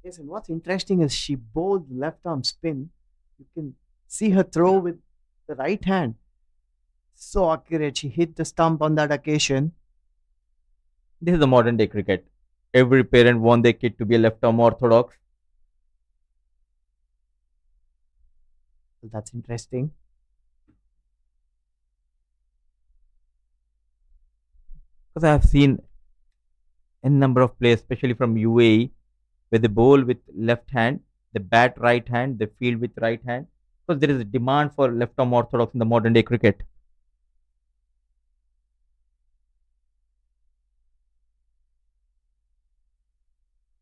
Yes, and what's interesting is she bowled left arm spin. You can see her throw with the right hand. So accurate. She hit the stump on that occasion. This is the modern day cricket. Every parent wants their kid to be a left arm orthodox. That's interesting. Because I have seen a number of players, especially from UAE, where they bowl with left hand, they bat right hand, they field with right hand. Because there is a demand for left arm orthodox in the modern day cricket.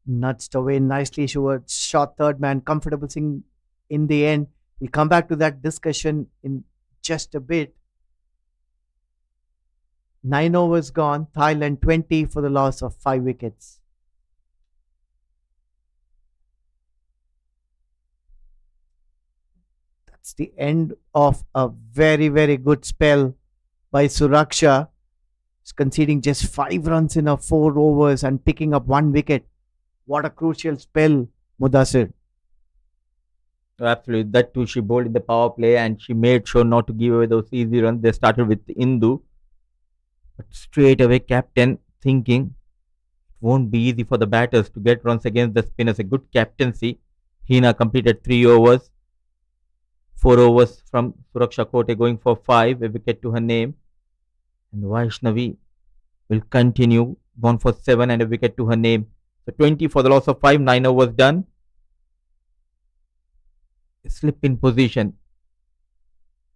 Nudged away nicely. She was shot third man, comfortable sing in the end. We'll come back to that discussion in just a bit. 9 overs gone. Thailand 20 for the loss of 5 wickets. That's the end of a very, very good spell by Suraksha. He's conceding just 5 runs in 4 overs and picking up 1 wicket. What a crucial spell, Mudassir. Absolutely. That too, she bowled in the power play and she made sure not to give away those easy runs. They started with Indu. But straight away, captain thinking it won't be easy for the batters to get runs against the spinners. A good captaincy. Hina completed 3 overs. 4 overs from Suraksha Kote going for 5. A wicket to her name. And Vaishnavi will continue. Gone for 7 and a wicket to her name. So 20 for the loss of 5. 9 overs done. Slip in position.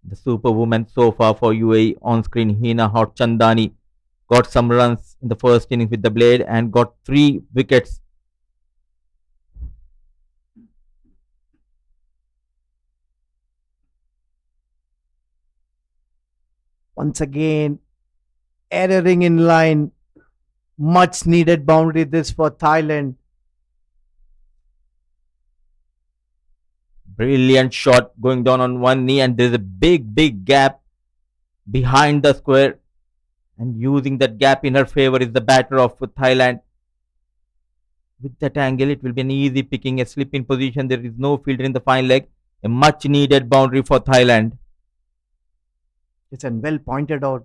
The superwoman so far for UAE on screen, Hina Hot Chandani, got some runs in the first innings with the blade and got 3 wickets. Once again, erroring in line. Much needed boundary this for Thailand. Brilliant shot going down on one knee, and there's a big gap behind the square, and using that gap in her favor is the batter of Thailand. With that angle, it will be an easy picking, a slip in position. There is no fielder in the fine leg. A much needed boundary for Thailand. It's and well pointed out.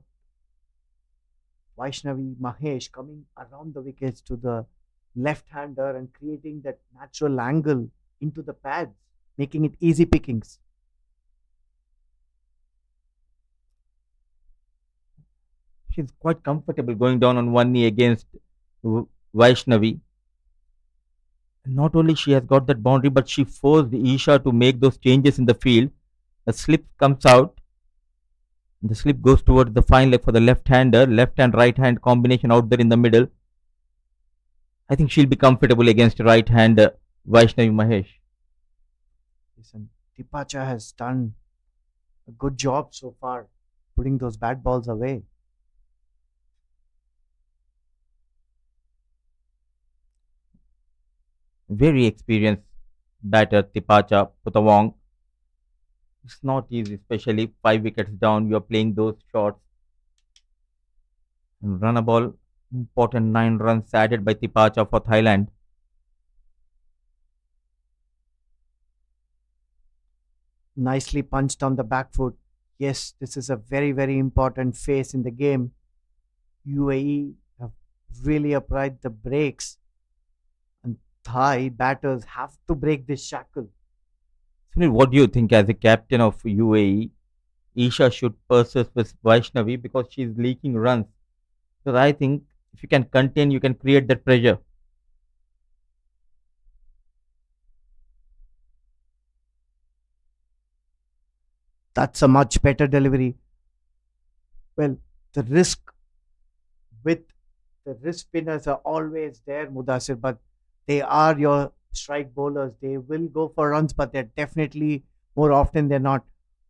Vaishnavi Mahesh coming around the wickets to the left-hander and creating that natural angle into the pads, making it easy pickings. She's quite comfortable going down on one knee against Vaishnavi. Not only she has got that boundary, but she forced Isha to make those changes in the field. The slip comes out. The slip goes towards the fine leg for the left-hander. Left and right-hand combination out there in the middle. I think she'll be comfortable against right-hander Vaishnavi Mahesh. Listen, Tipacha has done A good job so far, putting those bad balls away. Very experienced batter Tipacha Putawong. It's not easy, especially 5 wickets down. You're playing those shots and run a ball. Important 9 runs added by Tipacha for Thailand. Nicely punched on the back foot. Yes, this is a very, very important phase in the game. UAE have really applied the brakes, and Thai batters have to break this shackle. Sunil, what do you think as a captain of UAE? Isha should persist with Vaishnavi because she's leaking runs. Because I think if you can contain, you can create that pressure. That's a much better delivery. Well, the risk with the wrist spinners are always there, Mudasir, but they are your strike bowlers. They will go for runs, but they're definitely more often than not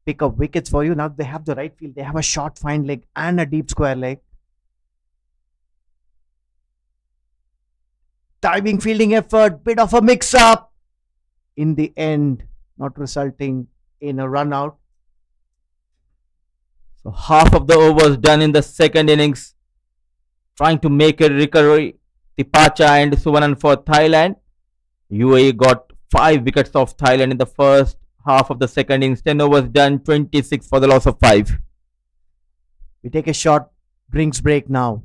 pick up wickets for you. Now they have the right field. They have a short fine leg and a deep square leg. Diving fielding effort, bit of a mix up. In the end, not resulting in a run out. So half of the overs done in the second innings, trying to make a recovery. Tipacha and Suvanan for Thailand. UAE got 5 wickets of Thailand in the first half of the second innings. 10 overs done, 26 for the loss of 5. We take a short drinks break now.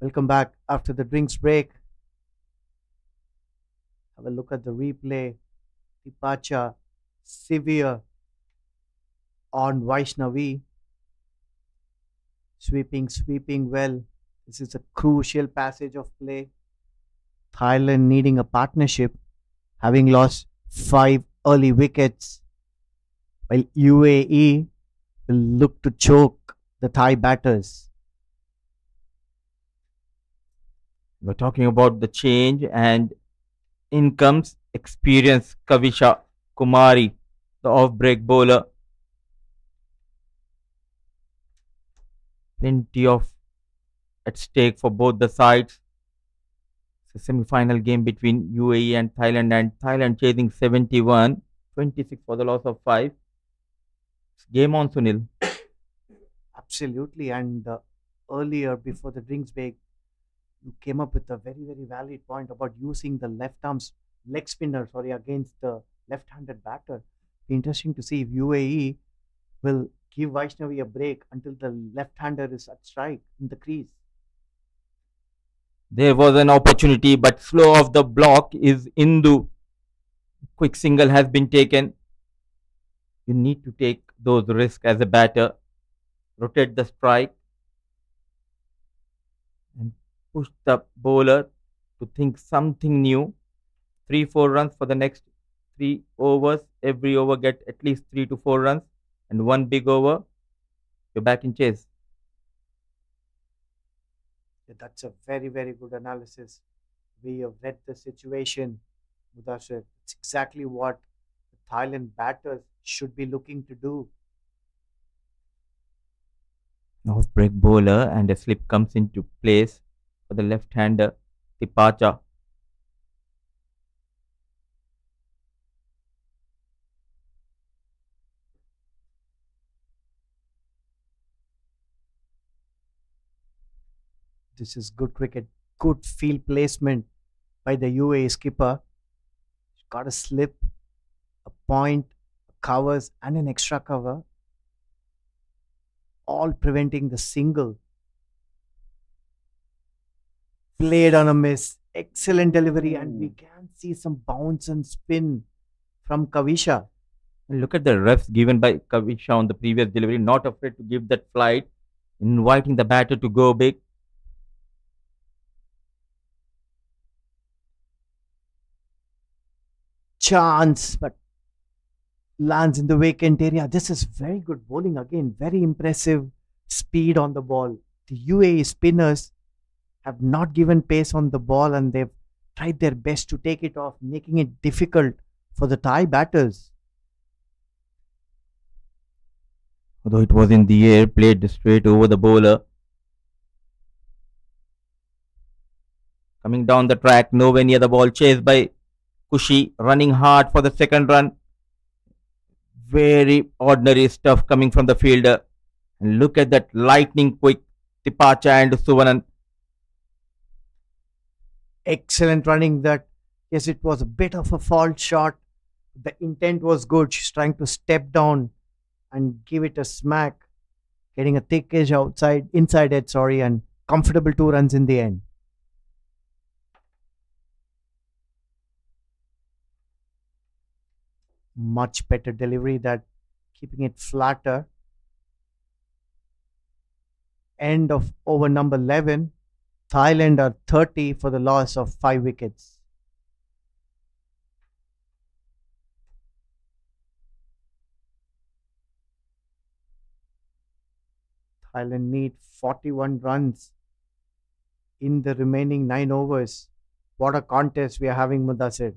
Welcome back after the drinks break. Have a look at the replay. Tipacha, severe on Vaishnavi. Sweeping well. This is a crucial passage of play. Thailand needing a partnership, having lost 5 early wickets, while UAE will look to choke the Thai batters. We're talking about the change, and in comes experienced Kavisha Kumari, the off-break bowler. Plenty of at stake for both the sides. It's a semi-final game between UAE and Thailand chasing 71, 26 for the loss of 5. It's game on, Sunil. Absolutely. And earlier, before the drinks break, you came up with a very, very valid point about using the left arm's leg spinner, against the left-handed batter. Be interesting to see if UAE will give Vaishnavi a break until the left-hander is at strike in the crease. There was an opportunity, but slow off the block is Indu. Quick single has been taken. You need to take those risks as a batter. Rotate the strike and push the bowler to think something new. 3-4 runs for the next 3 overs. Every over get at least 3 to 4 runs, and one big over, you're back in chase. Yeah, that's a very, very good analysis. We have read the situation, Mudashir. It's exactly what the Thailand batters should be looking to do. Off break bowler, and a slip comes into place for the left-hander Tipacha. This is good cricket, good field placement by the UAE skipper. Got a slip, a point, covers, and an extra cover, all preventing the single. Played on a miss. Excellent delivery, and we can see some bounce and spin from Kavisha. And look at the refs given by Kavisha on the previous delivery, not afraid to give that flight, inviting the batter to go big. Chance, but lands in the vacant area. This is very good bowling again. Very impressive speed on the ball. The UAE spinners have not given pace on the ball, and they've tried their best to take it off, making it difficult for the Thai batters. Although it was in the air, played straight over the bowler. Coming down the track, nowhere near the ball, chased by Kushi, running hard for the second run. Very ordinary stuff coming from the fielder. And look at that lightning quick Tipacha and Suvanan. Excellent running that. Yes, it was a bit of a fault shot. The intent was good. She's trying to step down and give it a smack, getting a thick edge inside edge, and comfortable 2 runs in the end. Much better delivery, that keeping it flatter. End of over number 11. Thailand are 30 for the loss of 5 wickets. Thailand need 41 runs in the remaining 9 overs. What a contest we are having, Mudassir.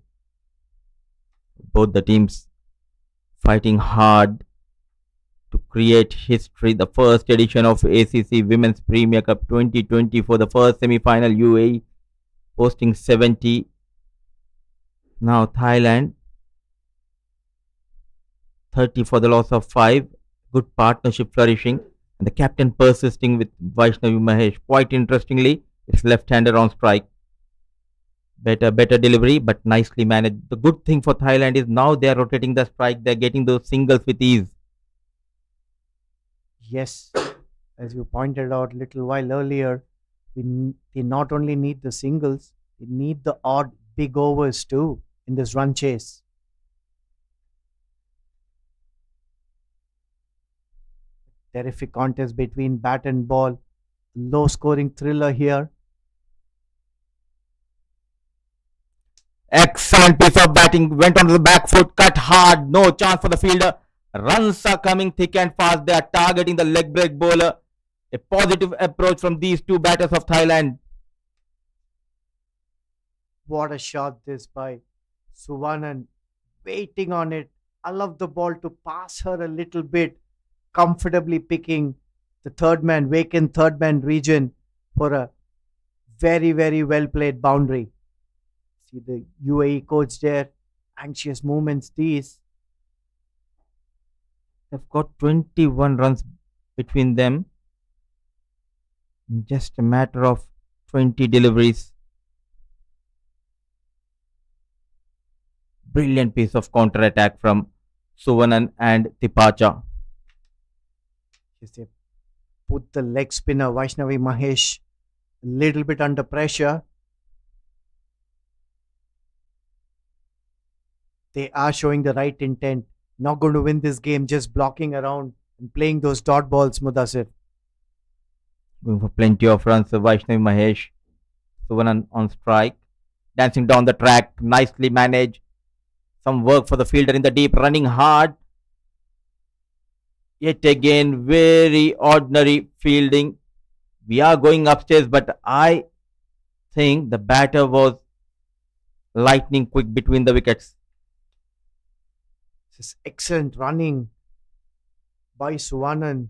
Both the teams fighting hard to create history. The first edition of ACC Women's Premier Cup 2020 for the first semi-final, UAE posting 70. Now Thailand 30 for the loss of 5. Good partnership flourishing, and the captain persisting with Vaishnavi Mahesh. Quite interestingly, it's left-hander on strike. Better delivery, but nicely managed. The good thing for Thailand is now they are rotating the strike. They are getting those singles with ease. Yes, as you pointed out a little while earlier, they not only need the singles, they need the odd big overs too in this run chase. Terrific contest between bat and ball. Low scoring thriller here. Excellent piece of batting. Went onto the back foot, cut hard. No chance for the fielder. Runs are coming thick and fast. They are targeting the leg break bowler. A positive approach from these two batters of Thailand. What a shot this by Suvanan. Waiting on it. I love the ball to pass her a little bit. Comfortably picking the vacant third man region for a very, very well played boundary. See the UAE coach there. Anxious movements these. They've got 21 runs between them. Just a matter of 20 deliveries. Brilliant piece of counter attack from Suvanan and Tipacha. Yes, they put the leg spinner Vaishnavi Mahesh a little bit under pressure. They are showing the right intent. Not going to win this game just blocking around and playing those dot balls, Mudassir. Going for plenty of runs. Vaishnavi Mahesh. Suvanan on strike. Dancing down the track. Nicely managed. Some work for the fielder in the deep, running hard. Yet again, very ordinary fielding. We are going upstairs, but I think the batter was lightning quick between the wickets. This is excellent running by Suvanan,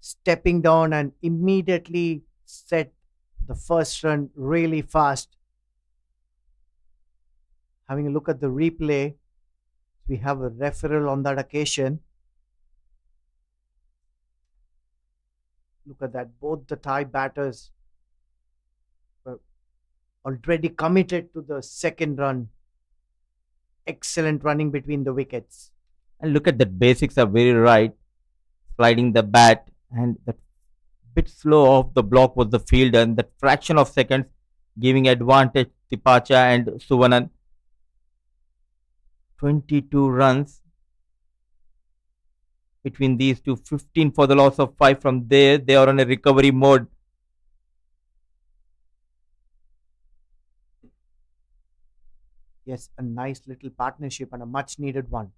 stepping down and immediately set the first run really fast. Having a look at the replay, we have a referral on that occasion. Look at that, both the Thai batters were already committed to the second run. Excellent running between the wickets. And look at that, basics are very right. Sliding the bat, and that bit slow off the block was the fielder, and that fraction of seconds giving advantage to Pacha and Suvanan. 22 runs between these two, 15 for the loss of 5. From there, they are on a recovery mode. Yes, a nice little partnership and a much needed one.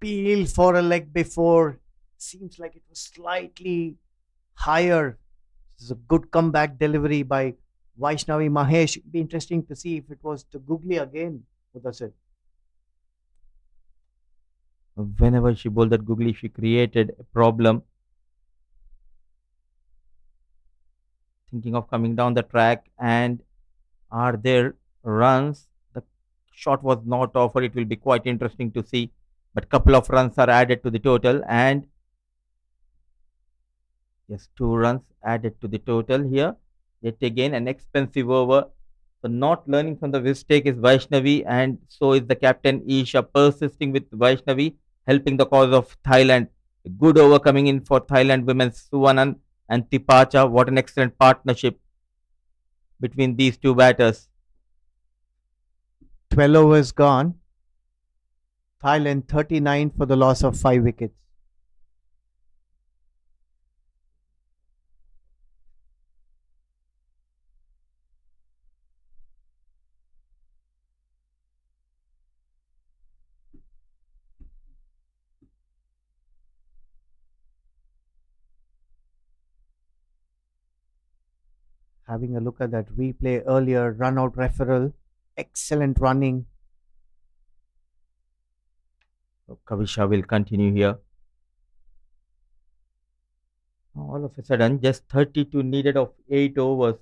Peel for a leg before. Seems like it was slightly higher. This is a good comeback delivery by Vaishnavi Mahesh. It'd be interesting to see if it was to googly again. Mudassir. Whenever she bowled that googly, she created a problem. Thinking of coming down the track, and are there runs? The shot was not offered. It will be quite interesting to see, but couple of runs are added to the total, and yes, 2 runs added to the total here. Yet again, an expensive over. So not learning from the mistake is Vaishnavi, and so is the captain Isha, persisting with Vaishnavi, helping the cause of Thailand. A good over coming in for Thailand women, Suvanan and Tipacha. What an excellent partnership between these two batters. 12 overs gone. Thailand 39 for the loss of 5 wickets. Having a look at that replay earlier, run out referral, excellent running. So Kavisha will continue here. All of a sudden, just 32 needed of 8 overs.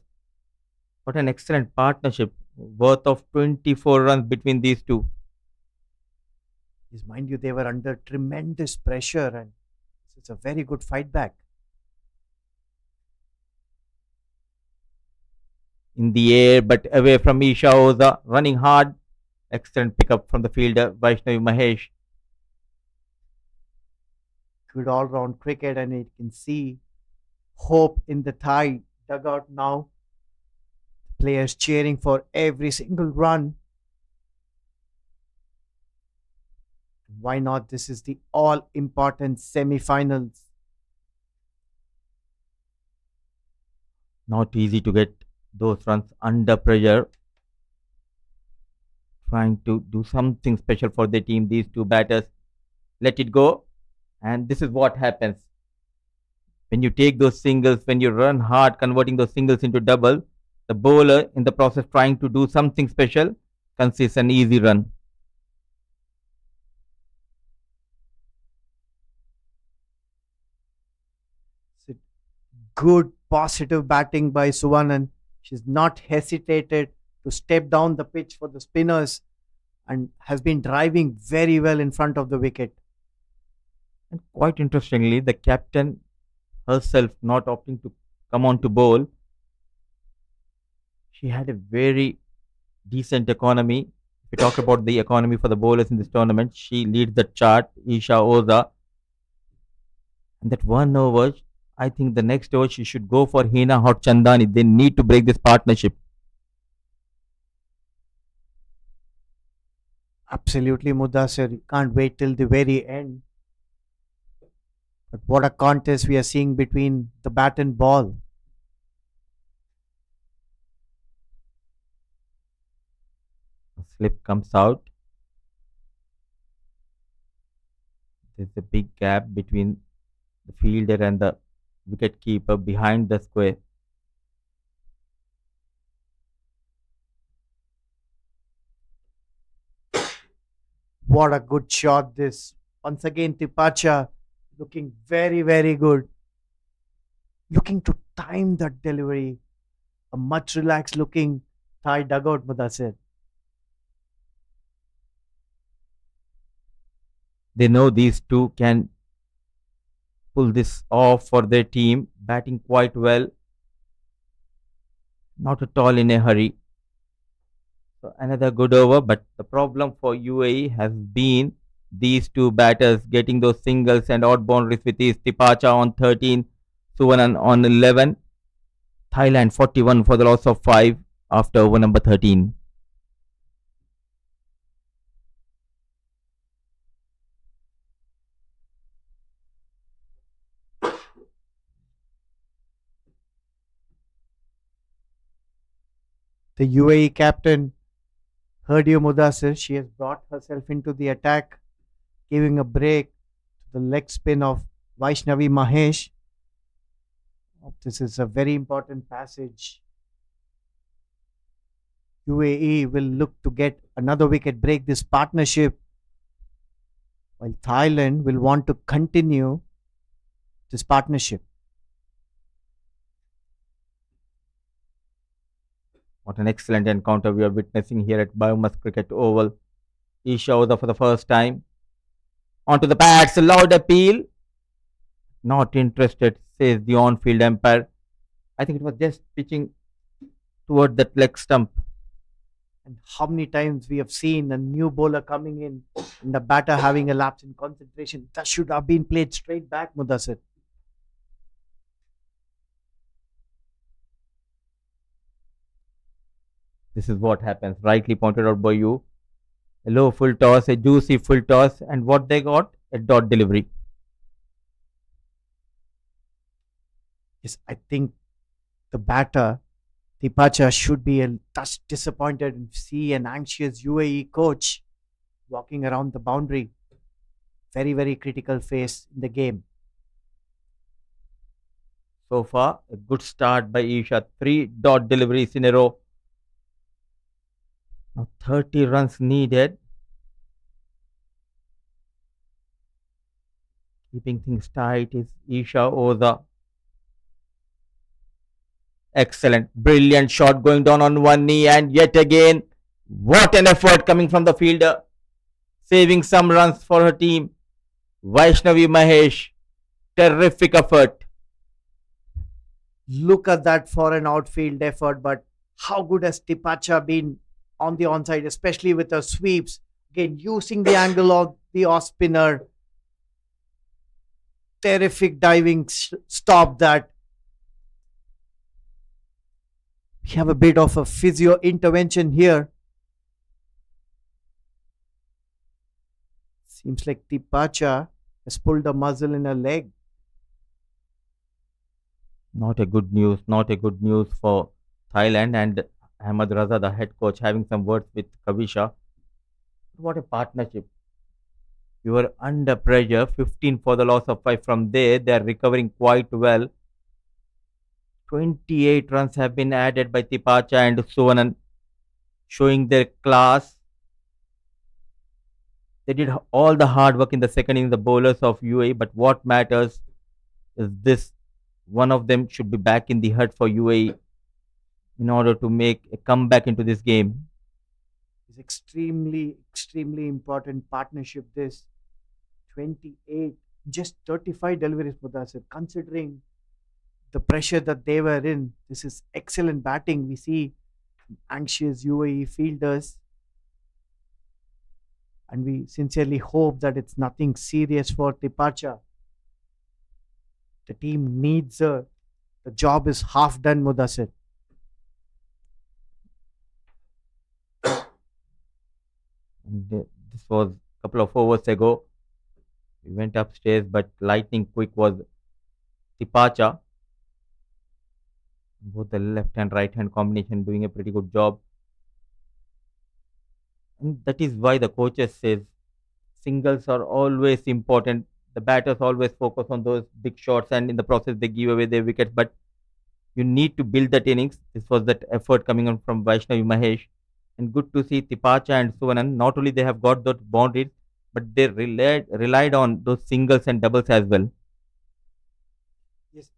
What an excellent partnership, worth of 24 runs between these two. Yes, mind you, they were under tremendous pressure, and it's a very good fight back. In the air, but away from Isha Oza, running hard. Excellent pickup from the fielder, Vaishnavi Mahesh. Good all-round cricket, and you can see hope in the Thai dugout now. Players cheering for every single run. Why not? This is the all-important semi-finals. Not easy to get those runs under pressure. Trying to do something special for the team. These two batters let it go, and this is what happens when you take those singles. When you run hard, converting those singles into double, the bowler in the process trying to do something special consists an easy run. Good positive batting by Suvanan. She's not hesitated to step down the pitch for the spinners and has been driving very well in front of the wicket. And quite interestingly, the captain herself not opting to come on to bowl. She had a very decent economy. If we talk about the economy for the bowlers in this tournament, she leads the chart, Isha Oza. And that 1 over, I think the next over she should go for Hina Hot Chandani. They need to break this partnership. Absolutely, Mudassir. You can't wait till the very end. But what a contest we are seeing between the bat and ball. Slip comes out. There's a big gap between the fielder and the wicket keeper behind the square. What a good shot this. Once again, Tipacha looking very, very good. Looking to time that delivery. A much relaxed looking Thai dugout, Mudassir. They know these two can pull this off for their team, batting quite well, not at all in a hurry. So another good over, but the problem for UAE has been these two batters getting those singles and odd boundaries with his Tipacha on 13, Suvanan on 11, Thailand 41 for the loss of 5 after over number 13. The UAE captain heard you, Mudassir. She has brought herself into the attack, giving a break to the leg spin of Vaishnavi Mahesh. This is a very important passage. UAE will look to get another wicket, break this partnership, while Thailand will want to continue this partnership. What an excellent encounter we are witnessing here at Biomas Cricket Oval. Isha over for the first time. Onto the pads, a loud appeal. Not interested, says the on-field umpire. I think it was just pitching toward that leg stump. And how many times we have seen a new bowler coming in and the batter having a lapse in concentration. That should have been played straight back, Mudassir. This is what happens, rightly pointed out by you. A low full toss, a juicy full toss, and what they got? A dot delivery. Yes, I think the batter, Tipacha, should be a touch disappointed and see an anxious UAE coach walking around the boundary. Very, very critical phase in the game. So far, a good start by Isha. 3 dot deliveries in a row. Now 30 runs needed. Keeping things tight is Isha Oza. Excellent. Brilliant shot going down on one knee, and yet again, what an effort coming from the fielder. Saving some runs for her team. Vaishnavi Mahesh. Terrific effort. Look at that for an outfield effort, but how good has Tipacha been on the onside, especially with her sweeps? Again, using the angle of the off spinner. Terrific diving stop that. We have a bit of a physio intervention here. Seems like Tipacha has pulled a muscle in her leg. Not a good news. Not a good news for Thailand, and Ahmad Raza, the head coach, having some words with Kavisha. What a partnership. You were under pressure. 15 for the loss of 5. From there, they are recovering quite well. 28 runs have been added by Tipacha and Suvanan, showing their class. They did all the hard work in the second inning, the bowlers of UAE, but what matters is this. One of them should be back in the hut for UAE in order to make a comeback into this game. It's extremely, extremely important partnership this. 28, just 35 deliveries, Mudassir. Considering the pressure that they were in, this is excellent batting. We see anxious UAE fielders, and we sincerely hope that it's nothing serious for Tipacha. The team needs her. The job is half done, Mudassir. And this was a couple of overs ago. We went upstairs, but lightning quick was Tipacha. Both the left and right hand combination doing a pretty good job. And that is why the coaches says singles are always important. The batters always focus on those big shots, and in the process they give away their wickets. But you need to build that innings. This was that effort coming on from Vaishnavi Mahesh. And good to see Tipacha and Suvanan. Not only they have got those boundaries, but they relied on those singles and doubles as well. Yes.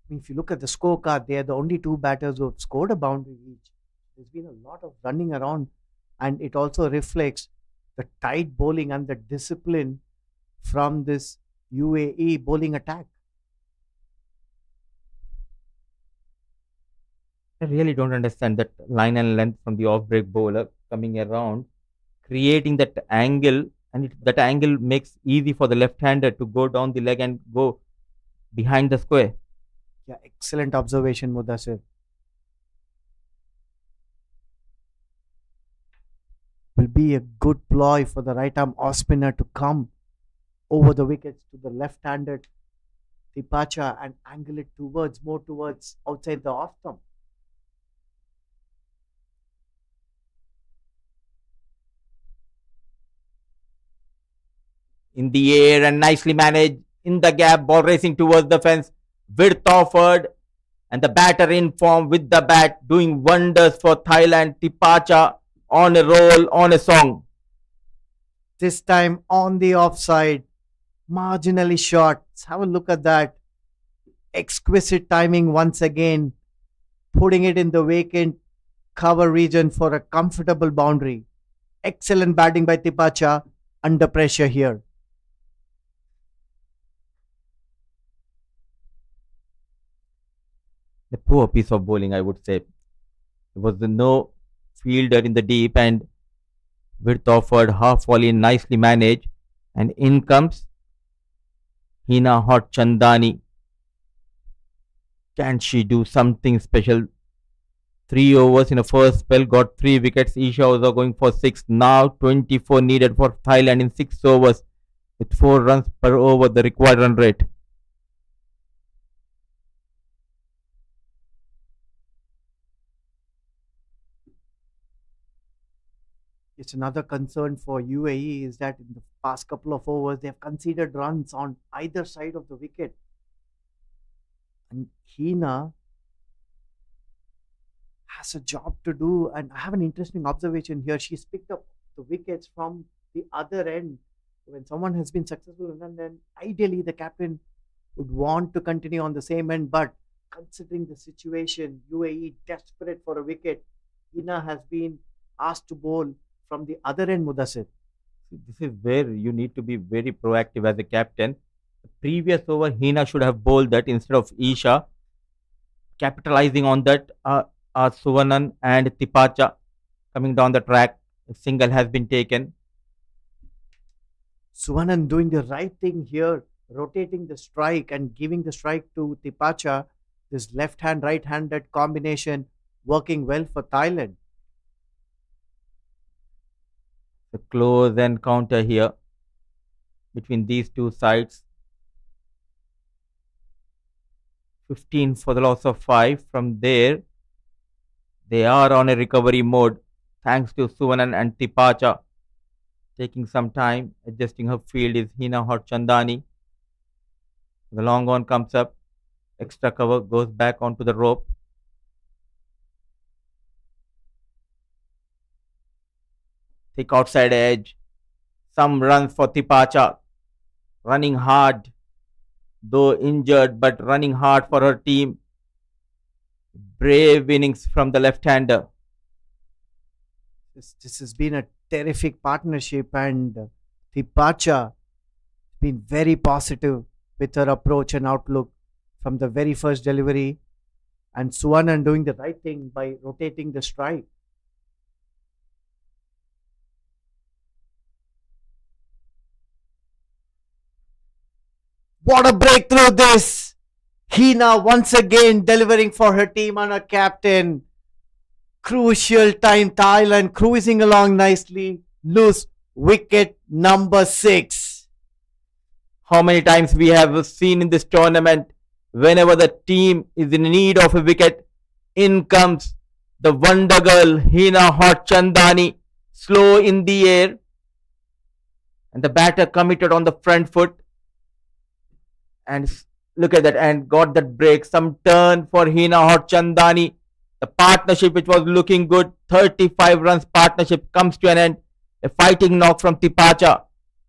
I mean, if you look at the scorecard, they are the only two batters who have scored a boundary each. There's been a lot of running around, and it also reflects the tight bowling and the discipline from this UAE bowling attack. I really don't understand that line and length from the off break bowler coming around, creating that angle, and that angle makes easy for the left hander to go down the leg and go behind the square. Yeah, excellent observation, Mudassir. Will be a good ploy for the right arm off spinner to come over the wickets to the left handed Tipacha and angle it more towards outside the off stump. In the air and nicely managed in the gap, ball racing towards the fence, width offered, and the batter in form with the bat doing wonders for Thailand. Tipacha on a roll, on a song. This time on the offside, marginally short. Let's have a look at that. Exquisite timing once again, putting it in the vacant cover region for a comfortable boundary. Excellent batting by Tipacha under pressure here. The poor piece of bowling, I would say. There was no fielder in the deep, and width offered, half volley nicely managed, and in comes Hina Hot Chandani. Can she do something special? 3 overs in a first spell, got 3 wickets. Isha was going for 6. Now 24 needed for Thailand in 6 overs with 4 runs per over, the required run rate. It's another concern for UAE is that in the past couple of overs, they have conceded runs on either side of the wicket. And Hina has a job to do. And I have an interesting observation here. She's picked up the wickets from the other end. When someone has been successful, and then ideally the captain would want to continue on the same end. But considering the situation, UAE desperate for a wicket, Hina has been asked to bowl from the other end, Mudassir. This is where you need to be very proactive as a captain. The previous over, Hina should have bowled that instead of Isha. Capitalizing on that, Suvanan and Tipacha coming down the track. A single has been taken. Suvanan doing the right thing here, rotating the strike and giving the strike to Tipacha. This left hand, right handed combination working well for Thailand. The close encounter here between these two sides. 15 for the loss of 5. From there, they are on a recovery mode thanks to Suvanan and Tipacha. Taking some time, adjusting her field is Hina Hot Chandani. The long on comes up, extra cover goes back onto the rope. Thick outside edge. Some runs for Tipacha. Running hard, though injured, but running hard for her team. Brave innings from the left-hander. This has been a terrific partnership, and Tipacha been very positive with her approach and outlook from the very first delivery, and Suvanan doing the right thing by rotating the strike. What a breakthrough this! Hina once again delivering for her team and her captain. Crucial time, Thailand cruising along nicely. Loose wicket number 6. How many times we have seen in this tournament, whenever the team is in need of a wicket, in comes the wonder girl Hina Hot Chandani, slow in the air, and the batter committed on the front foot. And look at that, and got that break. Some turn for Hina Chandani. The partnership, which was looking good, 35 runs partnership, comes to an end. A fighting knock from Tipacha.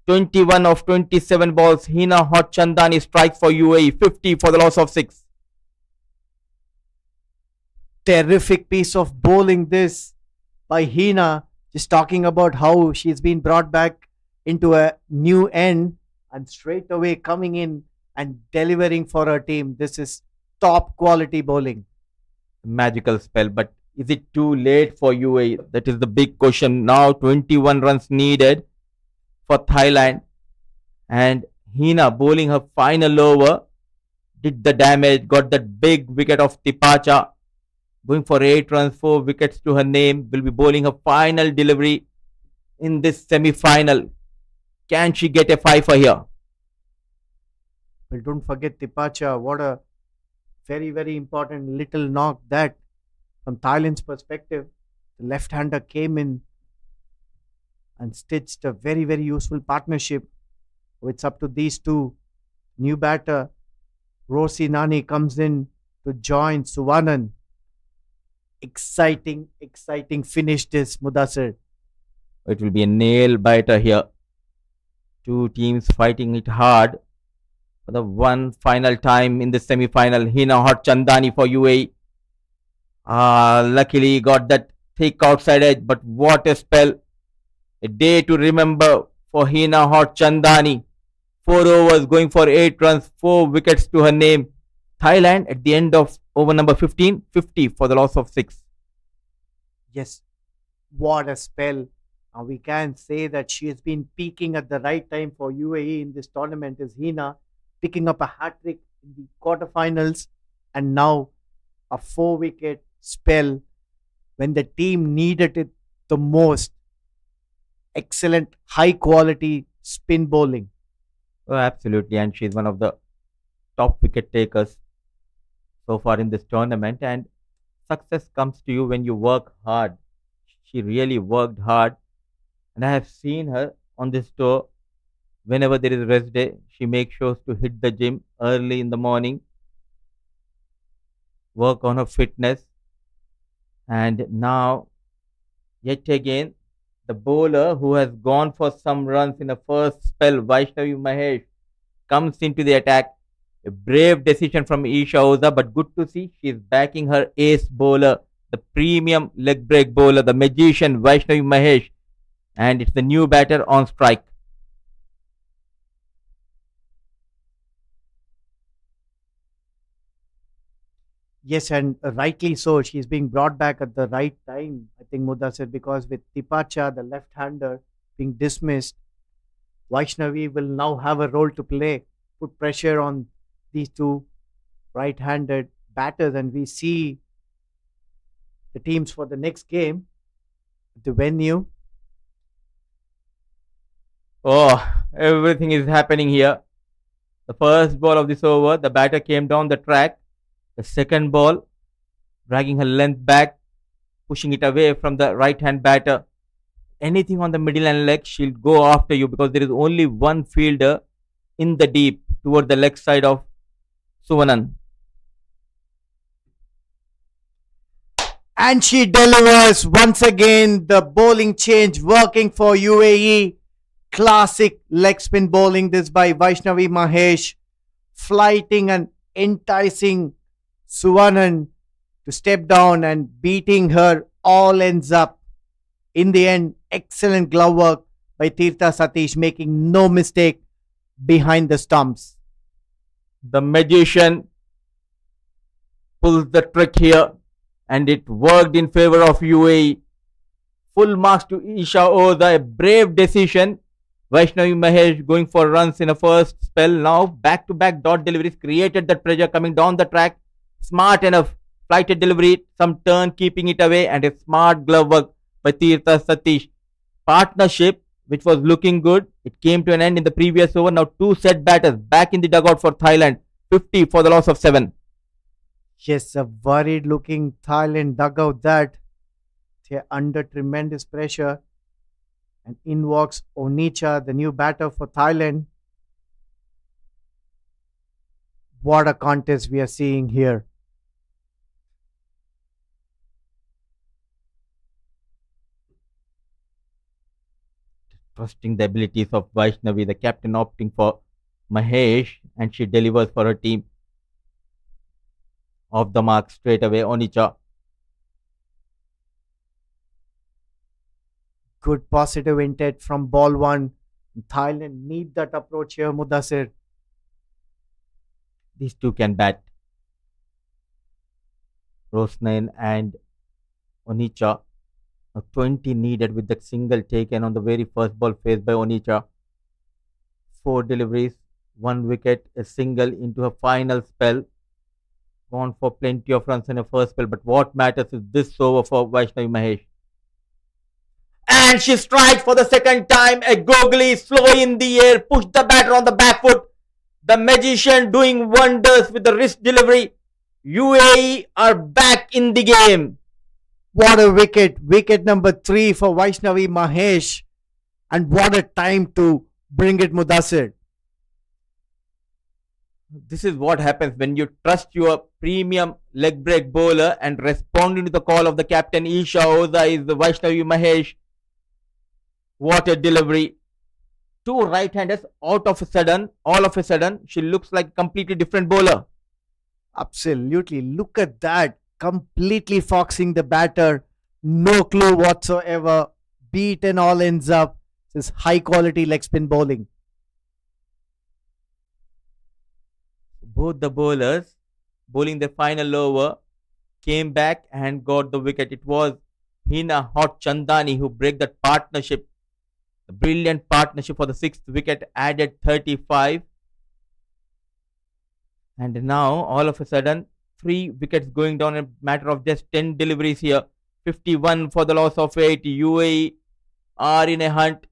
21 of 27 balls. Hina Chandani strikes for UAE. 50 for the loss of 6. Terrific piece of bowling this by Hina. Just talking about how she's been brought back into a new end and straight away coming in and delivering for her team. This is top quality bowling. Magical spell, but is it too late for UAE? That is the big question. Now 21 runs needed for Thailand, and Hina bowling her final over did the damage, got that big wicket of Tipacha, going for 8 runs, 4 wickets to her name, will be bowling her final delivery in this semi-final. Can she get a 5 here? Well, don't forget Tipacha. What a very, very important little knock that from Thailand's perspective. The left-hander came in and stitched a very, very useful partnership. It's up to these two. New batter, Rosi Nani, comes in to join Suvanan. Exciting, exciting finish this, Mudassir. It will be a nail biter here. Two teams fighting it hard for the one final time in the semi-final. Hina Chandani for UAE. Luckily got that thick outside edge, but what a spell. A day to remember for Hina Chandani. 4 overs going for 8 runs, 4 wickets to her name. Thailand at the end of over number 15, 50 for the loss of 6. Yes, what a spell. Now we can say that she has been peaking at the right time for UAE in this tournament. Is Hina picking up a hat-trick in the quarterfinals and now a 4-wicket spell when the team needed it the most. Excellent, high-quality spin bowling. Oh, absolutely, and she's one of the top wicket takers so far in this tournament, and success comes to you when you work hard. She really worked hard, and I have seen her on this tour. Whenever there is rest day, she makes sure to hit the gym early in the morning, work on her fitness, and now yet again the bowler who has gone for some runs in the first spell, Vaishnavi Mahesh, comes into the attack. A brave decision from Isha Oza, but good to see she is backing her ace bowler, the premium leg break bowler, the magician Vaishnavi Mahesh, and it's the new batter on strike. Yes, and rightly so. She's being brought back at the right time, I think, Mudassir, because with Tipacha, the left-hander, being dismissed, Vaishnavi will now have a role to play, put pressure on these two right-handed batters, and we see the teams for the next game, the venue. Oh, everything is happening here. The first ball of this over, the batter came down the track. The second ball, dragging her length back, pushing it away from the right-hand batter. Anything on the middle and leg, she'll go after you because there is only one fielder in the deep toward the leg side of Suvanan. And she delivers once again. The bowling change working for UAE. Classic leg spin bowling this by Vaishnavi Mahesh, flighting and enticing Suvanan to step down and beating her. All ends up in the end. Excellent glove work by Tirtha Satish, making no mistake behind the stumps. The magician pulls the trick here, and it worked in favor of UAE. Full marks to Isha Oza, a brave decision. Vaishnavi Mahesh going for runs in a first spell. Now back-to-back dot deliveries created that pressure coming down the track. Smart enough flighted delivery, some turn keeping it away, and a smart glove work by Tirtha Satish. Partnership which was looking good, it came to an end in the previous over. Now 2 set batters back in the dugout for Thailand. 50 for the loss of 7. Yes, a worried looking Thailand dugout that they're under tremendous pressure. And in walks Onicha, the new batter for Thailand. What a contest we are seeing here. Trusting the abilities of Vaishnavi, the captain opting for Mahesh, and she delivers for her team. Off the mark straight away, Onicha. Good positive intent from ball one. Thailand need that approach here, Mudassir. These two can bat. Rosnain and Onicha. A 20 needed with the single taken on the very first ball faced by Onicha. 4 deliveries, 1 wicket, a single into her final spell. Gone for plenty of runs in her first spell, but what matters is this over for Vaishnavi Mahesh. And she strikes for the second time. A googly, slow in the air, push the batter on the back foot. The magician doing wonders with the wrist delivery. UAE are back in the game. What a wicket. Wicket number 3 for Vaishnavi Mahesh. And what a time to bring it, Mudassir. This is what happens when you trust your premium leg break bowler and responding to the call of the captain Isha Oza is the Vaishnavi Mahesh. What a delivery. 2 right-handers all of a sudden, she looks like a completely different bowler. Absolutely. Look at that. Completely foxing the batter. No clue whatsoever. Beat and all ends up. This high quality leg spin bowling. Both the bowlers bowling the final over came back and got the wicket. It was Hina Hot Chandani who broke that partnership. The brilliant partnership for the 6th wicket added 35. And now all of a sudden 3 wickets going down in a matter of just 10 deliveries here. 51 for the loss of 8. UAE are in a hunt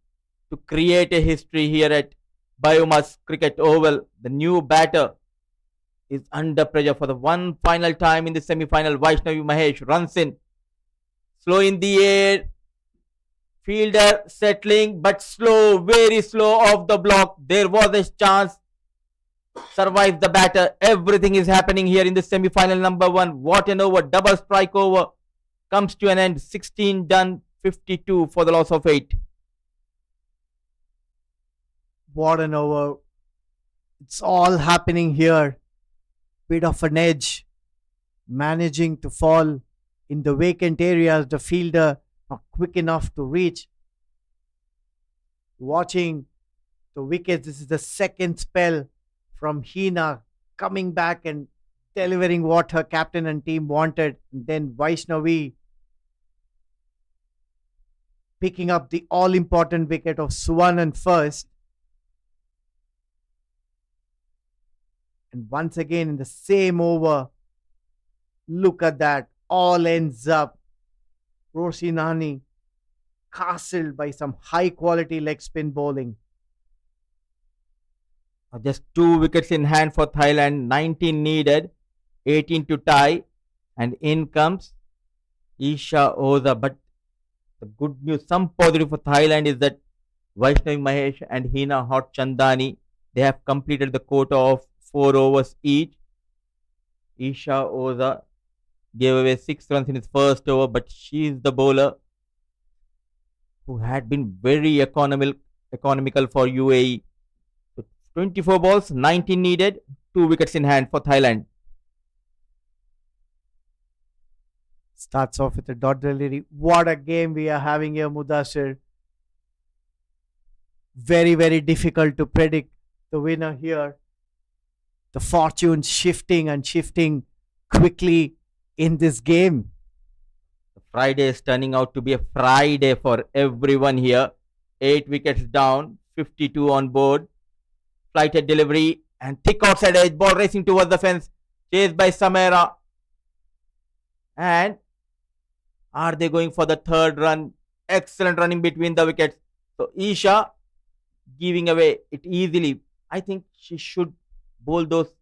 to create a history here at Biomas Cricket Oval. The new batter is under pressure for the one final time in the semi-final. Vaishnavi Mahesh runs in. Slow in the air. Fielder settling but slow, very slow off the block. There was a chance. Survives the batter. Everything is happening here in the semi-final number 1. What an over. Double strike over. Comes to an end. 16 done. 52 for the loss of 8. What an over. It's all happening here. Bit of an edge. Managing to fall in the vacant areas. The fielder not quick enough to reach. Watching the wickets. This is the second spell from Hina coming back and delivering what her captain and team wanted. And then Vaishnavi picking up the all-important wicket of Suvanan first. And once again in the same over, look at that. All ends up Rosinani castled by some high-quality leg spin bowling. Just 2 wickets in hand for Thailand. 19 needed. 18 to tie. And in comes Isha Oza. But the good news, some positive for Thailand is that Vaishnavi Mahesh and Hina Hot Chandani, they have completed the quota of 4 overs each. Isha Oza gave away 6 runs in his first over, but she is the bowler who had been very economical for UAE. So 24 balls, 19 needed, 2 wickets in hand for Thailand. Starts off with a dot delivery. What a game we are having here, Mudassir. Very, very difficult to predict the winner here. The fortunes shifting and shifting quickly in this game. Friday is turning out to be a Friday for everyone here. 8 wickets down, 52 on board. Flighted delivery and thick outside edge. Ball racing towards the fence. Chased by Samera. And are they going for the 3rd run? Excellent running between the wickets. So Isha giving away it easily. I think she should bowl those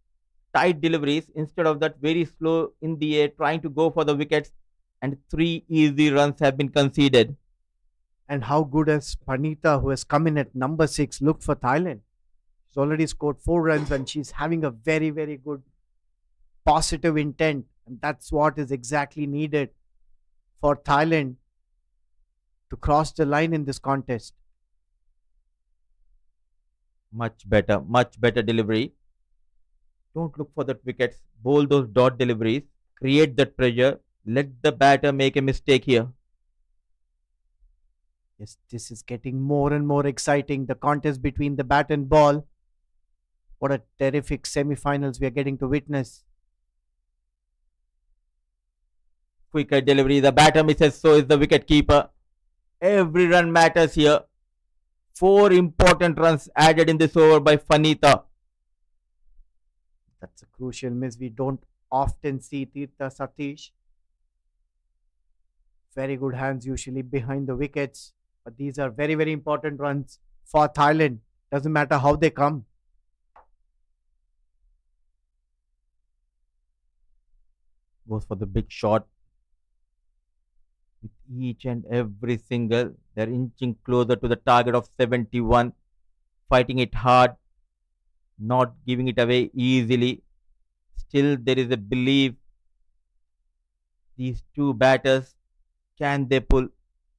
tight deliveries instead of that very slow in the air trying to go for the wickets, and 3 easy runs have been conceded. And how good has Panita, who has come in at number 6, looked for Thailand? She's already scored 4 runs and she's having a very, very good positive intent. And that's what is exactly needed for Thailand to cross the line in this contest. Much better delivery. Don't look for that wickets. Bowl those dot deliveries. Create that pressure. Let the batter make a mistake here. Yes, this is getting more and more exciting. The contest between the bat and ball. What a terrific semi-finals we are getting to witness. Quicker delivery. The batter misses, so is the wicket keeper. Every run matters here. 4 important runs added in this over by Fanita. That's a crucial miss. We don't often see Tirtha Satish. Very good hands usually behind the wickets. But these are very, very important runs for Thailand. Doesn't matter how they come. Goes for the big shot. With each and every single, they're inching closer to the target of 71. Fighting it hard. Not giving it away easily. Still, there is a belief. These two batters, can they pull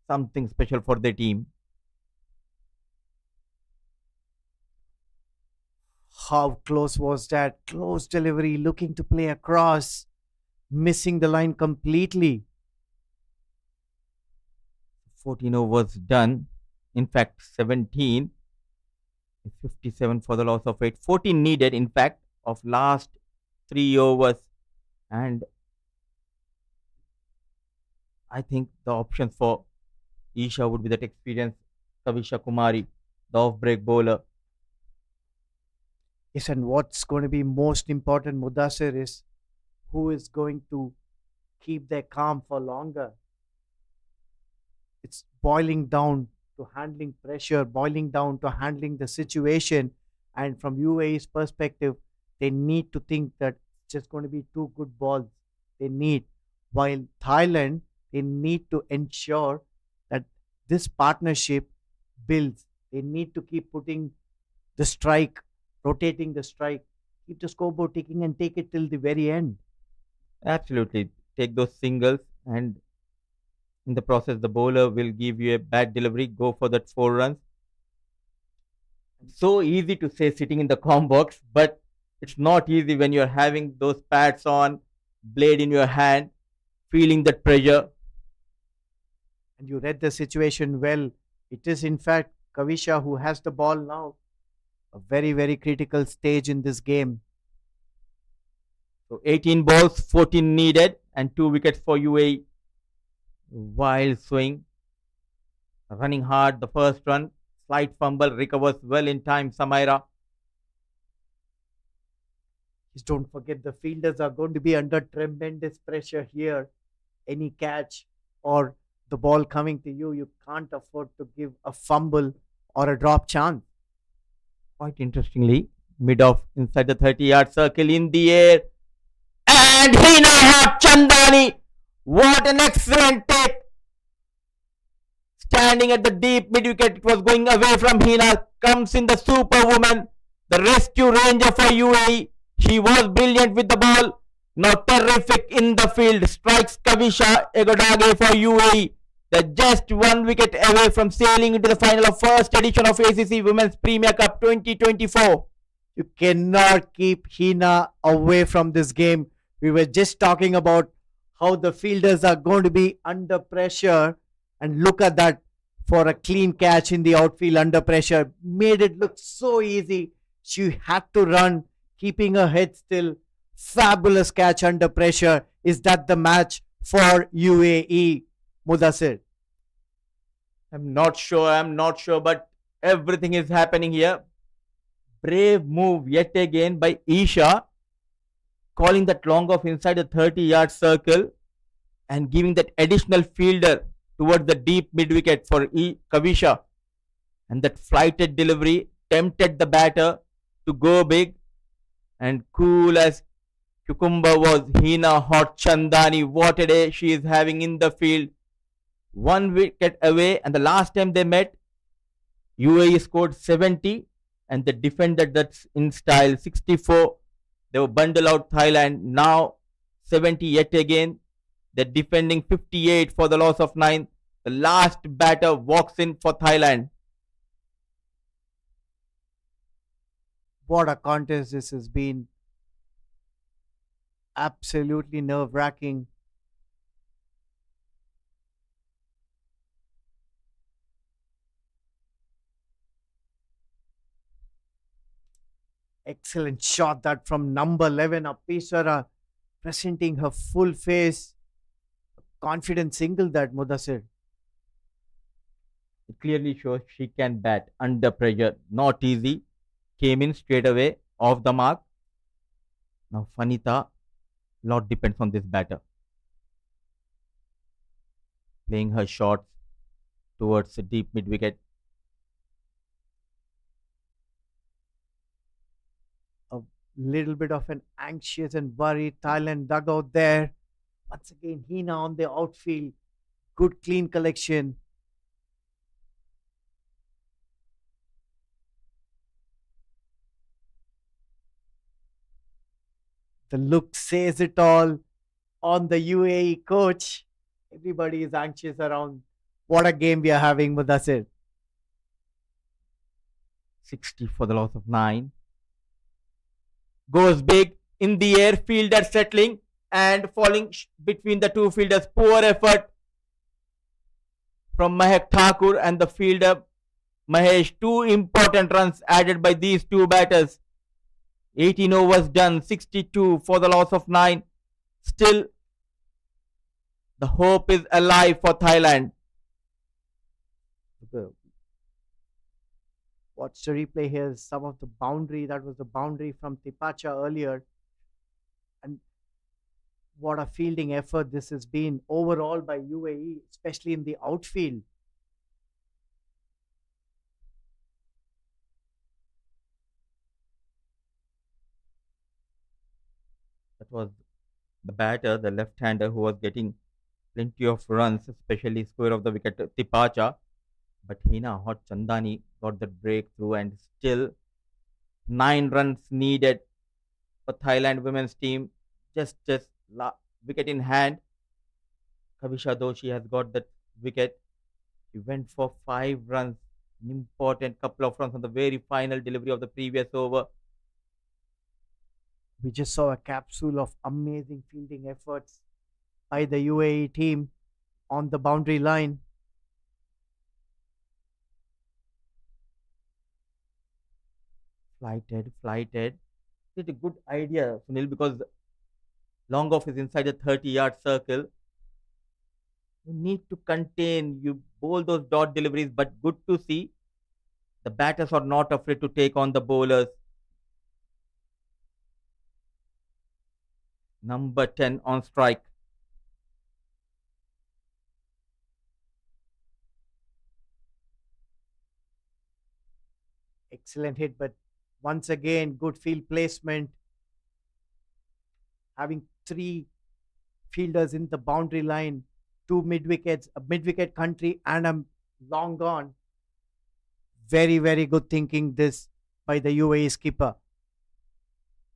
something special for their team? How close was that? Close delivery, looking to play across. Missing the line completely. 14 overs done. In fact, 17. 57 for the loss of 8. 14 needed, in fact, of last 3 overs. And I think the options for Isha would be that experienced Kavisha Kumari, the off-break bowler. Yes, and what's going to be most important, Mudassir, is who is going to keep their calm for longer. It's boiling down to handling pressure, boiling down to handling the situation. And from UAE's perspective, they need to think that it's just going to be 2 good balls they need. While Thailand, they need to ensure that this partnership builds. They need to keep putting the strike, rotating the strike, keep the scoreboard ticking and take it till the very end. Absolutely. Take those singles, and in the process, the bowler will give you a bad delivery. Go for that 4 runs. So easy to say sitting in the com box, but it's not easy when you're having those pads on, blade in your hand, feeling that pressure. And you read the situation well. It is, in fact, Kavisha who has the ball now. A very, very critical stage in this game. So 18 balls, 14 needed, and 2 wickets for UAE. Wild swing. Running hard, the first run. Slight fumble, recovers well in time, Samaira. Just don't forget the fielders are going to be under tremendous pressure here. Any catch or the ball coming to you, you can't afford to give a fumble or a drop chance. Quite interestingly, mid-off inside the 30-yard circle in the air. And Hina Chandani. What an excellent take. Standing at the deep mid-wicket, it was going away from Hina. Comes in the superwoman, the rescue ranger for UAE. She was brilliant with the ball. Now terrific in the field. Strikes Kavisha Egodage for UAE. They're just 1 wicket away from sailing into the final of first edition of ACC Women's Premier Cup 2024. You cannot keep Hina away from this game. We were just talking about how the fielders are going to be under pressure. And look at that, for a clean catch in the outfield under pressure. Made it look so easy. She had to run, keeping her head still. Fabulous catch under pressure. Is that the match for UAE, Mudassir? I'm not sure, but everything is happening here. Brave move yet again by Isha, calling that long off inside the 30-yard circle and giving that additional fielder towards the deep mid-wicket for Kavisha. And that flighted delivery tempted the batter to go big, and cool as cucumber was Hina Hot Chandani. What a day she is having in the field. 1 wicket away, and the last time they met, UAE scored 70 and they defended that in style 64. They were bundled out Thailand. Now 70 yet again. They're defending 58 for the loss of 9. The last batter walks in for Thailand. What a contest this has been. Absolutely nerve-wracking. Excellent shot that from number 11, Apeswara, presenting her full face. Confident single that, Mudassir. It clearly shows she can bat under pressure. Not easy. Came in straight away off the mark. Now Fanita, lot depends on this batter. Playing her shots towards the deep mid wicket. A little bit of an anxious and worried Thailand dugout there. Once again, Hina on the outfield. Good clean collection. The look says it all on the UAE coach. Everybody is anxious around what a game we are having, Mudassir. 60 for the loss of 9. Goes big in the air, fielder settling and falling between the two fielders. Poor effort from Mahek Thakur and the fielder Mahesh. 2 important runs added by these two batters. 18 overs done, 62 for the loss of 9. Still, the hope is alive for Thailand. Watch the replay here. Some of the boundary, that was the boundary from Tipacha earlier. And what a fielding effort this has been overall by UAE, especially in the outfield. That was the batter, the left-hander, who was getting plenty of runs, especially square of the wicket, Tipacha. But Hina Hot Chandani got the breakthrough, and still 9 runs needed for Thailand women's team. Just wicket in hand. Kavisha Doshi has got that wicket. He went for 5 runs. An important couple of runs on the very final delivery of the previous over. We just saw a capsule of amazing fielding efforts by the UAE team on the boundary line. Flighted. It's a good idea, Sunil, because long off is inside the 30-yard circle. You need to contain, you bowl those dot deliveries, but good to see the batters are not afraid to take on the bowlers. Number 10 on strike. Excellent hit, but once again, good field placement. Having 3 fielders in the boundary line, 2 mid-wickets, a mid-wicket country and a long gone. Very, very good thinking this by the UAE skipper.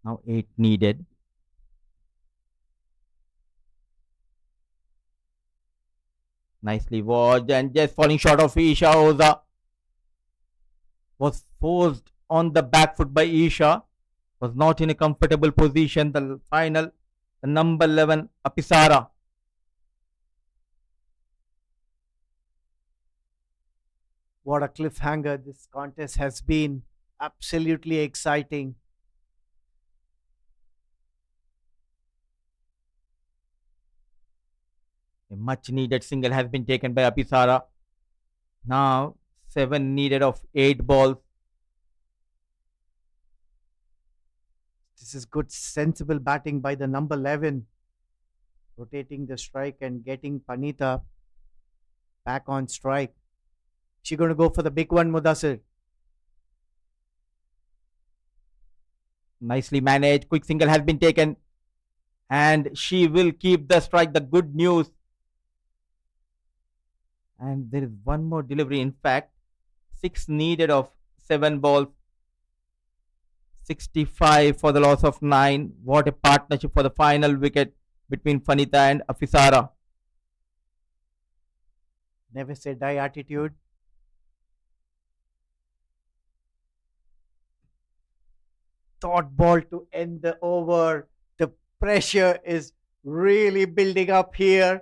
Now 8 needed. Nicely watched, and just falling short of Isha Oza. Was forced on the back foot by Isha. Was not in a comfortable position. The final, the number 11, Apeswara. What a cliffhanger this contest has been. Absolutely exciting. A much needed single has been taken by Apeswara. Now 7 needed of 8 balls. This is good, sensible batting by the number 11. Rotating the strike and getting Panita back on strike. She going to go for the big one, Mudassir. Nicely managed. Quick single has been taken. And she will keep the strike. The good news. And there is one more delivery. In fact, 6 needed of 7 balls. 65 for the loss of 9. What a partnership for the final wicket between Fanita and Afisara. Never say die attitude. Thought ball to end the over. The pressure is really building up here.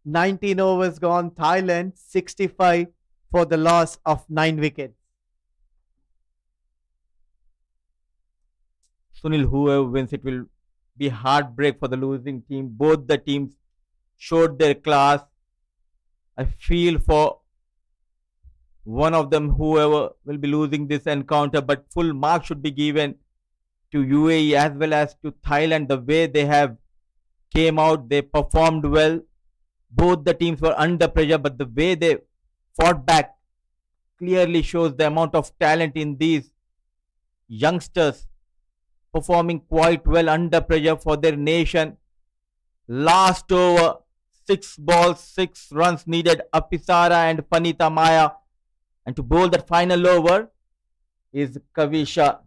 19 overs gone. Thailand 65 for the loss of 9 wickets. Sunil, whoever wins, it will be heartbreak for the losing team. Both the teams showed their class. I feel for one of them, whoever will be losing this encounter, but full marks should be given to UAE as well as to Thailand. The way they have came out, they performed well. Both the teams were under pressure, but the way they fought back clearly shows the amount of talent in these youngsters, performing quite well under pressure for their nation. Last over, 6 balls, 6 runs needed. Apisara and Panita Maya. And to bowl that final over is Kavisha.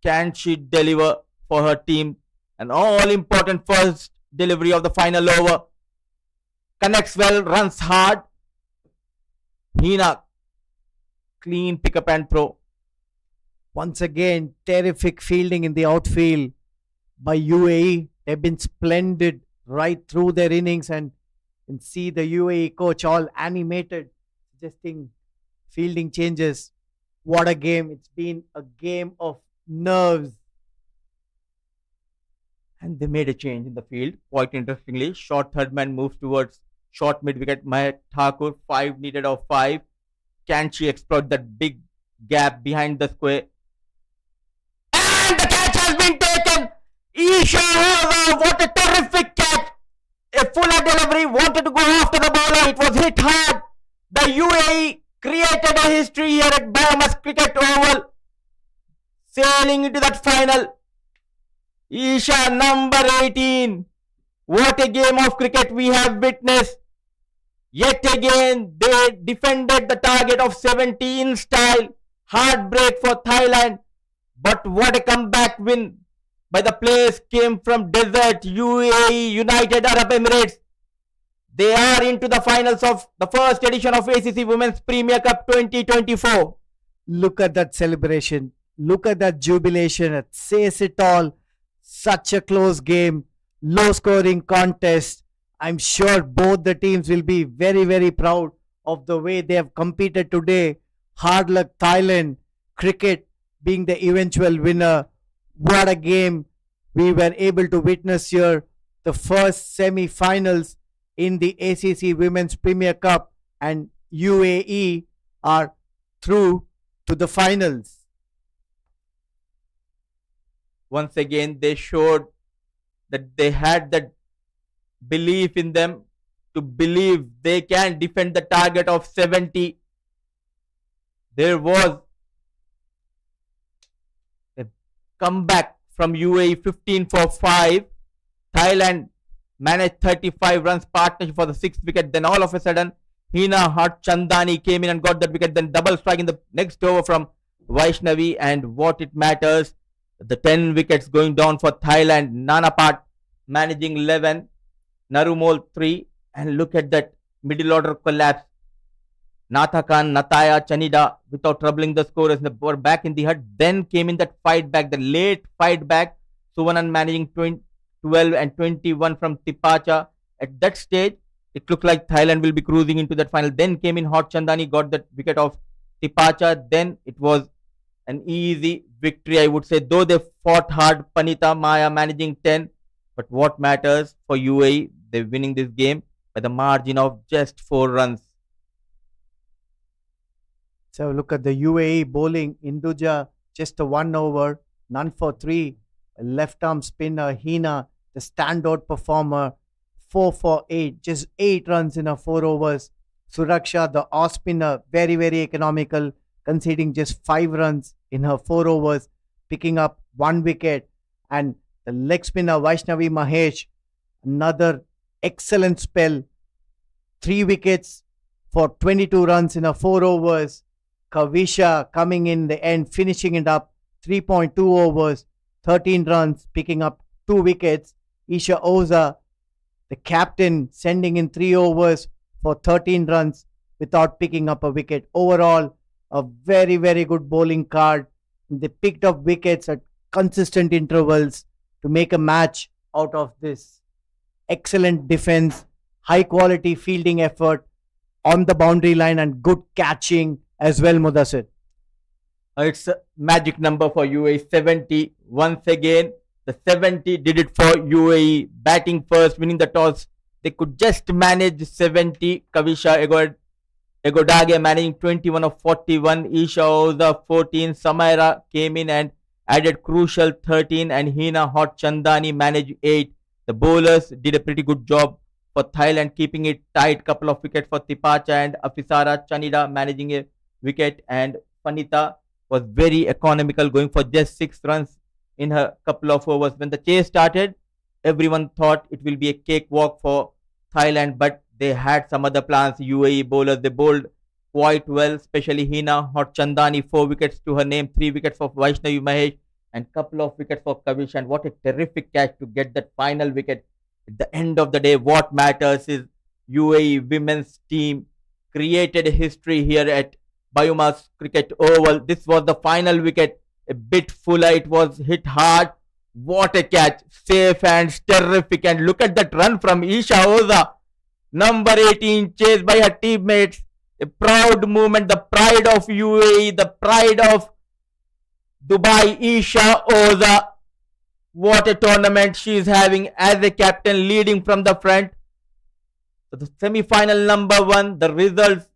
Can she deliver for her team? An all important first delivery of the final over. Connects well, runs hard. Hina, clean pick up and throw. Once again, terrific fielding in the outfield by UAE. They've been splendid right through their innings, and you can see the UAE coach all animated, suggesting fielding changes. What a game. It's been a game of nerves. And they made a change in the field. Quite interestingly, short third man moves towards short mid wicket. Mahek Thakur, 5 needed of 5. Can she exploit that big gap behind the square? And the catch has been taken. Isha, what a terrific catch. A fuller delivery, wanted to go after the bowler. It was hit hard. The UAE created a history here at Bahamas Cricket Oval. Sailing into that final. Isha, number 18. What a game of cricket we have witnessed. Yet again, they defended the target of 17 style. Heartbreak for Thailand. But what a comeback win by the players came from desert UAE, United Arab Emirates. They are into the finals of the first edition of ACC Women's Premier Cup 2024. Look at that celebration. Look at that jubilation. It says it all. Such a close game. Low scoring contest. I'm sure both the teams will be very, very proud of the way they have competed today. Hard luck Thailand. Cricket being the eventual winner. What a game we were able to witness here. The first semi-finals in the ACC Women's Premier Cup, and UAE are through to the finals. Once again, they showed that they had that belief in them to believe they can defend the target of 70. There was a comeback from UAE, 15 for 5. Thailand managed 35 runs partnership for the 6th wicket. Then all of a sudden, Hina Hart Chandani came in and got that wicket. Then double strike in the next over from Vaishnavi. And what it matters, the 10 wickets going down for Thailand. Nanapat managing 11. Narumol 3. And look at that middle order collapse. Natha Khan, Nataya, Chanida, without troubling the scorers, they were back in the hut. Then came in that fight back, the late fight back. Suvanan managing 12 and 21 from Tipacha. At that stage, it looked like Thailand will be cruising into that final. Then came in Hot Chandani, got that wicket of Tipacha. Then it was an easy victory, I would say. Though they fought hard, Panita Maya managing 10. But what matters for UAE, they're winning this game by the margin of just 4 runs. So look at the UAE bowling. Induja just a 1 over, none for 3. Left arm spinner Hina, the standout performer, 4 for 8, just 8 runs in her 4 overs. Suraksha, the off spinner, very, very economical, conceding just 5 runs in her 4 overs, picking up 1 wicket. And the leg spinner Vaishnavi Mahesh, another excellent spell, 3 wickets for 22 runs in a 4 overs. Kavisha coming in the end, finishing it up 3.2 overs, 13 runs, picking up 2 wickets. Isha Oza, the captain, sending in 3 overs for 13 runs without picking up a wicket. Overall, a very, very good bowling card. They picked up wickets at consistent intervals to make a match out of this. Excellent defense, high quality fielding effort on the boundary line, and good catching as well, Mudassir. It's a magic number for UAE, 70. Once again, the 70 did it for UAE. Batting first, winning the toss. They could just manage 70. Kavisha Egodage managing 21 of 41. Isha Oza 14. Samaira came in and added crucial 13. And Hina Hot Chandani managed 8. The bowlers did a pretty good job for Thailand, keeping it tight. Couple of wickets for Tipacha and Afisara. Chanida managing a wicket, and Panita was very economical, going for just 6 runs in her couple of overs. When the chase started, everyone thought it will be a cakewalk for Thailand, but they had some other plans. UAE bowlers, they bowled quite well, especially Hina Hot Chandani, 4 wickets to her name, 3 wickets for Vaishnavi Mahesh, and couple of wickets for Kavish. And what a terrific catch to get that final wicket. At the end of the day, what matters is UAE women's team created history here at Biomas Cricket Oval. This was the final wicket, a bit fuller, it was hit hard. What a catch, safe and terrific. And look at that run from Isha Oza, number 18, chased by her teammates. A proud moment, the pride of UAE, the pride of Dubai. Isha Oza, what a tournament she is having as a captain, leading from the front. So the semi-final number 1, the results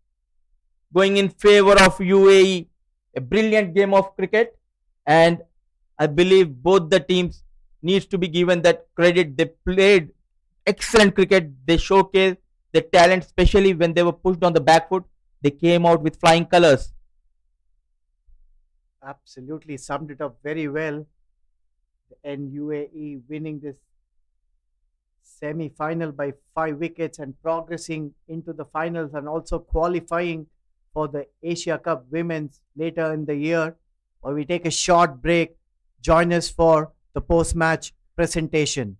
going in favor of UAE. A brilliant game of cricket, and I believe both the teams needs to be given that credit. They played excellent cricket. They showcased their talent, especially when they were pushed on the back foot. They came out with flying colors. Absolutely summed it up very well. And UAE winning this semi-final by 5 wickets and progressing into the finals, and also qualifying for the Asia Cup Women's later in the year. Or we take a short break. Join us for the post-match presentation.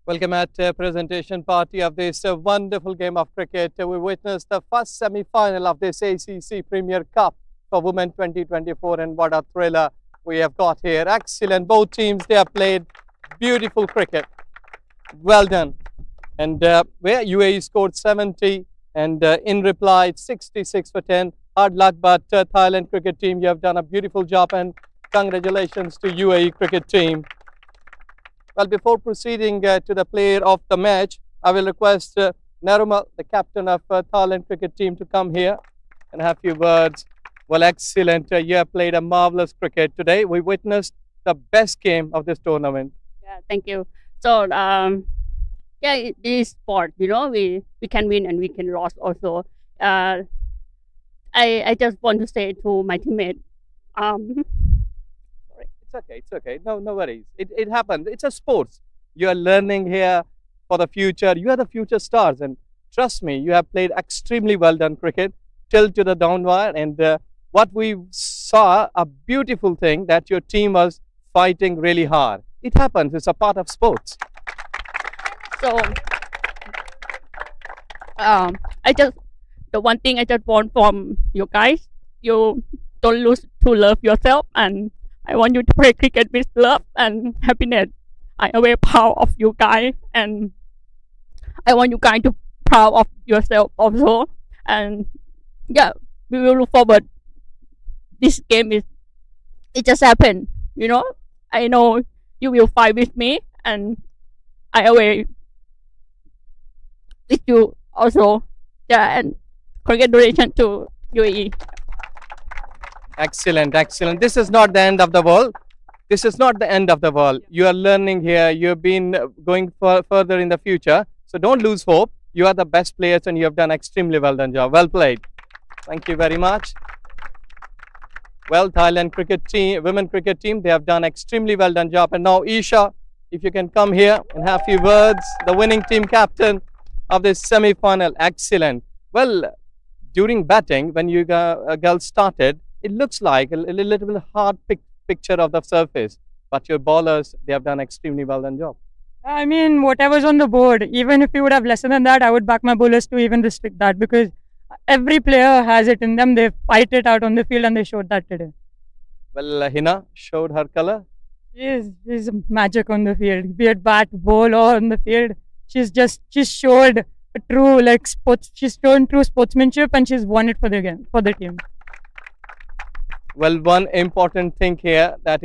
Welcome at presentation party of this wonderful game of cricket. We witnessed the first semi-final of this ACC Premier Cup for Women 2024, and what a thriller we have got here. Excellent. Both teams, they have played beautiful cricket. Well done. And where UAE scored 70 and in reply 66 for 10. Hard luck, but Thailand cricket team, you have done a beautiful job, and congratulations to UAE cricket team. Well, before proceeding to the player of the match, I will request Narumal, the captain of Thailand cricket team, to come here and have a few words. Well, excellent. You have played a marvelous cricket today. We witnessed the best game of this tournament. Yeah, thank you. So, yeah, it is sport. You know, we can win and we can lose also. I just want to say to my teammate, It's okay. No worries. It happens. It's a sports. You are learning here for the future. You are the future stars, and trust me, you have played extremely well done cricket till to the down wire. And what we saw, a beautiful thing, that your team was fighting really hard. It happens. It's a part of sports. so the one thing I just want from you guys, you don't lose to love yourself, and I want you to play cricket with love and happiness. I am very proud of you guys, and I want you guys to proud of yourself also. And yeah, we will look forward. This game it just happened, you know. I know you will fight with me, and I always with you also. Yeah, and congratulations to UAE. Excellent. This is not the end of the world. This is not the end of the world. You are learning here. You've been going further in the future. So don't lose hope. You are the best players, and you have done extremely well done job. Well played. Thank you very much. Well, Thailand cricket team, women cricket team, they have done extremely well done job. And now Isha, if you can come here and have a few words, the winning team captain of this semi-final. Excellent. Well, during batting, when you girls started, it looks like a little bit hard picture of the surface, but your bowlers, they have done extremely well done job. I mean, whatever's on the board, even if you would have lesser than that, I would back my bowlers to even restrict that, because every player has it in them. They fight it out on the field, and they showed that today. Well, Hina showed her color. She's magic on the field, be it bat, bowl, or on the field. She's showed a true sports. She's shown true sportsmanship, and she's won it for the team. Well, one important thing here, that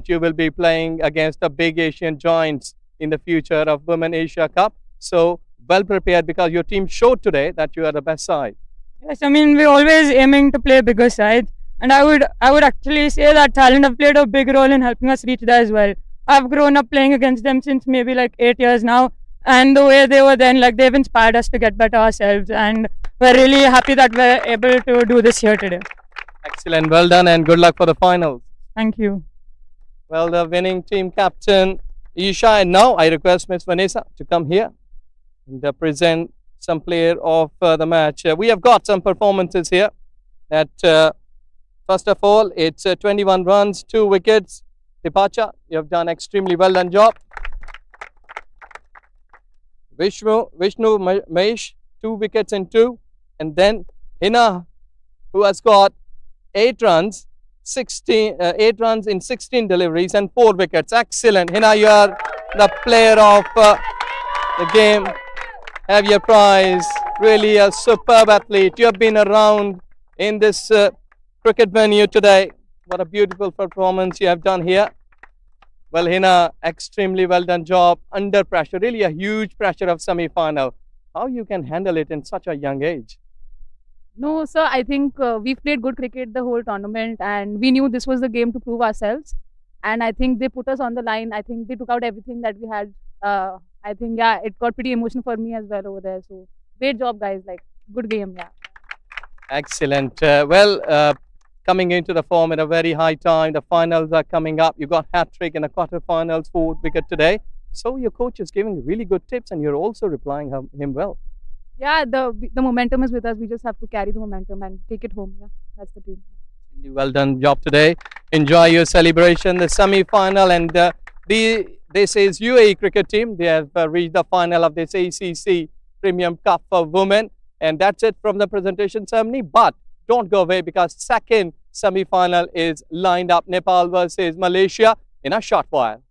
you will be playing against the big Asian giants in the future of Women Asia Cup. So well prepared, because your team showed today that you are the best side. Yes, I mean, we're always aiming to play bigger sides, and I would actually say that Thailand have played a big role in helping us reach there as well. I've grown up playing against them since maybe 8 years now, and the way they were then, they've inspired us to get better ourselves, and we're really happy that we're able to do this here today. Excellent, well done, and good luck for the finals. Thank you. Well, the winning team captain Isha, and now I request Miss Vanessa to come here and present some player of the match. We have got some performances here. That first of all, it's 21 runs, 2 wickets. Tipacha, you have done extremely well done job. Vishnu Mahesh, 2 wickets and 2, and then Hina, who has got 8 runs in 16 deliveries and 4 wickets. Excellent. Hina, you are the player of the game. Have your prize. Really a superb athlete. You have been around in this cricket venue today. What a beautiful performance you have done here. Well, Hina, extremely well done job under pressure. Really a huge pressure of semi-final. How you can handle it in such a young age? No, sir, I think we played good cricket the whole tournament, and we knew this was the game to prove ourselves. And I think they put us on the line. I think they took out everything that we had. I think, yeah, it got pretty emotional for me as well over there. So, great job, guys. Good game, yeah. Excellent. Coming into the form at a very high time. The finals are coming up. You got hat-trick in the quarterfinals, 4 wicket today. So, your coach is giving really good tips, and you're also replying him well. Yeah, the momentum is with us. We just have to carry the momentum and take it home. Yeah, that's the team. Well done job today. Enjoy your celebration, the semi-final, and This is UAE cricket team. They have reached the final of this ACC Premium Cup for Women. And that's it from the presentation ceremony. But don't go away, because second semi-final is lined up. Nepal versus Malaysia in a short while.